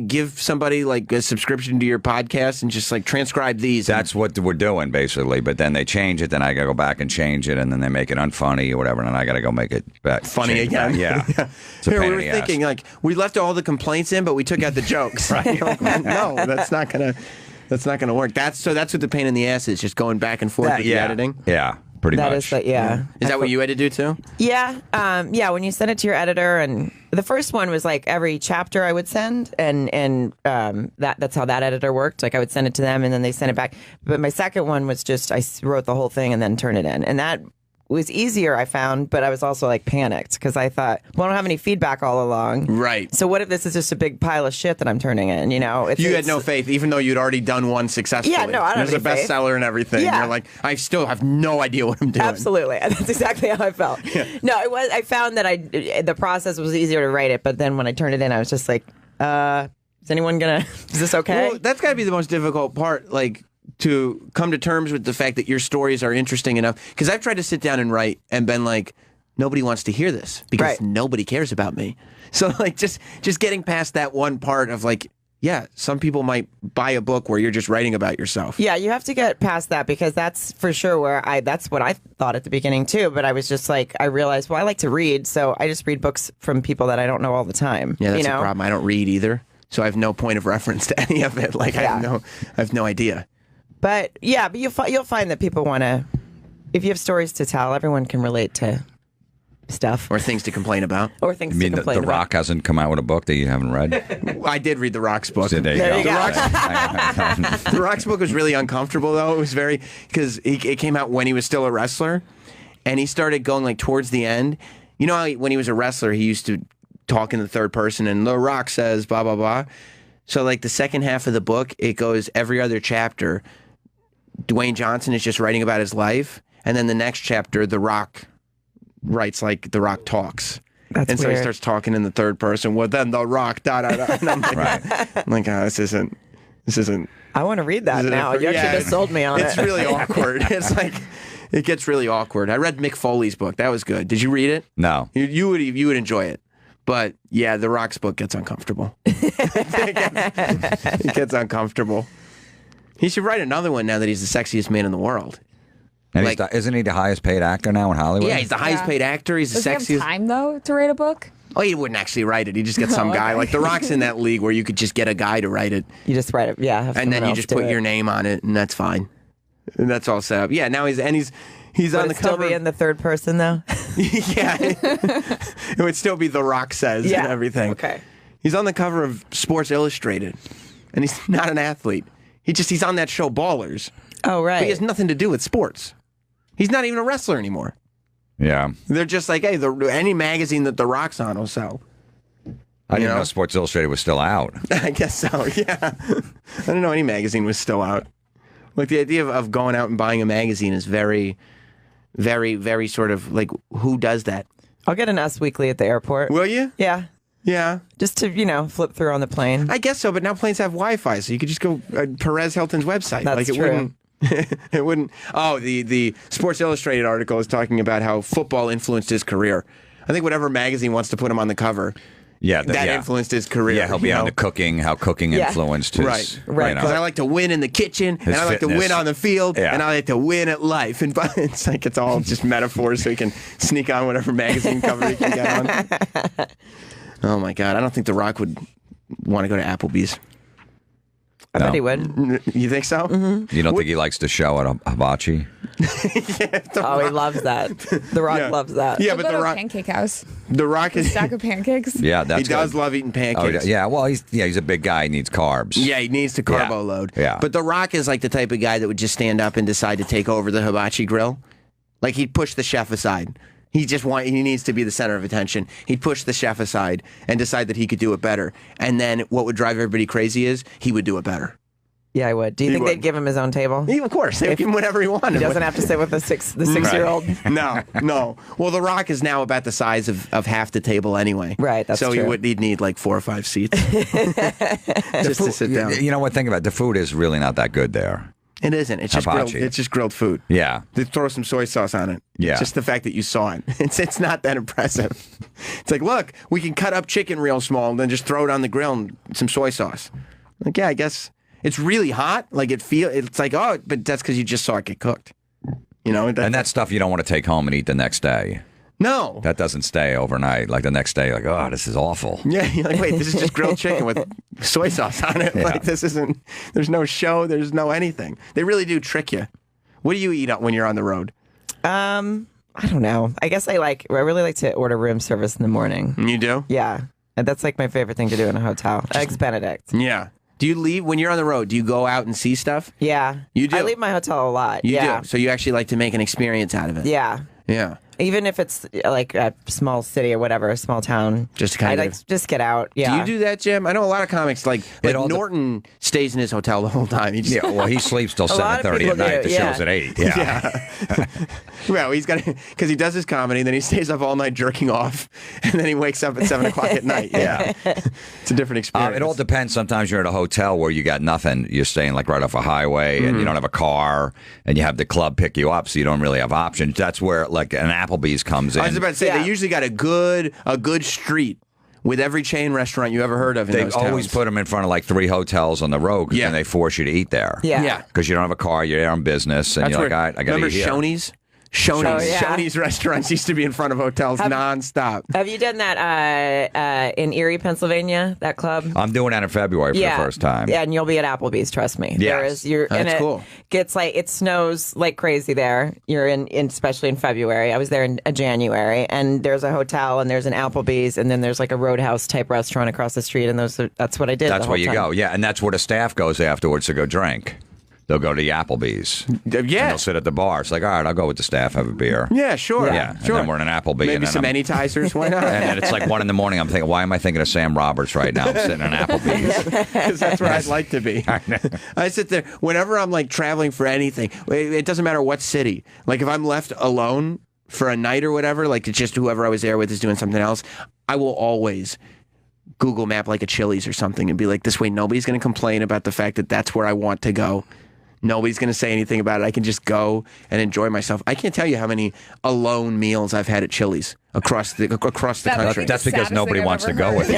give somebody like a subscription to your podcast and just like transcribe these? That's what we're doing basically. But then they change it. Then I got to go back and change it, and then they make it unfunny or whatever. And then I got to go make it back funny again. Yeah. It's a Here, pain we were in the thinking ass. like we left all the complaints in, but we took out the jokes. Right? No, that's not gonna. That's not going to work. That's what the pain in the ass is, just going back and forth with the editing. Yeah, pretty much. Is that what you had to do too? Yeah. When you send it to your editor, and the first one was like every chapter I would send, and that's how that editor worked. Like I would send it to them, and then they send it back. But my second one was just I wrote the whole thing and then turned it in, and that was easier, I found, but I was also like panicked because I thought, well, I don't have any feedback all along. Right. So what if this is just a big pile of shit that I'm turning in, you know? You had no faith, even though you'd already done one successfully. Yeah, no, I don't have It was a any faith. bestseller and everything. Yeah. You're like, I still have no idea what I'm doing. Absolutely. That's exactly how I felt. Yeah. No, it was. I found that the process was easier to write it, but then when I turned it in, I was just like, is anyone gonna, is this okay? Well, that's got to be the most difficult part, like, to come to terms with the fact that your stories are interesting enough. Because I've tried to sit down and write and been like, nobody wants to hear this because nobody cares about me. So like just getting past that one part of like, yeah, some people might buy a book where you're just writing about yourself. Yeah, you have to get past that because that's for sure that's what I thought at the beginning too. But I was just like, I realized, well, I like to read, so I just read books from people that I don't know all the time. Yeah, that's the problem. I don't read either, so I have no point of reference to any of it. Like I have no idea. But yeah, but you'll find that people want to. If you have stories to tell, everyone can relate to stuff or things to complain about. Or things You mean to complain The Rock hasn't come out with a book that you haven't read? I did read The Rock's book. So there you go. The Rock's book was really uncomfortable, though. It was very because it came out when he was still a wrestler, and he started going like towards the end. You know how when he was a wrestler, he used to talk in the third person, and The Rock says blah blah blah. So like the second half of the book, it goes every other chapter. Dwayne Johnson is just writing about his life, and then the next chapter, The Rock writes like The Rock talks. That's so weird. he starts talking in the third person. Well, then The Rock, da da da. And I'm like, I'm like, oh, this isn't. I want to read that now. You actually just sold me on it. It's really awkward. It's like it gets really awkward. I read Mick Foley's book. That was good. Did you read it? No. You would enjoy it. But yeah, The Rock's book gets uncomfortable. It gets uncomfortable. He should write another one now that he's the sexiest man in the world. And isn't he the highest paid actor now in Hollywood? Yeah, he's the highest paid actor. He's the Does he sexiest. have time though to write a book? Oh, he wouldn't actually write it. He just get some guy. Like The Rock's in that league where you could just get a guy to write it. You just write it, yeah. And then you just put your name on it, and that's fine. And that's all set up. Yeah, now he's on the still cover. Be in the third person though. Yeah, it would still be The Rock says and everything. Okay. He's on the cover of Sports Illustrated, and he's not an athlete. He's on that show Ballers. Oh, right. But he has nothing to do with sports. He's not even a wrestler anymore. Yeah. They're just like, hey, any magazine that The Rock's on will sell. I didn't know Sports Illustrated was still out. I guess so, yeah. I didn't know any magazine was still out. Like, the idea of going out and buying a magazine is very, very, very sort of like, who does that? I'll get an Us Weekly at the airport. Will you? Yeah. Yeah. Just to, flip through on the plane. I guess so, but now planes have Wi-Fi, so you could just go Perez Hilton's website. That's like, it true. wouldn't. It wouldn't. Oh, the Sports Illustrated article is talking about how football influenced his career. I think whatever magazine wants to put him on the cover, that influenced his career. Yeah, he'll be on the cooking, how cooking influenced his. Right. You know. Because I like to win in the kitchen, and I like to win on the field, and I like to win at life. And it's like it's all just metaphors, so he can sneak on whatever magazine cover he can get on. Oh my God, I don't think The Rock would want to go to Applebee's. I bet he would. You think so? Mm-hmm. You don't think he likes to show at a hibachi? He loves that. The Rock loves that. Yeah, He'll but go The to a Rock, pancake house. The Rock is A stack of pancakes. Yeah, that's he does good. love eating pancakes. Oh, yeah, well, he's a big guy. He needs carbs. Yeah, he needs to carbo load. Yeah. But The Rock is like the type of guy that would just stand up and decide to take over the hibachi grill. Like, he'd push the chef aside. He needs to be the center of attention. He'd push the chef aside and decide that he could do it better. And then what would drive everybody crazy is he would do it better. Yeah, I would. Do you think they'd give him his own table? Of course. They would give him whatever he wanted. He doesn't have to sit with the 6-year-old. No. Well, The Rock is now about the size of half the table anyway. Right, that's so true. he'd need like 4 or 5 seats just to sit down. You know what? Think about it. The food is really not that good there. It isn't. It's just grilled. It's just grilled food. Yeah. They throw some soy sauce on it. Yeah. It's just the fact that you saw it. It's not that impressive. It's like, look, we can cut up chicken real small and then just throw it on the grill and some soy sauce. Like, yeah, I guess it's really hot. Like it's like, oh, but that's because you just saw it get cooked. And that stuff you don't want to take home and eat the next day. No. That doesn't stay overnight. Like the next day, like, oh, this is awful. Yeah, you're like, wait, this is just grilled chicken with soy sauce on it. Yeah. Like, this isn't, there's no show, there's no anything. They really do trick you. What do you eat when you're on the road? I don't know. I guess I really like to order room service in the morning. You do? Yeah. And that's like my favorite thing to do in a hotel. Eggs Benedict. Yeah. Do you leave when you're on the road? Do you go out and see stuff? Yeah. You do? I leave my hotel a lot. You do? So you actually like to make an experience out of it? Yeah. Yeah. Even if it's like a small city or whatever, a small town. Just to kind I of like to just get out. Yeah. Do you do that, Jim? I know a lot of comics like Norton stays in his hotel the whole time. He sleeps till 7:30 at night. The show's at 8. Yeah. Well, he's got because he does his comedy, then he stays up all night jerking off, and then he wakes up at 7 o'clock at night. Yeah. It's a different experience. It all depends. Sometimes you're at a hotel where you got nothing. You're staying like right off a highway, and you don't have a car, and you have the club pick you up, so you don't really have options. That's where like an Applebee's comes in. I was about to say they usually got a good street with every chain restaurant you ever heard of. They always put them in front of like 3 hotels on the road, because then they force you to eat there. Yeah. Because you don't have a car, you're there on business, and That's you're like, where, all right, I got to remember eat here. Shoney's? Shoney's restaurants used to be in front of hotels nonstop. Have you done that in Erie, Pennsylvania? That club? I'm doing that in February for the first time. Yeah, and you'll be at Applebee's. Trust me. Yes. That's cool. It snows like crazy there. You're in especially in February. I was there in January, and there's a hotel, and there's an Applebee's, and then there's like a Roadhouse type restaurant across the street, and that's what I did. That's where you go. Yeah, and that's where the staff goes afterwards to go drink. They'll go to the Applebee's. Yeah. And they'll sit at the bar. It's like, all right, I'll go with the staff, have a beer. Yeah, sure. Yeah. And sure. then we're in an Applebee's. Maybe some Anytizers. Why not? And then it's like 1 a.m. I'm thinking, why am I thinking of Sam Roberts right now? I'm sitting in an Applebee's. Because that's where I'd like to be. I sit there whenever I'm like traveling for anything. It doesn't matter what city. Like if I'm left alone for a night or whatever, like it's just whoever I was there with is doing something else, I will always Google map like a Chili's or something and be like, this way nobody's going to complain about the fact that that's where I want to go. Nobody's going to say anything about it. I can just go and enjoy myself. I can't tell you how many alone meals I've had at Chili's across the country. That's because nobody wants to go with you.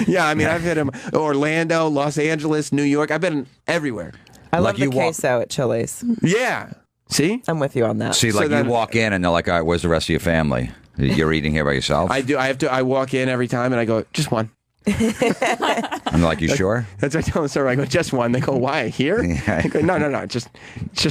Yeah, I mean, I've hit them Orlando, Los Angeles, New York. I've been everywhere. I love the queso at Chili's. Yeah. See? I'm with you on that. See, like you walk in and they're like, all right, where's the rest of your family? You're eating here by yourself? I do. I walk in every time and I go, just one. I'm like, you sure? That's what I tell them. So I go, just one. They go, why? Here? I go, no, just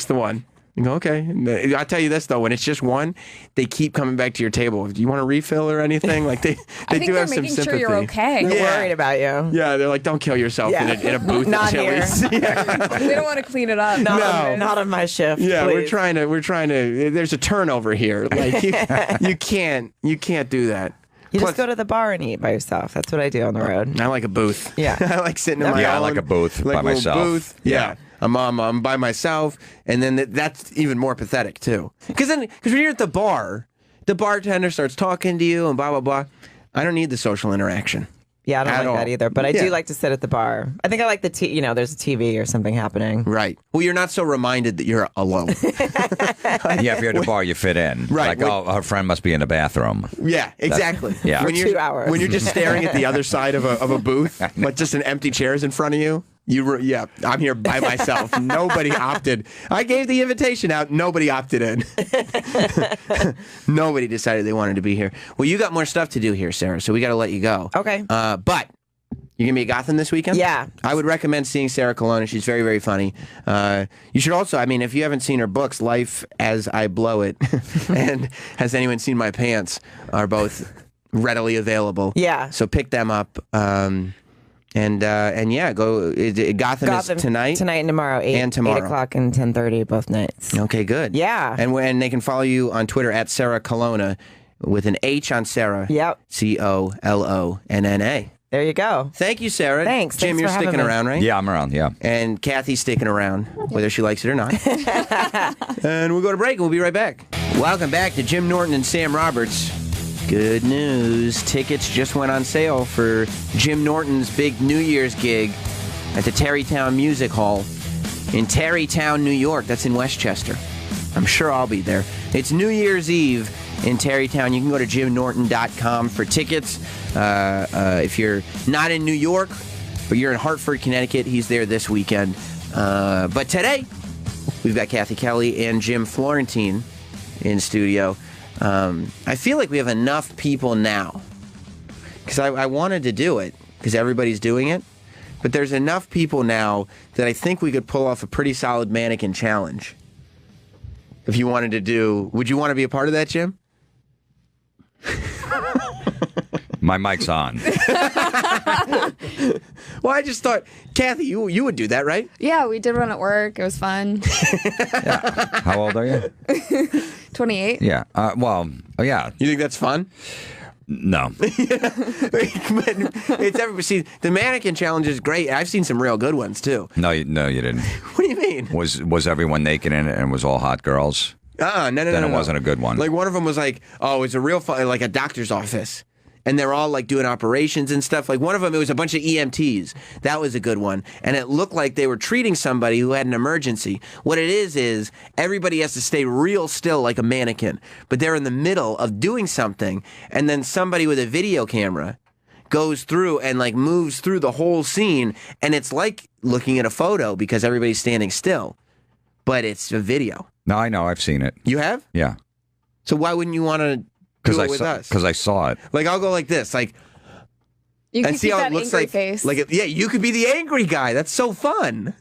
the one. You go, okay. And I'll tell you this, though. When it's just one, they keep coming back to your table. Do you want a refill or anything? Like they do have some sympathy. Making sure you're okay. They're worried about you. Yeah, they're like, don't kill yourself in a booth Not at Chili's. here. They don't want to clean it up. Not on my shift. Yeah, please. we're trying to. There's a turnover here. Like you can't do that. You just go to the bar and eat by yourself. That's what I do on the road. I like a booth. Yeah. I like sitting in my own. I like a booth by like a myself. Booth. Yeah. I'm by myself, and then that's even more pathetic too. Because when you're at the bar, the bartender starts talking to you and blah blah blah. I don't need the social interaction. Yeah, I don't like that either. But I Yeah. do like to sit at the bar. I think I like there's a TV or something happening. Right. Well, you're not so reminded that you're alone. Yeah, if you're at the bar, you fit in. Right. Like, oh, her friend must be in the bathroom. Yeah, exactly. Yeah. When For you're, 2 hours. When you're just staring at the other side of a booth, but just an empty chairs in front of you. I'm here by myself. Nobody opted. I gave the invitation out. Nobody opted in. Nobody decided they wanted to be here. Well, you got more stuff to do here, Sarah, so we got to let you go. Okay. But you're going to be at Gotham this weekend? Yeah. I would recommend seeing Sarah Colonna. She's very, very funny. You should also, if you haven't seen her books, Life as I Blow It and Has Anyone Seen My Pants are both readily available. Yeah. So pick them up. And yeah, go. Gotham is tonight and tomorrow, 8 o'clock and 10:30 both nights. Okay, good. Yeah. And they can follow you on Twitter at Sarah Colonna with an H on Sarah. Yep. COLONNA. There you go. Thank you, Sarah. Thanks. Jim, Thanks you're for having sticking me. around, right? Yeah, I'm around, yeah. And Cathy's sticking around, whether she likes it or not. And we'll go to break and we'll be right back. Welcome back to Jim Norton and Sam Roberts. Good news. Tickets just went on sale for Jim Norton's big New Year's gig at the Tarrytown Music Hall in Tarrytown, New York. That's in Westchester. I'm sure I'll be there. It's New Year's Eve in Tarrytown. You can go to jimnorton.com for tickets. If you're not in New York, but you're in Hartford, Connecticut, he's there this weekend. But today, we've got Cathy, Kelley, and Jim Florentine in studio. I feel like we have enough people now because I wanted to do it because everybody's doing it, but there's enough people now that I think we could pull off a pretty solid mannequin challenge. If you wanted to do, would you want to be a part of that, Jim? My mic's on. Well, I just thought, Cathy, you would do that, right? Yeah, we did one at work. It was fun. How old are you? 28. Yeah. Yeah. You think that's fun? No. It's see, the mannequin challenge is great. I've seen some real good ones too. No, you didn't. What do you mean? Was everyone naked in it and was all hot girls? No. Then it wasn't a good one. Like one of them was like, oh, it's a real fun, like a doctor's office. And they're all like doing operations and stuff. Like one of them, it was a bunch of EMTs. That was a good one. And it looked like they were treating somebody who had an emergency. What it is everybody has to stay real still like a mannequin. But they're in the middle of doing something. And then somebody with a video camera goes through and like moves through the whole scene. And it's like looking at a photo because everybody's standing still. But it's a video. No, I know. I've seen it. You have? Yeah. So why wouldn't you want to do it with us? Because I saw it. Like I'll go like this, like, You can and see keep how that it looks angry like. face. Like, yeah, you could be the angry guy. That's so fun.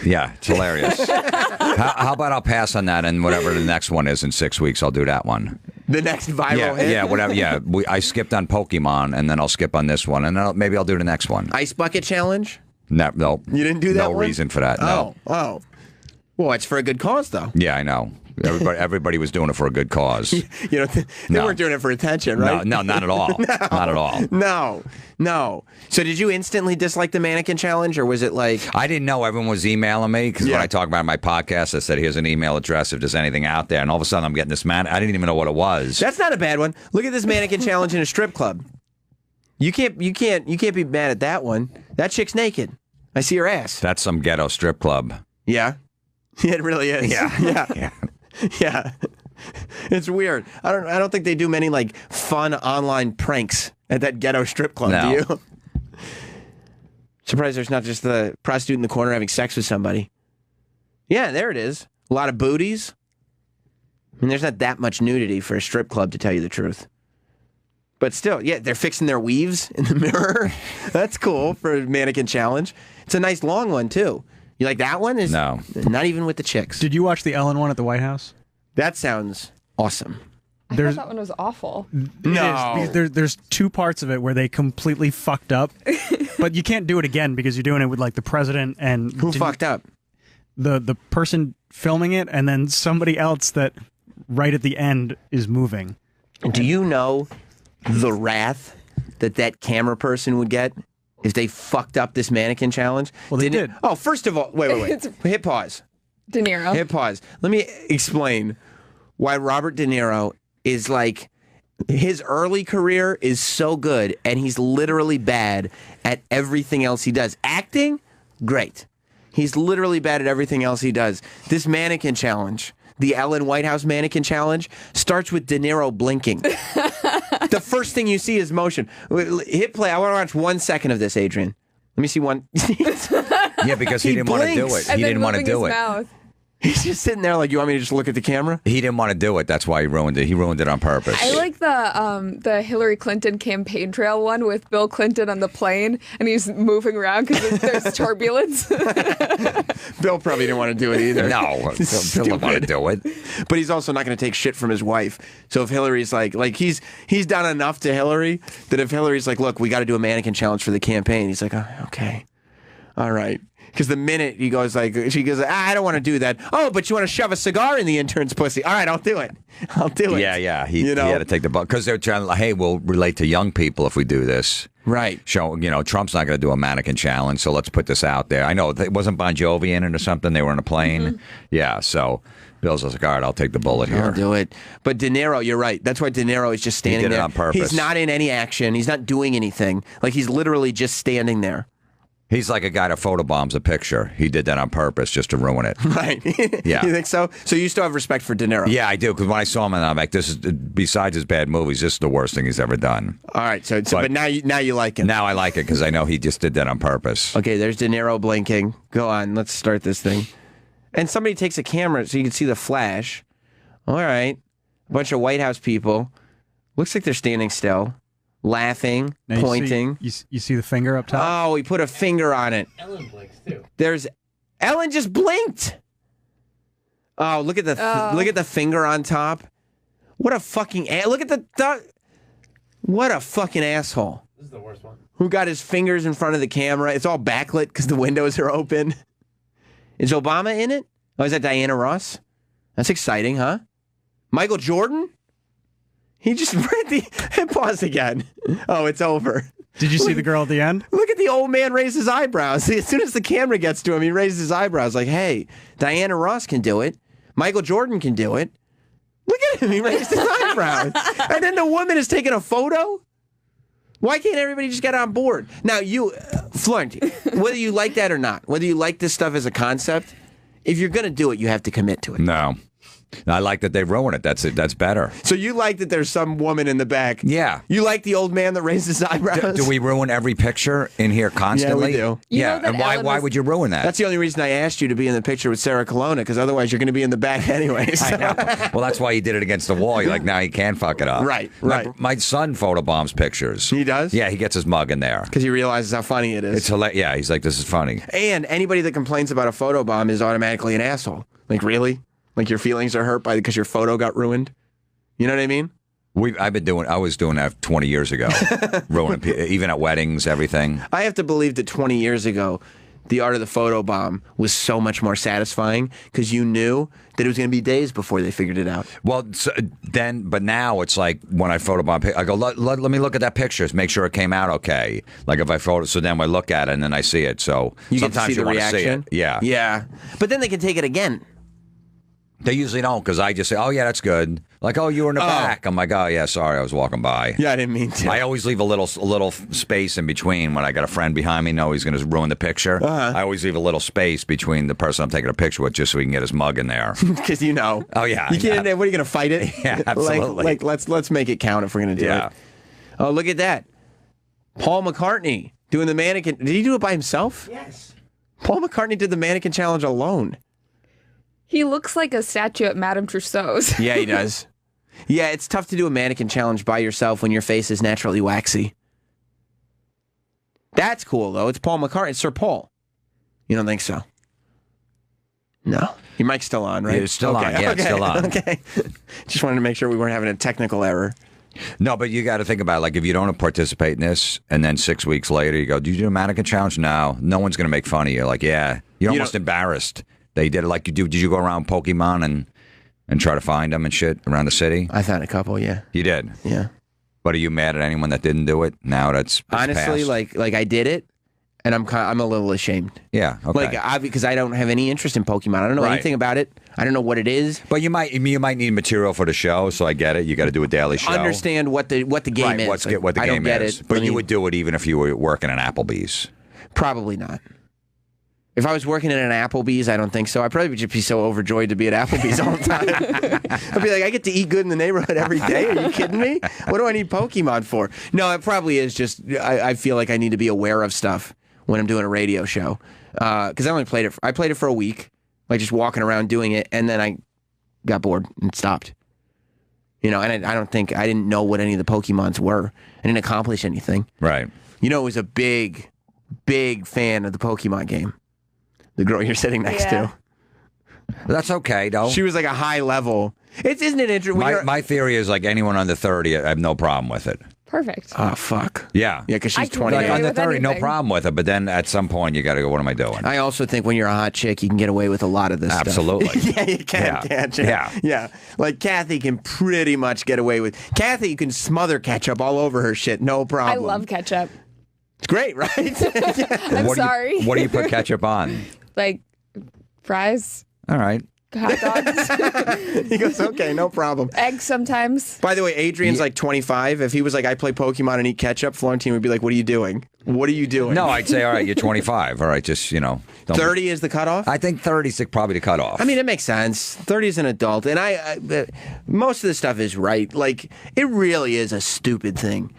Yeah, it's hilarious. How about I'll pass on that and whatever the next one is in 6 weeks, I'll do that one. The next viral hit? Yeah, whatever. Yeah, I skipped on Pokemon and then I'll skip on this one and then maybe I'll do the next one. Ice bucket challenge? No. You didn't do that No one? reason for that, no. Oh. Well, it's for a good cause, though. Yeah, I know. Everybody was doing it for a good cause. They weren't doing it for attention, right? No, not at all. Not at all. No. So did you instantly dislike the mannequin challenge, or was it like... I didn't know everyone was emailing me, because when I talk about my podcast, I said, here's an email address if there's anything out there, and all of a sudden I'm getting this man. I didn't even know what it was. That's not a bad one. Look at this mannequin challenge in a strip club. You can't be mad at that one. That chick's naked. I see her ass. That's some ghetto strip club. Yeah. It really is. Yeah. Yeah. It's weird. I don't think they do many like fun online pranks at that ghetto strip club, No. do you? Surprised there's not just the prostitute in the corner having sex with somebody. Yeah, there it is. A lot of booties. mean, there's not that much nudity for a strip club, to tell you the truth. But still, yeah, they're fixing their weaves in the mirror. That's cool for a mannequin challenge. It's a nice long one, too. You like that one? No. Not even with the chicks. Did you watch the Ellen one at the White House? That sounds awesome. I thought that one was awful. No. There's two parts of it where they completely fucked up. But you can't do it again because you're doing it with like the president and... Who fucked up? The person filming it and then somebody else that right at the end is moving. Do you know the wrath that camera person would get if they fucked up this mannequin challenge? Well, they did. Oh, first of all, wait. Hit pause. De Niro. Hit pause. Let me explain why Robert De Niro is like, his early career is so good and he's literally bad at everything else he does. Acting, great. He's literally bad at everything else he does. This mannequin challenge, the Ellen White House mannequin challenge, starts with De Niro blinking. The first thing you see is motion. Hit play. I want to watch 1 second of this, Adrian. Let me see one. Yeah, because he didn't want to do it. He didn't want to do it. Mouth. He's just sitting there like, you want me to just look at the camera? He didn't want to do it. That's why he ruined it. He ruined it on purpose. I like the Hillary Clinton campaign trail one with Bill Clinton on the plane, and he's moving around because there's turbulence. Bill probably didn't want to do it either. No, Bill didn't want to do it. But he's also not going to take shit from his wife. So if Hillary's like he's done enough to Hillary that if Hillary's like, look, we got to do a mannequin challenge for the campaign, he's like, oh, okay, all right. Because the minute he goes she goes, I don't want to do that. Oh, but you want to shove a cigar in the intern's pussy? All right, I'll do it. I'll do it. Yeah. He had to take the buck because they're trying to, hey, we'll relate to young people if we do this. Right. Trump's not going to do a mannequin challenge, so let's put this out there. I know, it wasn't Bon Jovi in it or something. They were on a plane. Mm-hmm. Yeah, so Bill's like, all right, I'll take the bullet here. I'll do it. But De Niro, you're right. That's why De Niro is just standing there. He did it on purpose. He's not in any action. He's not doing anything. Like, he's literally just standing there. He's like a guy that photobombs a picture. He did that on purpose just to ruin it. Right. Yeah. You think so? So you still have respect for De Niro? Yeah, I do. Because when I saw him, I'm like, this is, besides his bad movies, this is the worst thing he's ever done. All right. But now you like him. Now I like it because I know he just did that on purpose. Okay, there's De Niro blinking. Go on. Let's start this thing. And somebody takes a camera so you can see the flash. All right. A bunch of White House people. Looks like they're standing still. Laughing, now pointing. You see the finger up top? Oh, he put a finger on it. Ellen blinks too. Ellen just blinked. Oh, look at the finger on top. What a fucking look at what a fucking asshole. This is the worst one. Who got his fingers in front of the camera? It's all backlit because the windows are open. Is Obama in it? Oh, is that Diana Ross? That's exciting, huh? Michael Jordan? He just pause again. Oh, it's over. Did you see the girl at the end? Look at the old man raise his eyebrows. As soon as the camera gets to him, he raises his eyebrows like, hey, Diana Ross can do it. Michael Jordan can do it. Look at him. He raised his eyebrows. And then the woman is taking a photo? Why can't everybody just get on board? Now, you, Florentine, whether you like that or not, whether you like this stuff as a concept, if you're going to do it, you have to commit to it. No. I like that they ruin it. That's it. That's better. So you like that there's some woman in the back. Yeah. You like the old man that raises his eyebrows? Do we ruin every picture in here constantly? Yeah, we do. Yeah. And why would you ruin that? That's the only reason I asked you to be in the picture with Sarah Colonna, because otherwise you're going to be in the back anyway. So. I know. Well, that's why you did it against the wall. You're like, now you can't fuck it up. Right. My son photobombs pictures. He does? Yeah, he gets his mug in there. Because he realizes how funny it is. It's hilarious. Yeah, he's like, this is funny. And anybody that complains about a photobomb is automatically an asshole. Like, really? Like your feelings are hurt because your photo got ruined? You know what I mean? I was doing that 20 years ago. Ruining even at weddings, everything. I have to believe that 20 years ago, the art of the photobomb was so much more satisfying because you knew that it was going to be days before they figured it out. Well, but now it's like when I photobomb, I go, let me look at that picture, make sure it came out okay. Like if I so then I look at it and then I see it. So you sometimes you want to see it. Yeah. Yeah. But then they can take it again. They usually don't because I just say, oh, yeah, that's good. Like, oh, you were in the back. I'm like, oh, yeah, sorry, I was walking by. Yeah, I didn't mean to. I always leave a little space in between when I got a friend behind me, know he's going to ruin the picture. I always leave a little space between the person I'm taking a picture with just so he can get his mug in there. Because you know. Oh, yeah. You can't, what are you going to fight it? Yeah, absolutely. Like let's make it count if we're going to do it. Oh, look at that. Paul McCartney doing the mannequin. Did he do it by himself? Yes. Paul McCartney did the mannequin challenge alone. He looks like a statue at Madame Tussauds. Yeah, he does. Yeah, it's tough to do a mannequin challenge by yourself when your face is naturally waxy. That's cool, though. It's Paul McCartney. It's Sir Paul. You don't think so? No. Your mic's still on, right? Yeah, it's still on. Yeah, it's still on. Okay. Just wanted to make sure we weren't having a technical error. No, but you got to think about it. Like if you don't participate in this, and then 6 weeks later you go, "Did you do a mannequin challenge?" No one's going to make fun of you. Like, yeah, you're almost embarrassed. They did it like you do. Did you go around Pokemon and try to find them and shit around the city? I found a couple. Yeah, you did. Yeah. But are you mad at anyone that didn't do it? Now it's honestly passed. like I did it, and I'm a little ashamed. Yeah, okay. Like because I don't have any interest in Pokemon. I don't know anything about it. I don't know what it is. But you might need material for the show, so I get it. You got to do a daily show. Understand what the game is. What the game is. But you would do it even if you were working at Applebee's. Probably not. If I was working in an Applebee's, I don't think so. I'd probably just be so overjoyed to be at Applebee's all the time. I'd be like, I get to eat good in the neighborhood every day. Are you kidding me? What do I need Pokemon for? No, it probably is just I feel like I need to be aware of stuff when I'm doing a radio show. Because I only played it. I played it for a week, like just walking around doing it, and then I got bored and stopped. You know, and I didn't know what any of the Pokemons were. I didn't accomplish anything. Right. You know, I was a big fan of the Pokemon game. The girl you're sitting next to. That's okay, though. She was like a high level. Isn't it interesting? My theory is like anyone under 30, I have no problem with it. Perfect. Oh, fuck. Yeah. Yeah, because she's 20. Like under 30, no problem with it. But then at some point, you got to go, what am I doing? I also think when you're a hot chick, you can get away with a lot of this Absolutely. stuff. Yeah, you can, can't you? Yeah. Like Cathy can pretty much get away with. Cathy, you can smother ketchup all over her shit, no problem. I love ketchup. It's great, right? I'm sorry. What do you put ketchup on? Like fries, All right. hot dogs, He goes, okay, no problem. eggs sometimes. By the way, Adrian's like 25. If he was like, I play Pokemon and eat ketchup, Florentine would be like, what are you doing? What are you doing? No, I'd say, all right, you're 25. All right, just, don't 30 is the cutoff? I think 30 is probably the cutoff. I mean, it makes sense. 30 is an adult. And most of the stuff is right. Like, it really is a stupid thing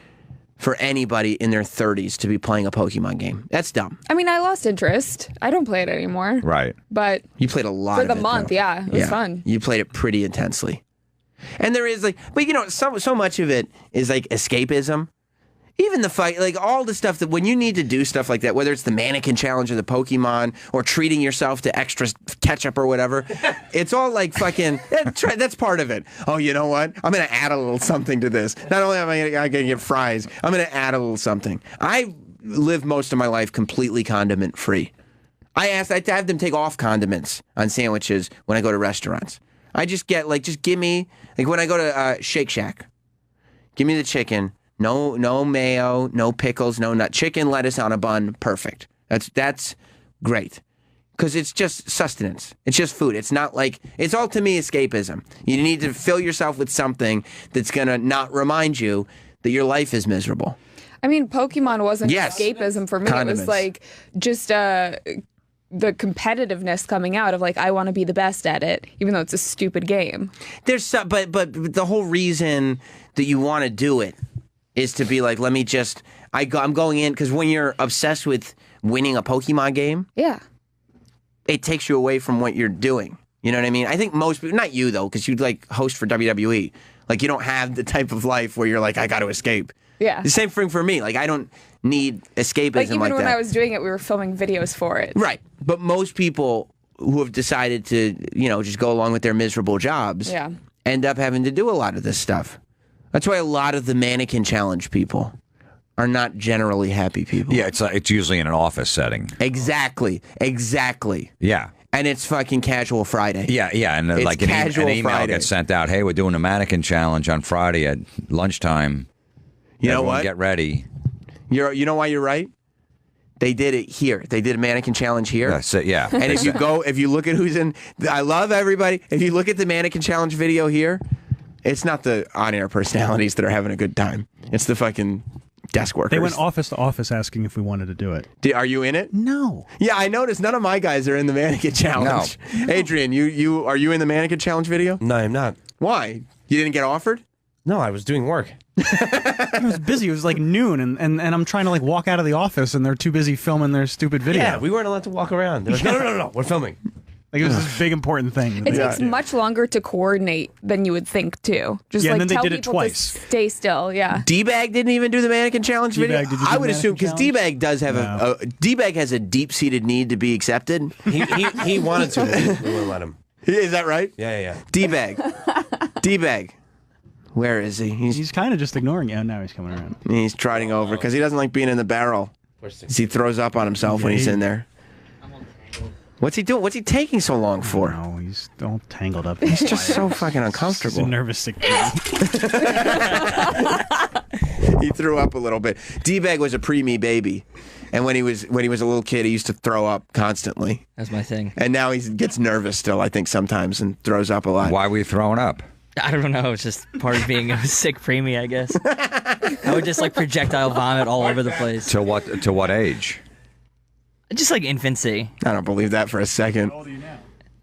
for anybody in their 30s to be playing a Pokemon game. That's dumb. I mean, I lost interest. I don't play it anymore. Right. But you played a lot for of the it, month. though. Yeah, it was fun. You played it pretty intensely. And there is but so much of it is like escapism. Even the fight, like all the stuff that when you need to do stuff like that, whether it's the mannequin challenge or the Pokemon or treating yourself to extra ketchup or whatever, it's all like fucking, that's part of it. Oh, you know what? I'm going to add a little something to this. Not only am I going to get fries, I'm going to add a little something. I live most of my life completely condiment free. I have them take off condiments on sandwiches when I go to restaurants. I just get just give me, like when I go to Shake Shack, give me the chicken. No mayo, no pickles, no nut. Chicken, lettuce on a bun, perfect. That's great. Because it's just sustenance. It's just food. It's not like, it's all to me escapism. You need to fill yourself with something that's going to not remind you that your life is miserable. I mean, Pokemon wasn't escapism for me. Condiments. It was like just the competitiveness coming out of like, I want to be the best at it, even though it's a stupid game. There's but the whole reason that you want to do it is to be like, let me just, I'm going in, because when you're obsessed with winning a Pokemon game, it takes you away from what you're doing. You know what I mean? I think most people, not you though, because you like host for WWE. Like you don't have the type of life where you're like, I got to escape. Yeah. The same thing for me. Like I don't need escapism like even like when that. I was doing it, we were filming videos for it. Right. But most people who have decided to, just go along with their miserable jobs end up having to do a lot of this stuff. That's why a lot of the mannequin challenge people are not generally happy people. Yeah, it's usually in an office setting. Exactly. Yeah. And it's fucking casual Friday. Yeah, and It's like casual an email Friday. gets sent out. Hey, we're doing a mannequin challenge on Friday at lunchtime. You know Everyone what? Get ready. You know why you're right? They did it here. They did a mannequin challenge here. That's it, yeah. And if you look at who's in, I love everybody. If you look at the mannequin challenge video here, it's not the on-air personalities that are having a good time. It's the fucking desk workers. They went office to office asking if we wanted to do it. Are you in it? No. Yeah, I noticed none of my guys are in the mannequin challenge. No. Adrian, are you in the mannequin challenge video? No, I'm not. Why? You didn't get offered? No, I was doing work. I was busy. It was like noon, and I'm trying to like walk out of the office, and they're too busy filming their stupid video. Yeah, we weren't allowed to walk around. They're like, no, we're filming. Like, it was this big important thing. It takes much longer to coordinate than you would think, too. Just Yeah, like and then they tell did it people twice. to stay still. Yeah. D-Bag didn't even do the mannequin challenge video. D-Bag, did you do I the would assume mannequin because D-Bag does have a D-Bag has a deep-seated need to be accepted. He wanted to. We wouldn't let him. Is that right? Yeah. D-Bag. D-Bag. Where is he? He's kind of just ignoring you. Now he's coming around. He's trotting over because he doesn't like being in the barrel. He throws up on himself when he's in there. What's he doing? What's he taking so long for? No, he's all tangled up. He's just so fucking uncomfortable. He's a nervous sick He threw up a little bit. D-Bag was a pre-me baby, and when he was a little kid, he used to throw up constantly. That's my thing. And now he gets nervous still, I think, sometimes, and throws up a lot. Why were you throwing up? I don't know. It's just part of being a sick preemie, I guess. I would just like projectile vomit all over the place. To what age? Just like infancy. I don't believe that for a second.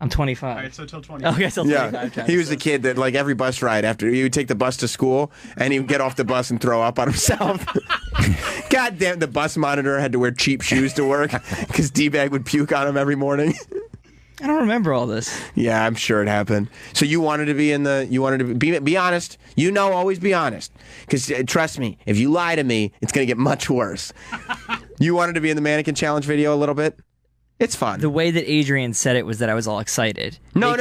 I'm 25. All right, so till 20. Okay, till 25. Yeah, he was the kid that, like, every bus ride after he would take the bus to school, and he would get off the bus and throw up on himself. God damn, the bus monitor had to wear cheap shoes to work because D-Bag would puke on him every morning. I don't remember all this. Yeah, I'm sure it happened. So you wanted to be in the, you wanted to be honest. You know, always be honest. Because trust me, if you lie to me, it's going to get much worse. You wanted to be in the mannequin challenge video a little bit? It's fun. The way that Adrian said it was that I was all excited. No. I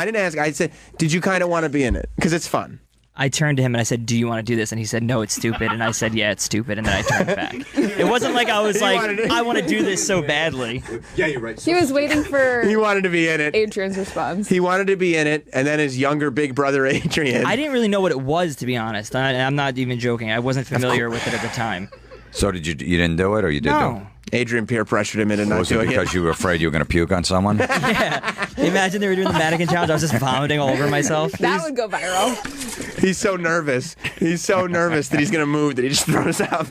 didn't ask. I said, did you kind of want to be in it? Because it's fun. I turned to him and I said, do you want to do this? And he said, no, it's stupid. And I said, yeah, it's stupid. And then I turned back. It wasn't like I was like, I want to do this so badly. Yeah, you're right. He was waiting for He wanted to be in it. Adrian's response. He wanted to be in it, and then his younger big brother, Adrian. I didn't really know what it was, to be honest. I'm not even joking. I wasn't familiar with it at the time. So did you didn't do it, or you did do it? Adrian peer pressured him into not Was it doing because you were afraid you were going to puke on someone? Yeah. Imagine they were doing the mannequin challenge. I was just vomiting all over myself. That would go viral. He's so nervous. He's so nervous that he's going to move that he just throws up.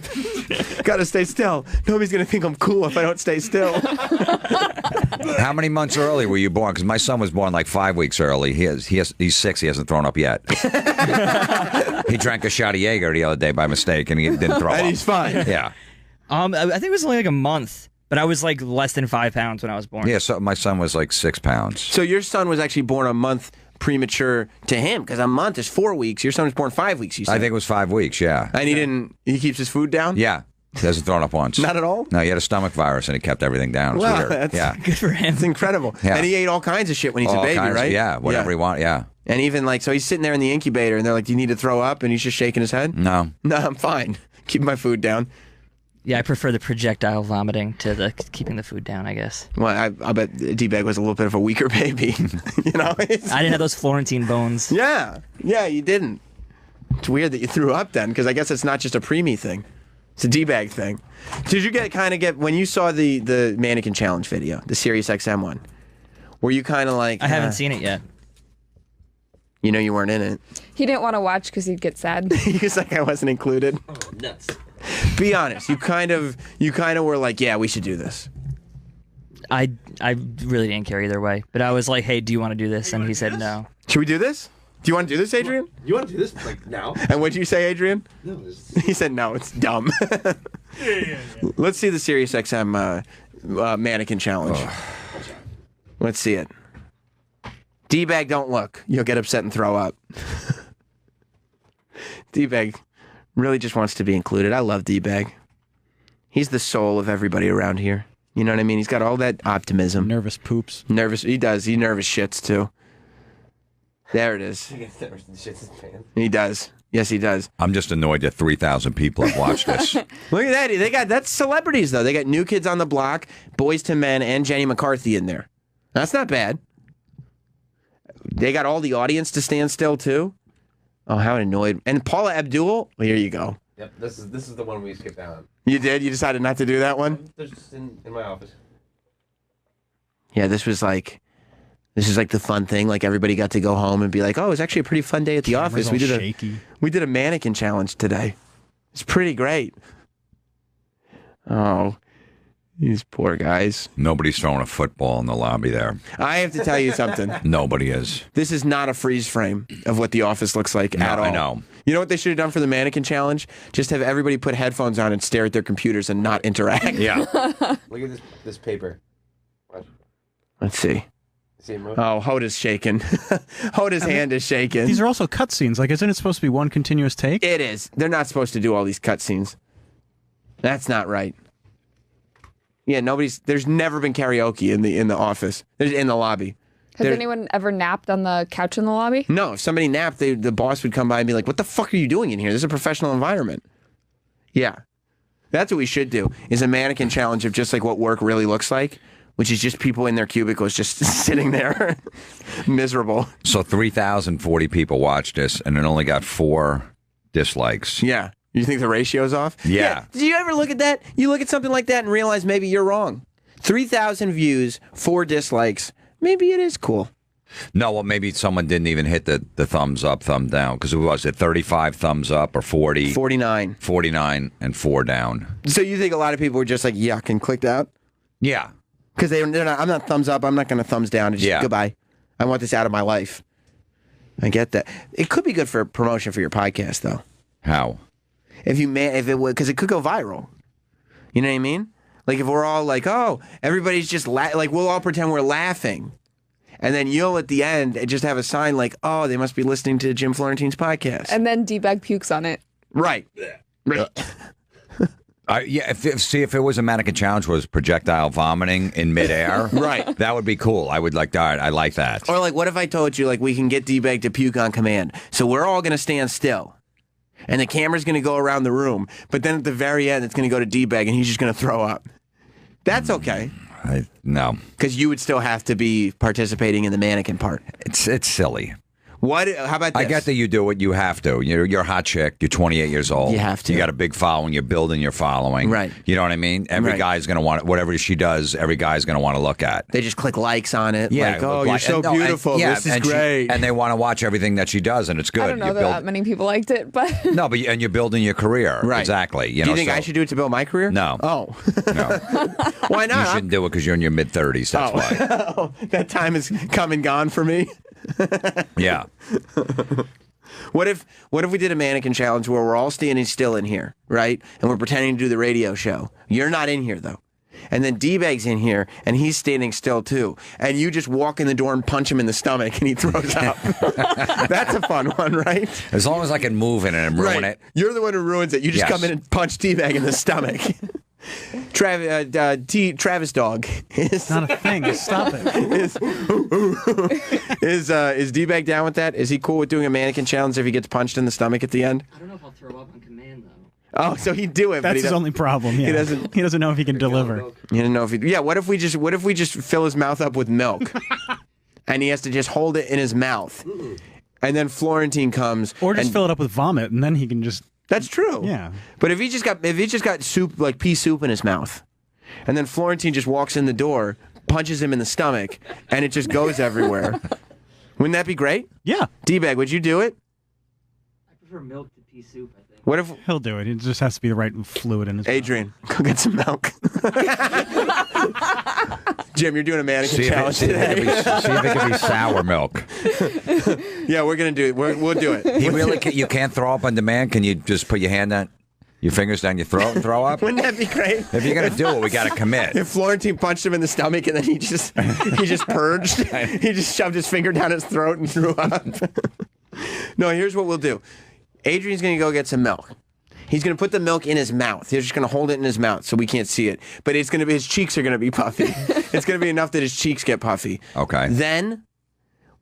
Gotta stay still. Nobody's going to think I'm cool if I don't stay still. How many months early were you born? Because my son was born like 5 weeks early. He's 6. He hasn't thrown up yet. He drank a shot of Jaeger the other day by mistake, and he didn't throw up. And he's fine. Yeah. I think it was only like a month, but I was like less than 5 pounds when I was born. Yeah, so my son was like 6 pounds. So your son was actually born a month premature to him, because a month is 4 weeks. Your son was born 5 weeks, you said. I think it was 5 weeks, yeah. And he keeps his food down? Yeah. He hasn't thrown up once. Not at all? No, he had a stomach virus and he kept everything down. It's Wow, weird. that's Yeah. Good for him. It's incredible. Yeah. And he ate all kinds of shit when he's All a baby, kinds of- right? yeah, whatever he want, yeah. And even like, so he's sitting there in the incubator, and they're like, do you need to throw up? And he's just shaking his head? No. No, I'm fine. Keep my food down. Yeah, I prefer the projectile vomiting to the keeping the food down, I guess. Well, I bet D-Bag was a little bit of a weaker baby. You know? I didn't have those Florentine bones. Yeah, you didn't. It's weird that you threw up then, because I guess it's not just a preemie thing. It's a D-Bag thing. Did you get when you saw the mannequin challenge video, the Sirius XM one, were you kind of like... I haven't seen it yet. You know you weren't in it. He didn't want to watch because he'd get sad. He was like, I wasn't included. Oh, nuts. Be honest. You kind of were like, yeah, we should do this. I really didn't care either way, but I was like, hey, do you want to do this? And he said no. Should we do this? Do you want to do this, Adrian? You want to do this like now? And what did you say, Adrian? No. He said no, it's dumb. Let's see the Sirius XM mannequin challenge. Let's see it. D-Bag, don't look. You'll get upset and throw up. D-Bag really just wants to be included. I love D-Bag. He's the soul of everybody around here. You know what I mean? He's got all that optimism. Nervous poops. Nervous. He does. He nervous shits, too. There it is. He does. Yes, he does. I'm just annoyed that 3,000 people have watched this. Look at that. That's celebrities, though. They got New Kids on the Block, Boys to Men, and Jenny McCarthy in there. That's not bad. They got all the audience to stand still, too. Oh, how annoyed. And Paula Abdul, well, here you go. Yep, this is the one we skipped out. You did? You decided not to do that one? There's just in my office. Yeah, this is like the fun thing. Like everybody got to go home and be like, "Oh, it was actually a pretty fun day at the office. We did a mannequin challenge today. It's pretty great." Oh, these poor guys. Nobody's throwing a football in the lobby there. I have to tell you something. Nobody is. This is not a freeze frame of what the office looks like at all. I know. You know what they should have done for the mannequin challenge? Just have everybody put headphones on and stare at their computers and not interact. Yeah. Look at this paper. Watch. Let's see. Oh, Hoda's shaking. Hoda's hand is shaking. These are also cutscenes. Like, isn't it supposed to be one continuous take? It is. They're not supposed to do all these cutscenes. That's not right. Yeah, there's never been karaoke in the office. There's in the lobby. Has anyone ever napped on the couch in the lobby? No, if somebody napped, the boss would come by and be like, "What the fuck are you doing in here? This is a professional environment." Yeah. That's what we should do, is a mannequin challenge of just like what work really looks like, which is just people in their cubicles just sitting there miserable. So 3,040 people watched this, and it only got 4 dislikes. Yeah. You think the ratio's off? Yeah. Do you ever look at that? You look at something like that and realize maybe you're wrong. 3,000 views, 4 dislikes. Maybe it is cool. No, well, maybe someone didn't even hit the thumbs up, thumb down. Because it was at 35 thumbs up or 40? 49. 49 and 4 down. So you think a lot of people were just like, yuck, and clicked out? Yeah. Because they're not, I'm not thumbs up, I'm not going to thumbs down. Just goodbye. I want this out of my life. I get that. It could be good for promotion for your podcast, though. How? If it would, because it could go viral. You know what I mean? Like if we're all like, oh, everybody's just like we'll all pretend we're laughing. And then you'll, at the end, just have a sign like, oh, they must be listening to Jim Florentine's podcast. And then D-Bag pukes on it. Right. If it was a mannequin challenge was projectile vomiting in midair, right, that would be cool. I would like, all right, I like that. Or like, what if I told you, like, we can get D-Bag to puke on command? So we're all going to stand still. And the camera's going to go around the room. But then at the very end, it's going to go to D-Bag, and he's just going to throw up. That's okay. No. Because you would still have to be participating in the mannequin part. It's silly. What? How about this? I get that you do it. You have to. You're a hot chick. You're 28 years old. You have to. You got a big following. You're building your following. Right. You know what I mean? Every Right. guy's going to want it. Whatever she does, every guy's going to want to look at. They just click likes on it. Yeah. Like, oh, you're so and- no, and- beautiful. yeah, This is and great. and they want to watch everything that she does, and it's good. I don't know that many people liked it, but No, but and you're building your career. Right. Exactly. Do you think so- I should do it to build my career? No. Oh. Why You not? shouldn't do it because you're in your mid-30s. That's why. Oh, that time is come and gone for me. Yeah. What if we did a mannequin challenge where we're all standing still in here, right? And we're pretending to do the radio show. You're not in here though. And then D-Bag's in here and he's standing still too. And you just walk in the door and punch him in the stomach and he throws up. That's a fun one, right? As long as I can move in it and ruin it. You're the one who ruins it. You just Yes. come in and punch D-Bag in the stomach. Travis Dog is not a thing. Stop it. Is D-Bag down with that? Is he cool with doing a mannequin challenge if he gets punched in the stomach at the end? I don't know if I'll throw up on command, though. Oh, so he'd do it. but That's he his don't- only problem. Yeah. He doesn't. He doesn't know if he can deliver. He doesn't know if he. Yeah. What if we just fill his mouth up with milk, and he has to just hold it in his mouth, and then Florentine comes, Or just and- fill it up with vomit, and then he can just. That's true. Yeah. But if he just got soup, like pea soup in his mouth, and then Florentine just walks in the door, punches him in the stomach, and it just goes everywhere. Wouldn't that be great? Yeah. D-Bag, would you do it? I prefer milk to pea soup, I think. What if He'll do it. It just has to be the right fluid in his. Adrian, go get some milk. Jim, you're doing a mannequin See if challenge it today. can be sour milk. Yeah, we're gonna do it. We'll do it. You really you can't throw up on demand? Can you just put your fingers down your throat and throw up? Wouldn't that be great? If you're gonna do it, we got to commit. If Florentine punched him in the stomach and then he just purged, he just shoved his finger down his throat and threw up. No, here's what we'll do. Adrian's gonna go get some milk. He's gonna put the milk in his mouth. He's just gonna hold it in his mouth so we can't see it. But it's gonna be his cheeks are gonna be puffy. It's gonna be enough that his cheeks get puffy. Okay. Then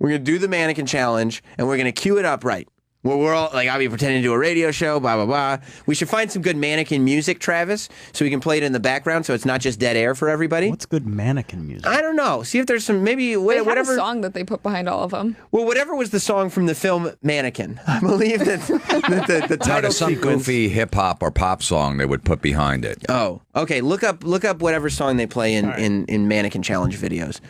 we're gonna do the mannequin challenge and we're gonna cue it up right. Well, we're all like, I'll be pretending to do a radio show, blah, blah, blah. We should find some good mannequin music, Travis, so we can play it in the background so it's not just dead air for everybody. What's good mannequin music? I don't know. See if there's some, maybe, they have whatever. a song that they put behind all of them. Well, whatever was the song from the film Mannequin. I believe that the No, title there's some sequence. goofy hip hop or pop song they would put behind it. Oh, okay. Look up whatever song they play in mannequin challenge videos.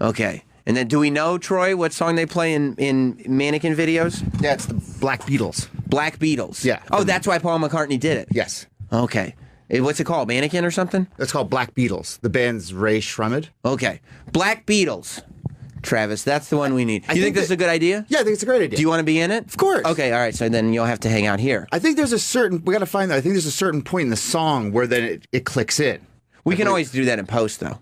Okay. And then, do we know, Troy, what song they play in mannequin videos? Yeah, it's the Black Beatles. Black Beatles. Yeah. Oh, that's why Paul McCartney did it. Yes. Okay. What's it called? Mannequin or something? It's called Black Beatles. The band's Ray Shremmerd. Okay. Black Beatles. Travis, that's the one we need. You think this is a good idea? Yeah, I think it's a great idea. Do you want to be in it? Of course. Okay, all right. So then you'll have to hang out here. I think there's we got to find that. I think there's a certain point in the song where then it clicks in. We can always do that in post, though.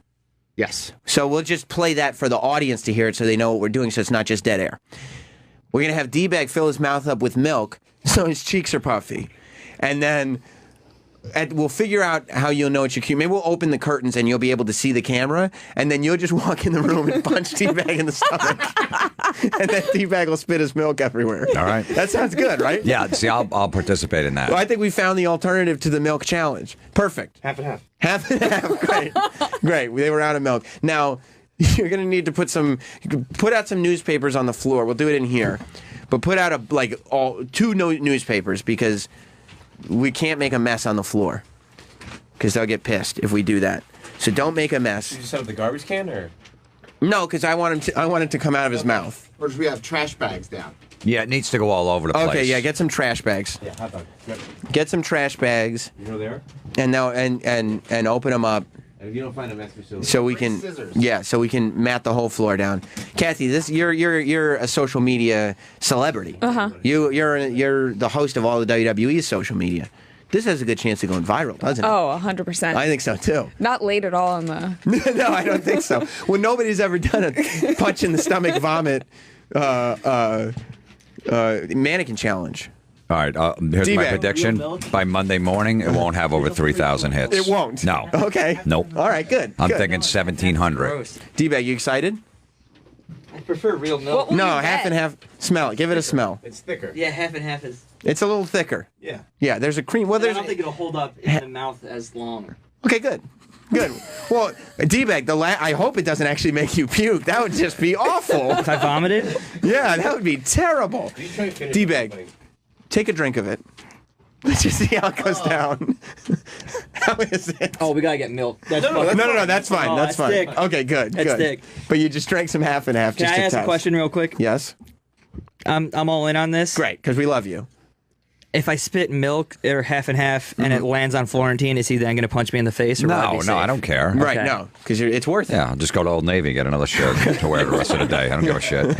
Yes. So we'll just play that for the audience to hear it so they know what we're doing so it's not just dead air. We're going to have D-Bag fill his mouth up with milk so his cheeks are puffy. And then we'll figure out how you'll know it's your cue. Maybe we'll open the curtains and you'll be able to see the camera, and then you'll just walk in the room and punch D-Bag in the stomach. And then D-Bag will spit his milk everywhere. All right. That sounds good, right? Yeah, see, I'll participate in that. Well, I think we found the alternative to the milk challenge. Perfect. Half and half. Half and half. Great. Great. They were out of milk. Now, you're going to need to put out some newspapers on the floor. We'll do it in here. But put out two newspapers because we can't make a mess on the floor. Because they'll get pissed if we do that. So don't make a mess. Did you set up the garbage can or? No, because I want it to come out of his mouth. Or should we have trash bags down? Yeah, it needs to go all over the place. Okay, yeah, get some trash bags. Yeah, hot dog. Yep. Get some trash bags. You know there? And open them up. And if you don't find a mess, So we can, so we can mat the whole floor down. Cathy, you're a social media celebrity. You're the host of all the WWE's social media. This has a good chance of going viral, doesn't it? Oh, 100%. I think so too. Not late at all on the. No, I don't think so. Well, nobody's ever done a punch in the stomach vomit mannequin challenge. All right, here's my prediction. By Monday morning, it won't have over 3,000 hits. It won't? No. Okay. Nope. All right, good. I'm good. thinking 1,700. D-Bag, you excited? I prefer real milk. No, half and half. Smell it. Give it a smell. It's thicker. Yeah, half and half is. It's a little thicker. Yeah. Yeah, there's a cream. Well, I don't think it'll hold up in the mouth as long. Okay, good. Good. Well, D-Bag, I hope it doesn't actually make you puke. That would just be awful. If I vomited? Yeah, that would be terrible. D-Bag, take a drink of it. Let's just see how it goes down. How is it? Oh, we gotta get milk. That's No, that's fine. Oh, that's fine. thick. Okay, good. That's good. thick. But you just drank some half and half. Can just I to ask test. a question real quick? Yes. I'm all in on this. Great, because we love you. If I spit milk or half and half and it lands on Florentine, is he then going to punch me in the face? Or will I be No, safe? I don't care. Right, Okay. no, because it's worth it. Yeah, I'll just go to Old Navy and get another shirt to wear the rest of the day. I don't give a shit.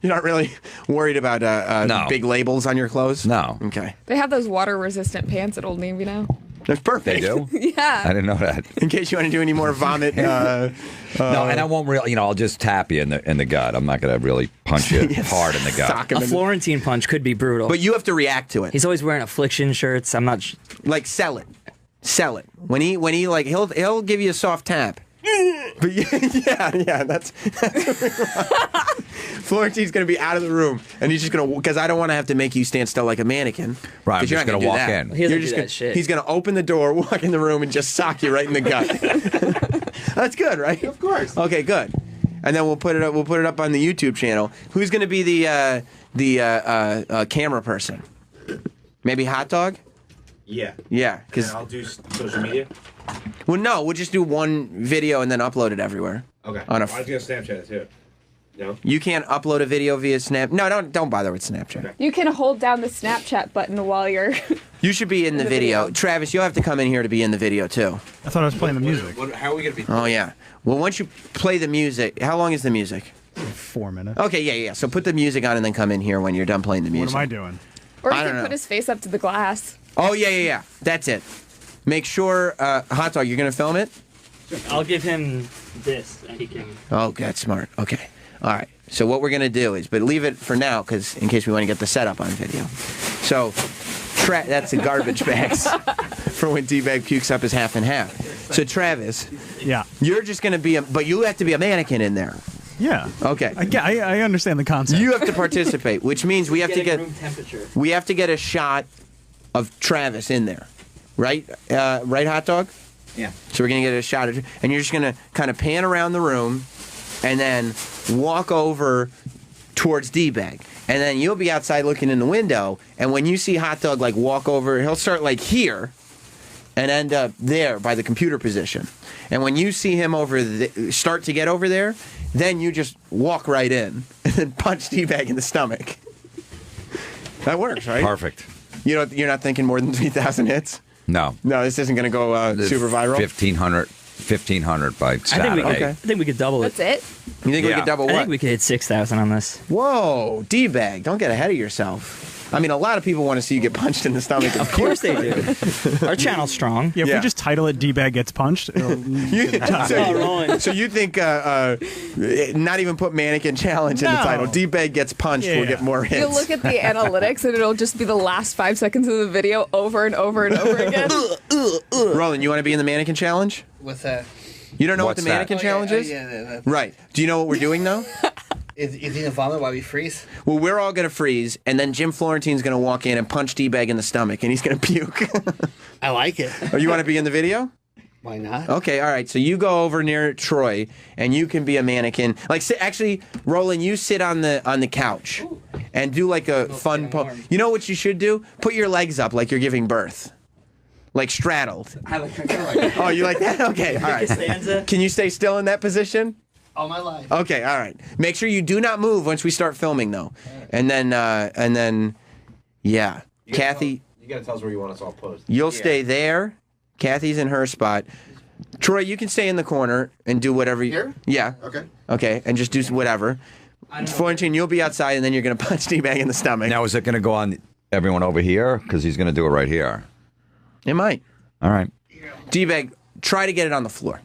You're not really worried about No. big labels on your clothes? No. Okay. They have those water-resistant pants at Old Navy now. That's perfect. They do? Yeah. I didn't know that. In case you want to do any more vomit. No, and I won't really, I'll just tap you in the gut. I'm not going to really punch you hard in the gut. Sock him A in Florentine punch could be brutal. But you have to react to it. He's always wearing affliction shirts. I'm not. Like, sell it. Sell it. When he like, he'll give you a soft tap. But yeah, that's Florentine's going to be out of the room, and he's just going to, because I don't want to have to make you stand still like a mannequin. Right, I'm 'Cause you're just not gonna do walk that. in. He doesn't You're do just that gonna, shit. He's going to open the door, walk in the room, and just sock you right in the gut. That's good, right? Of course. Okay, good. And then we'll put it up. We'll put it up on the YouTube channel. Who's going to be the camera person? Maybe Hot Dog. Yeah. Yeah, And because I'll do social media. well, no, we'll just do one video and then upload it everywhere. Okay. On a I was gonna Snapchat it too. No. You can't upload a video via Snap. No, don't bother with Snapchat. You can hold down the Snapchat button while you're. You should be in the video. Travis, you'll have to come in here to be in the video too. I thought I was playing the music. How are we gonna be? Oh yeah. Well, once you play the music, how long is the music? 4 minutes. Okay, yeah. So put the music on and then come in here when you're done playing the What music. am I doing? Or I you don't can know. put his face up to the glass. Oh yeah. That's it. Make sure, Hot Dog, you're gonna film it. I'll give him this, and he can. Oh, that's smart. Okay. All right. So what we're gonna do is, but leave it for now, because in case we want to get the setup on video. So, that's the garbage bags for when D-Bag pukes up his half and half. So Travis, Yeah. you're just gonna be, but you have to be a mannequin in there. Yeah. Okay. I understand the concept. You have to participate, which means we have to get room temperature. we have to get a shot of Travis in there, right? Right, Hot Dog. Yeah. So we're gonna get a shot of, and you're just gonna kind of pan around the room, and then walk over towards D-Bag, and then you'll be outside looking in the window, and when you see Hot Dog like walk over, he'll start like here, and end up there by the computer position, and when you see him start to get over there, then you just walk right in and then punch D-Bag in the stomach. That works, right? Perfect. You're not thinking more than 3,000 hits? No. No, this isn't going to go super viral? 1,500 by Saturday. I think we could double it. That's it. You think we Yeah. could double I what? think we could hit 6,000 on this. Whoa, D-Bag, don't get ahead of yourself. I mean, a lot of people want to see you get punched in the stomach. Of course they do. Our channel's strong. Yeah, if we just title it D-Bag Gets Punched, it'll So you think not even put mannequin challenge in the title? D-Bag Gets punched will get more hits. You'll look at the analytics and it'll just be the last 5 seconds of the video over and over and over again. Roland, you want to be in the mannequin challenge? What's that? You don't know What's what the mannequin that? challenge is? Yeah, Right. Do you know what we're doing though? Is he gonna vomit while we freeze? Well, we're all going to freeze, and then Jim Florentine's going to walk in and punch D-Bag in the stomach, and he's going to puke. I like it. Oh, you want to be in the video? Why not? Okay, all right. So you go over near Troy, and you can be a mannequin. Like, actually, Roland, you sit on the couch and do like a fun pose. You know what you should do? Put your legs up like you're giving birth. Like straddled. I like that. Oh, you like that? Okay, all right. Can you stay still in that position? All my life. Okay, all right. Make sure you do not move once we start filming, though. And then, yeah. Cathy, You gotta tell us where you want us all posed. you'll stay there. Kathy's in her spot. Troy, you can stay in the corner and do whatever you... Here? Yeah. Okay. Okay, and just do whatever. Florentine, you'll be outside, and then you're going to punch D-Bag in the stomach. Now, is it going to go on everyone over here? Because he's going to do it right here. It might. All right. D-Bag, try to get it on the floor.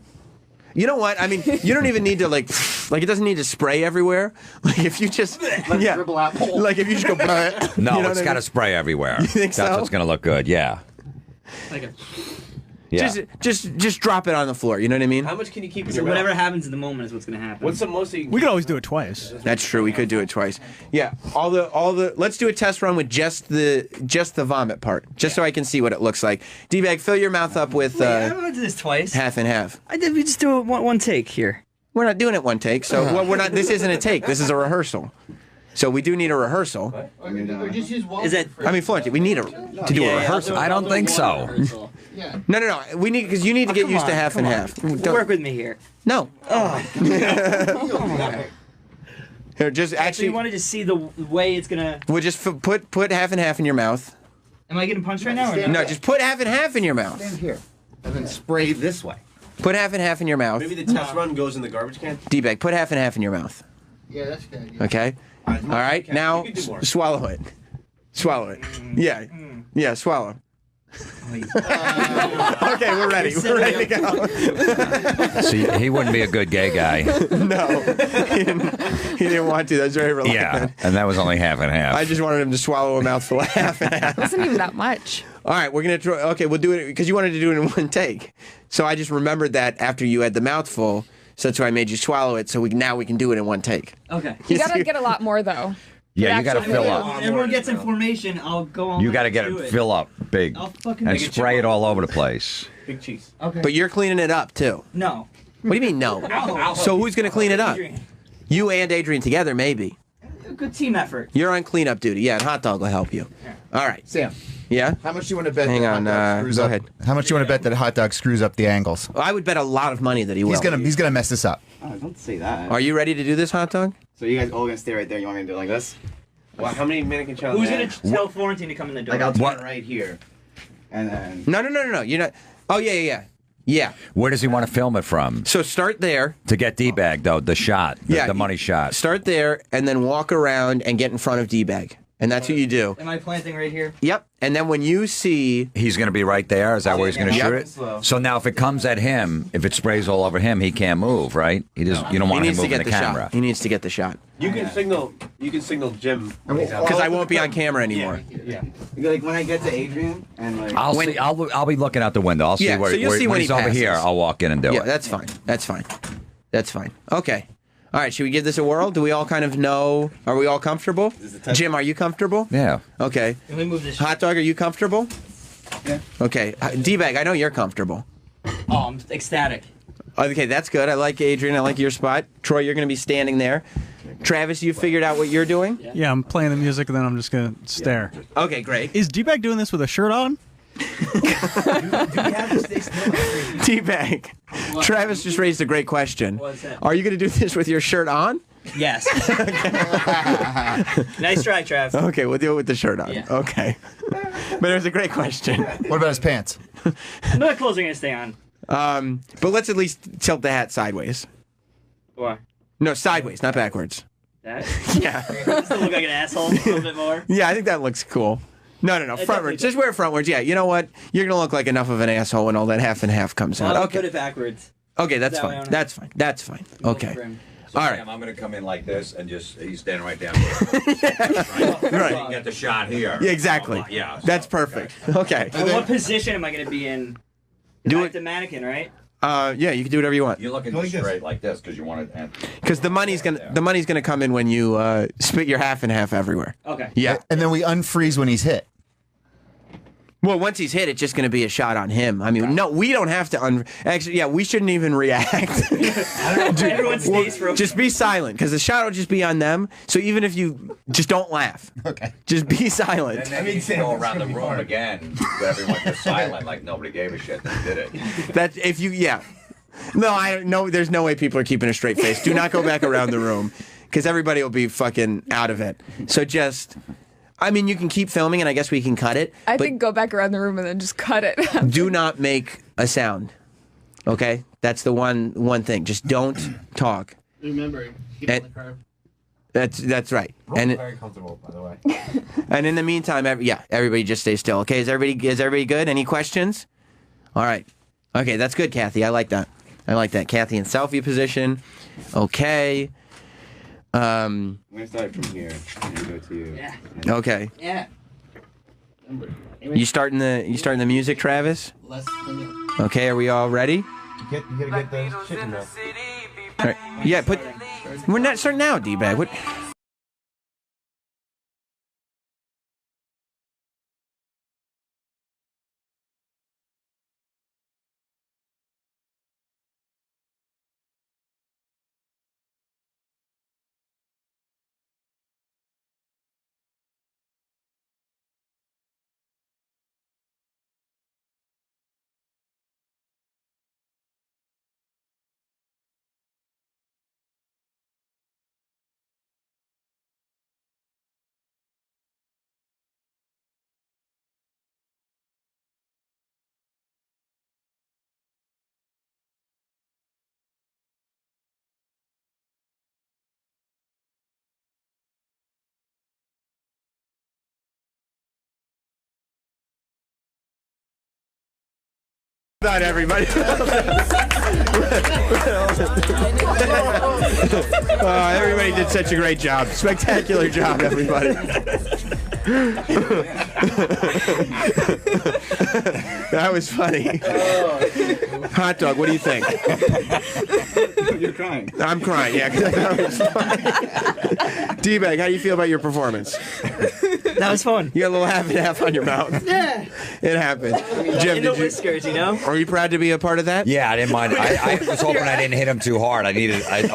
You know what? I mean, you don't even need to like it doesn't need to spray everywhere. Like if you just like if you just go No, you know it's got to spray everywhere. You think That's so? what's going to look good. Yeah. Yeah. Just drop it on the floor. You know what I mean? How much can you keep in So your whatever mouth? happens in the moment is what's going to happen. What's the most that you can We could always do it twice. That's true. We could do it twice. Yeah. All the. Let's do a test run with just the vomit part, just so I can see what it looks like. D-Bag, fill your mouth up with I don't want to do this twice. half and half. We just do it one take here. We're not doing it one take, so we're not. This isn't a take. This is a rehearsal. So we do need a rehearsal. Or just use one. Is it? I mean, Florentine, we need to do a rehearsal. I don't think so. Yeah. No. We need because you need to get used to half and half. Work with me here. No. Here, just Actually, actually, you wanted to see the way it's gonna. we'll just put half and half in your mouth. Am I getting punched right now? Or no? No, just put half and half in your mouth. Stand here. And then spray this way. Put half and half in your mouth. Maybe the test run goes in the garbage can. D-Bag, put half and half in your mouth. Yeah, that's good. Okay. All right. Okay, Now you can do more. swallow it. Swallow it. Yeah. Yeah. Swallow. Okay, we're ready. We're ready to go. See, he wouldn't be a good gay guy. No, he didn't want to. That's very reluctant. Yeah, and that was only half and half. I just wanted him to swallow a mouthful of half and half. It wasn't even that much. All right, we're gonna try. Okay, we'll do it because you wanted to do it in one take. So I just remembered that after you had the mouthful, so that's why I made you swallow it. So now we can do it in one take. Okay. You gotta get a lot more though. Yeah, you got to Actually, fill really up. Everyone gets in formation. I'll go on. You got to get do it fill up big I'll fucking and make it spray it all over the place. Big cheese. Okay. But you're cleaning it up too. No. What do you mean no? No. So who's gonna clean it up? Adrian. You and Adrian together, maybe. Good team effort. You're on cleanup duty. Yeah, and Hot Dog will help you. All right. Sam, Yeah. how much do you want to bet? Hang that on, Hot Dog screws go up? ahead. How much do you want to bet that Hot Dog screws up the angles? I would bet a lot of money that he will. He's gonna mess this up. Oh, don't say that. Are you ready to do this, Hot Dog? So you guys all gonna stay right there? You want me to do it like this? Well, how many mannequin challenges? Who's gonna tell Florentine to come in the door? Like I'll turn What? right here, and then. No. You're not. Oh yeah. Where does he want to film it from? So start there. To get D-Bag, though, the shot, the money shot. Start there, and then walk around and get in front of D-Bag, and that's what you do. Am I planting right here? Yep. And then when you see, He's going to be right there. Is that where he's going to Yep. shoot it? So now, if it comes at him, if it sprays all over him, he can't move, right? You don't he want him needs to moving get the the camera. shot. He needs to get the shot You can signal. You can signal Jim. because I won't be on camera anymore. Yeah. Like when I get to Adrian and like. I'll be looking out the window. I'll see Yeah, where, so you'll see when when he's he over here. passes. I'll walk in and do Yeah, it. that's fine. That's fine. Okay. All right. Should we give this a whirl? Do we all kind of know? Are we all comfortable? Jim, are you comfortable? Yeah. Okay. Let me move this. Hot Dog, are you comfortable? Yeah. Okay. D-Bag, I know you're comfortable. Oh, I'm ecstatic. Okay, that's good. I like Adrian. I like your spot. Troy, you're going to be standing there. Travis, you figured out what you're doing? Yeah, I'm playing the music and then I'm just gonna stare. Okay, great. Is D-Bag doing this with a shirt on? D-Bag. Travis just raised a great question. What's that? Are you going to do this with your shirt on? Yes. Nice try, Trav. Okay, we'll do it with the shirt on. Yeah. Okay. But it was a great question. What about his pants? No clothes are gonna stay on. But let's at least tilt the hat sideways. Why? No, sideways, not backwards. That? Yeah. Just to look like an asshole a little bit more. Yeah, I think that looks cool. No, frontwards. Just wear it frontwards. Yeah, you know what? You're gonna look like enough of an asshole when all that half and half comes Well, out. I'll Okay. put it backwards. Okay, that's That way I fine. don't That's fine. That's fine. Okay. So All right. Sam, I'm going to come in like this and he's standing right down here. Right. You can get the shot here. Yeah, exactly. Yeah. That's perfect. Okay. And what position am I going to be in? Do I it. have the mannequin, right? Yeah, you can do whatever you want. You're looking straight like this because you want to. Because the money's gonna come in when you spit your half and half everywhere. Okay. Yeah. And then we unfreeze when he's hit. Well, once he's hit, it's just going to be a shot on him. I mean, no, we don't have to. Actually, yeah, we shouldn't even react. Everyone stays for. Just be silent, because the shot will just be on them. So even if you just don't laugh, okay, just be silent. And then you can go around the room again, but everyone just silent like nobody gave a shit that did it. That if you, yeah, no, I no, there's no way people are keeping a straight face. Do not go back around the room, because everybody will be fucking out of it. So just. I mean, you can keep filming, and I guess we can cut it. I but think go back around the room and then just cut it. do not make a sound. Okay, that's the one thing. Just don't talk. Remember, keep on the curb. That's right. And very comfortable, by the way. And in the meantime, everybody just stay still. Okay, is everybody good? Any questions? All right. Okay, that's good, Cathy. I like that. Cathy in selfie position. Okay. I'm gonna start from here and go to you. Yeah. Okay. Yeah. You starting the music, Travis? Less than you. Okay, are we all ready? You gotta get the chicken though. All right. Yeah, we're not starting now, D-bag. What? Not everybody. Everybody did such a great job. Spectacular job, everybody. That was funny. Hot dog, what do you think? You're crying. I'm crying, yeah. D-bag, how do you feel about your performance? That was fun. You got a little half and half on your mouth. Yeah. It happened. Jim, In the whiskers, you know? Are you proud to be a part of that? Yeah, I didn't mind. I was hoping I didn't hit him too hard. I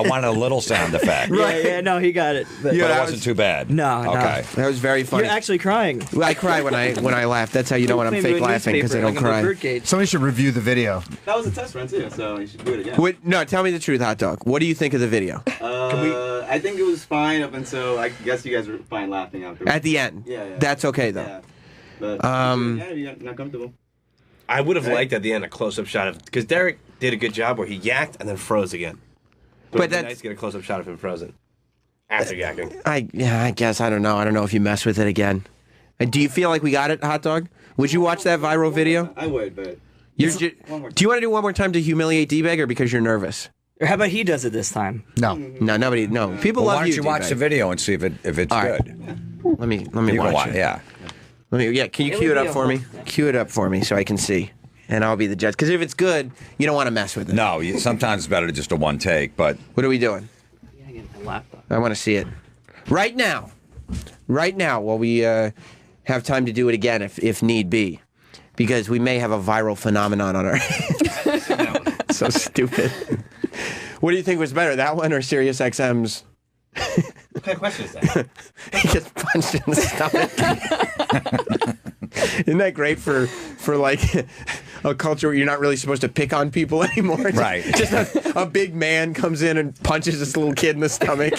wanted a little sound effect. Yeah, no, he got it. But it wasn't too bad. No, Okay. That was very funny. You're actually crying. Well, I cry when I laugh. That's how you know when I'm fake laughing, because I don't cry. Somebody should review the video. That was a test run too, so you should do it again. No, tell me the truth, Hot Dog. What do you think of the video? I think it was fine up until I guess you guys were fine laughing afterwards. At the end. Yeah. That's okay though. Yeah. But yeah, you're not comfortable. I would have liked at the end a close-up shot of, because Derek did a good job where he yacked and then froze again. But it'd be nice to get a close-up shot of him frozen after yakking. I guess I don't know. I don't know if you mess with it again. Do you feel like we got it, Hot Dog? Would you watch that viral video? I would, but Do you want to do one more time to humiliate D-bag, or because you're nervous? Or how about he does it this time? No, nobody. No, people Well, love why don't you watch D-bag. the video and see if it's All right. good? Let me You can watch it. Yeah. Can you cue it up for me? Cue it up for me so I can see, and I'll be the judge. Because if it's good, you don't want to mess with it. No, sometimes it's better to just a one take. But what are we doing? I want to see it right now. Right now, while we have time to do it again, if need be, because we may have a viral phenomenon on our hands. So stupid. What do you think was better, that one or Sirius XM's? what kind of question is that? He gets punched in the stomach. Isn't that great for like a culture where you're not really supposed to pick on people anymore? Right. Just a big man comes in and punches this little kid in the stomach.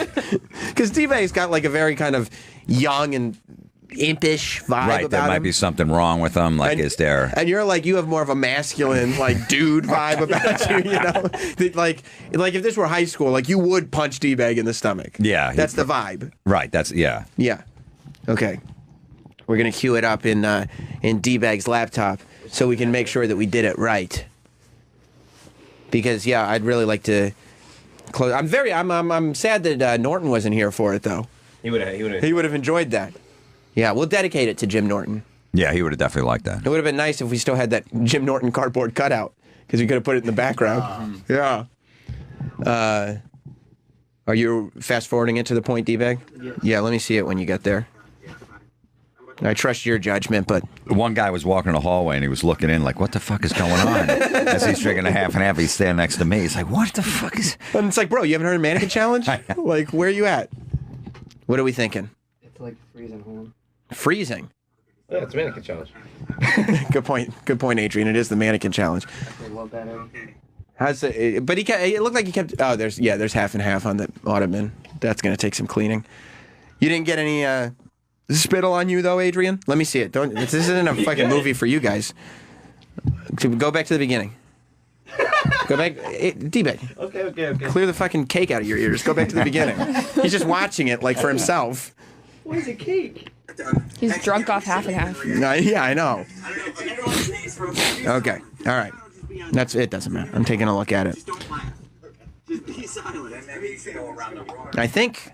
Because D-Bag's got like a very kind of young and impish vibe Right, about there might him. be something wrong with him. Like, is there? And you're like, you have more of a masculine, like, dude vibe about you, you know? Like if this were high school, like, you would punch D-Bag in the stomach. Yeah. That's the vibe. Right, that's, yeah. Yeah. Okay. We're going to queue it up in D-Bag's laptop so we can make sure that we did it right. Because, yeah, I'd really like to close. I'm sad that Norton wasn't here for it, though. He would have enjoyed that. Yeah, we'll dedicate it to Jim Norton. Yeah, he would have definitely liked that. It would have been nice if we still had that Jim Norton cardboard cutout, because we could have put it in the background. Yeah. Are you fast forwarding it to the point, D-Bag? Yeah, let me see it when you get there. I trust your judgment, but one guy was walking in the hallway and he was looking in like, what the fuck is going on? As he's drinking a half and half, he's standing next to me. He's like, what the fuck is... And it's like, bro, you haven't heard of Mannequin Challenge? Like, where are you at? What are we thinking? It's like freezing home. Freezing? Yeah, it's a mannequin challenge. Good point, Adrian. It is the Mannequin Challenge. I love that. How's it? But it looked like he kept... Oh, there's half and half on the ottoman. That's going to take some cleaning. You didn't get any... spittle on you though, Adrian? Let me see it. This isn't a fucking movie for you guys. Go back to the beginning. Go back, D-Bag. Okay. Clear the fucking cake out of your ears. Go back to the beginning. He's just watching it like for himself. What is a cake? He's drunk off half and half. Yeah, I know. Okay, all right. That's it. Doesn't matter. I'm taking a look at it. I think,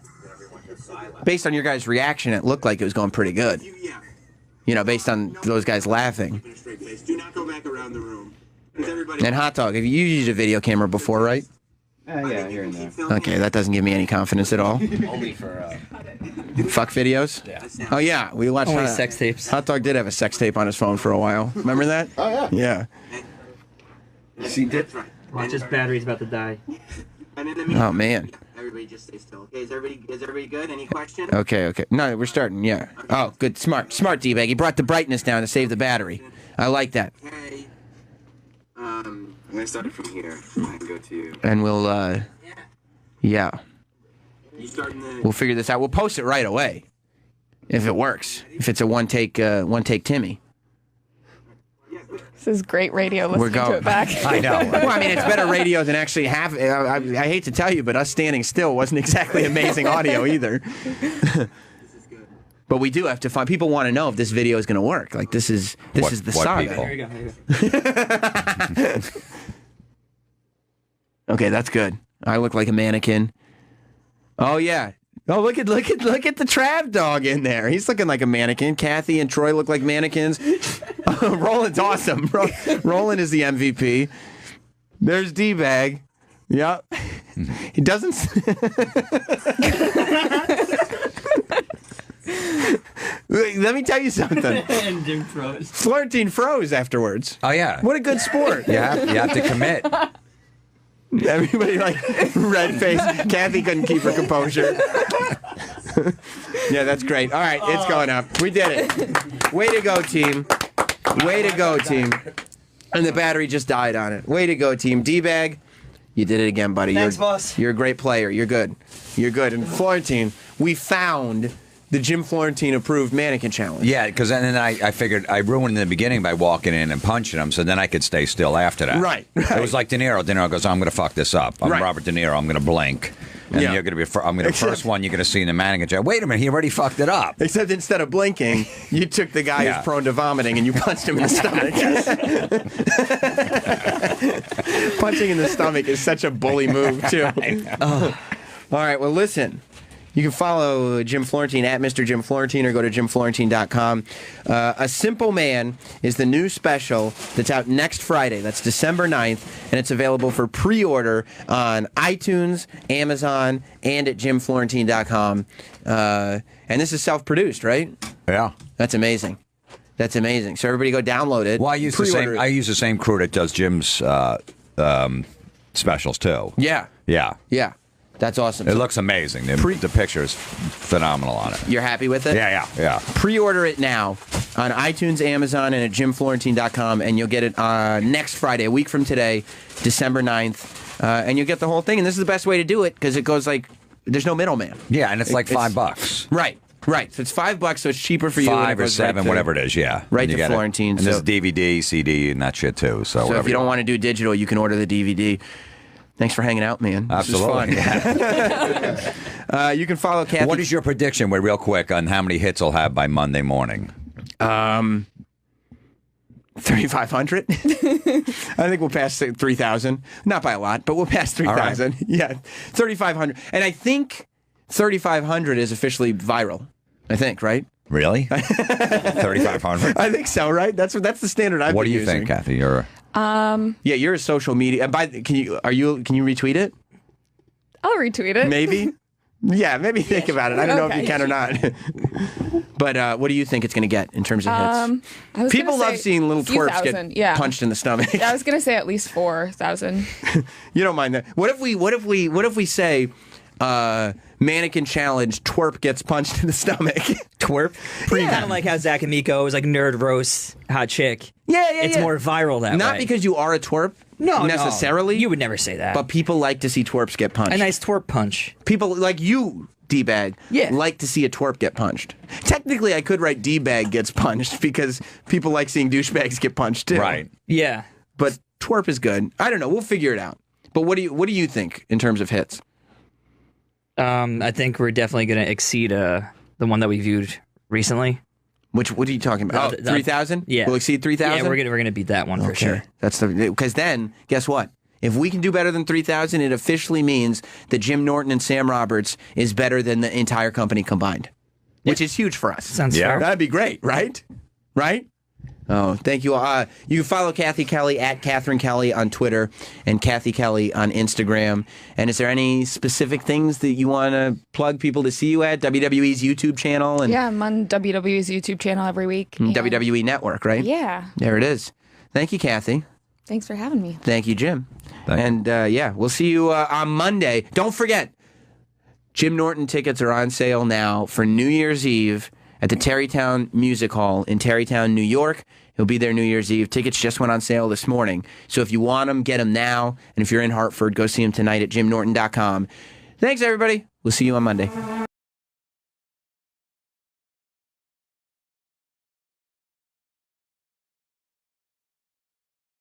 based on your guys' reaction, it looked like it was going pretty good. You know, based on those guys laughing. And Hot Dog, have you used a video camera before, right? Yeah, here and there. Okay, that doesn't give me any confidence at all. Only for Fuck videos? Yeah. Oh, yeah. We watched Only sex tapes. Hot Dog did have a sex tape on his phone for a while. Remember that? Oh, Yeah. Watch his battery's about to die. Oh, man. Everybody just stay still. Okay, is everybody good? Any questions? Okay. No, we're starting, yeah. Oh, good. Smart, D-Bag. He brought the brightness down to save the battery. I like that. Okay. I'm going to start it from here. I can go to you. And we'll, yeah. You starting the... We'll figure this out. We'll post it right away. If it works. If it's a one-take Timmy. This is great radio We're listening to going. it back. I know. Well, I mean, it's better radio than actually have. I hate to tell you, but us standing still wasn't exactly amazing audio either. But we do have to find. People want to know if this video is going to work. Like this is the saga. Here we go. Okay, that's good. I look like a mannequin. Oh yeah. Oh look at the Trav dog in there. He's looking like a mannequin. Cathy and Troy look like mannequins. Roland's awesome. Roland is the MVP. There's D-Bag. Yep. He doesn't. Let me tell you something. And Jim froze. Florentine froze afterwards. Oh, yeah. What a good sport. You have to commit. Everybody like red face. Cathy couldn't keep her composure. Yeah, that's great. All right, it's going up. We did it. Way to go, team. Way to go, team. And the battery just died on it. Way to go, team. D-Bag, you did it again, buddy. Thanks, boss. You're a great player. You're good. You're good. And Florentine, we found the Jim Florentine approved mannequin challenge. Yeah, because then I figured I ruined in the beginning by walking in and punching him, so then I could stay still after that. Right. It was like De Niro. De Niro goes, I'm going to fuck this up. I'm Right. Robert De Niro. I'm going to blink. And Yeah. you're going to be. I'm going to first one. You're going to see in the mannequin challenge. Wait a minute, he already fucked it up. Except instead of blinking, you took the guy Yeah. who's prone to vomiting and you punched him in the stomach. Punching in the stomach is such a bully move, too. All right, well, listen. You can follow Jim Florentine at Mr. Jim Florentine or go to jimflorentine.com. A Simple Man is the new special that's out next Friday. That's December 9th, and it's available for pre-order on iTunes, Amazon, and at jimflorentine.com. And this is self-produced, right? Yeah. That's amazing. That's amazing. So everybody go download it. Well, I use the same crew that does Jim's specials too. Yeah. Yeah. Yeah. That's awesome. It looks amazing. The picture's phenomenal on it. You're happy with it? Yeah. Pre-order it now on iTunes, Amazon, and at jimflorentine.com, and you'll get it next Friday, a week from today, December 9th, and you'll get the whole thing. And this is the best way to do it because it goes like, there's no middleman. Yeah, and it's like $5. Right. Right. So it's $5, so it's cheaper for you. and it 5 or goes 7, right to- whatever it is. Yeah, Right And you to get it. Florentine, And there's so- DVD, CD, and that shit too. So, So whatever if you don't want to do digital, you can order the DVD. Thanks for hanging out, man. Absolutely. This is fun. You can follow Cathy. What is your prediction, wait, real quick, on how many hits I'll have by Monday morning? 3,500. I think we'll pass 3,000. Not by a lot, but we'll pass 3,000. right. Yeah, 3,500. And I think 3,500 is officially viral. I think, right? Really? 3,500? I think so, right? That's the standard I've What been do you using. think, Cathy? You're Yeah, you're a social media. Can you retweet it? I'll retweet it. Maybe. Yeah, maybe think about it. I don't know if you Okay. can or not. But what do you think it's going to get in terms of hits? I was People gonna love say seeing little a few twerps thousand, get yeah. punched in the stomach. Yeah, I was gonna say at least 4,000. You don't mind that? What if we say mannequin challenge, twerp gets punched in the stomach? Twerp? Kind of like how Zach and Miko was like nerd roast hot chick. Yeah, It's more viral that way. Not because you are a twerp. No, necessarily. You would never say that. But people like to see twerps get punched. A nice twerp punch. People like you, D-bag, like to see a twerp get punched. Technically, I could write D-bag gets punched because people like seeing douchebags get punched too. Right. Yeah. But twerp is good. I don't know. We'll figure it out. But what do you think in terms of hits? I think we're definitely going to exceed the one that we viewed recently. What are you talking about? 3,000? Yeah. We'll exceed 3,000? Yeah, we're gonna beat that one for sure. That's because then, guess what? If we can do better than 3,000, it officially means that Jim Norton and Sam Roberts is better than the entire company combined, which is huge for us. Sounds fair. That'd be great, right? Right? Oh, thank you all. You can follow Cathy Kelley at Catherine Kelley on Twitter and Cathy Kelley on Instagram. And is there any specific things that you want to plug people to see you at? WWE's YouTube channel? And Yeah, I'm on WWE's YouTube channel every week. and- WWE Network, right? Yeah. There it is. Thank you, Cathy. Thanks for having me. Thank you, Jim. And yeah, we'll see you on Monday. Don't forget, Jim Norton tickets are on sale now for New Year's Eve at the Tarrytown Music Hall in Tarrytown, New York. He'll be there New Year's Eve. Tickets just went on sale this morning. So if you want them, get them now. And if you're in Hartford, go see him tonight at jimnorton.com. Thanks, everybody. We'll see you on Monday.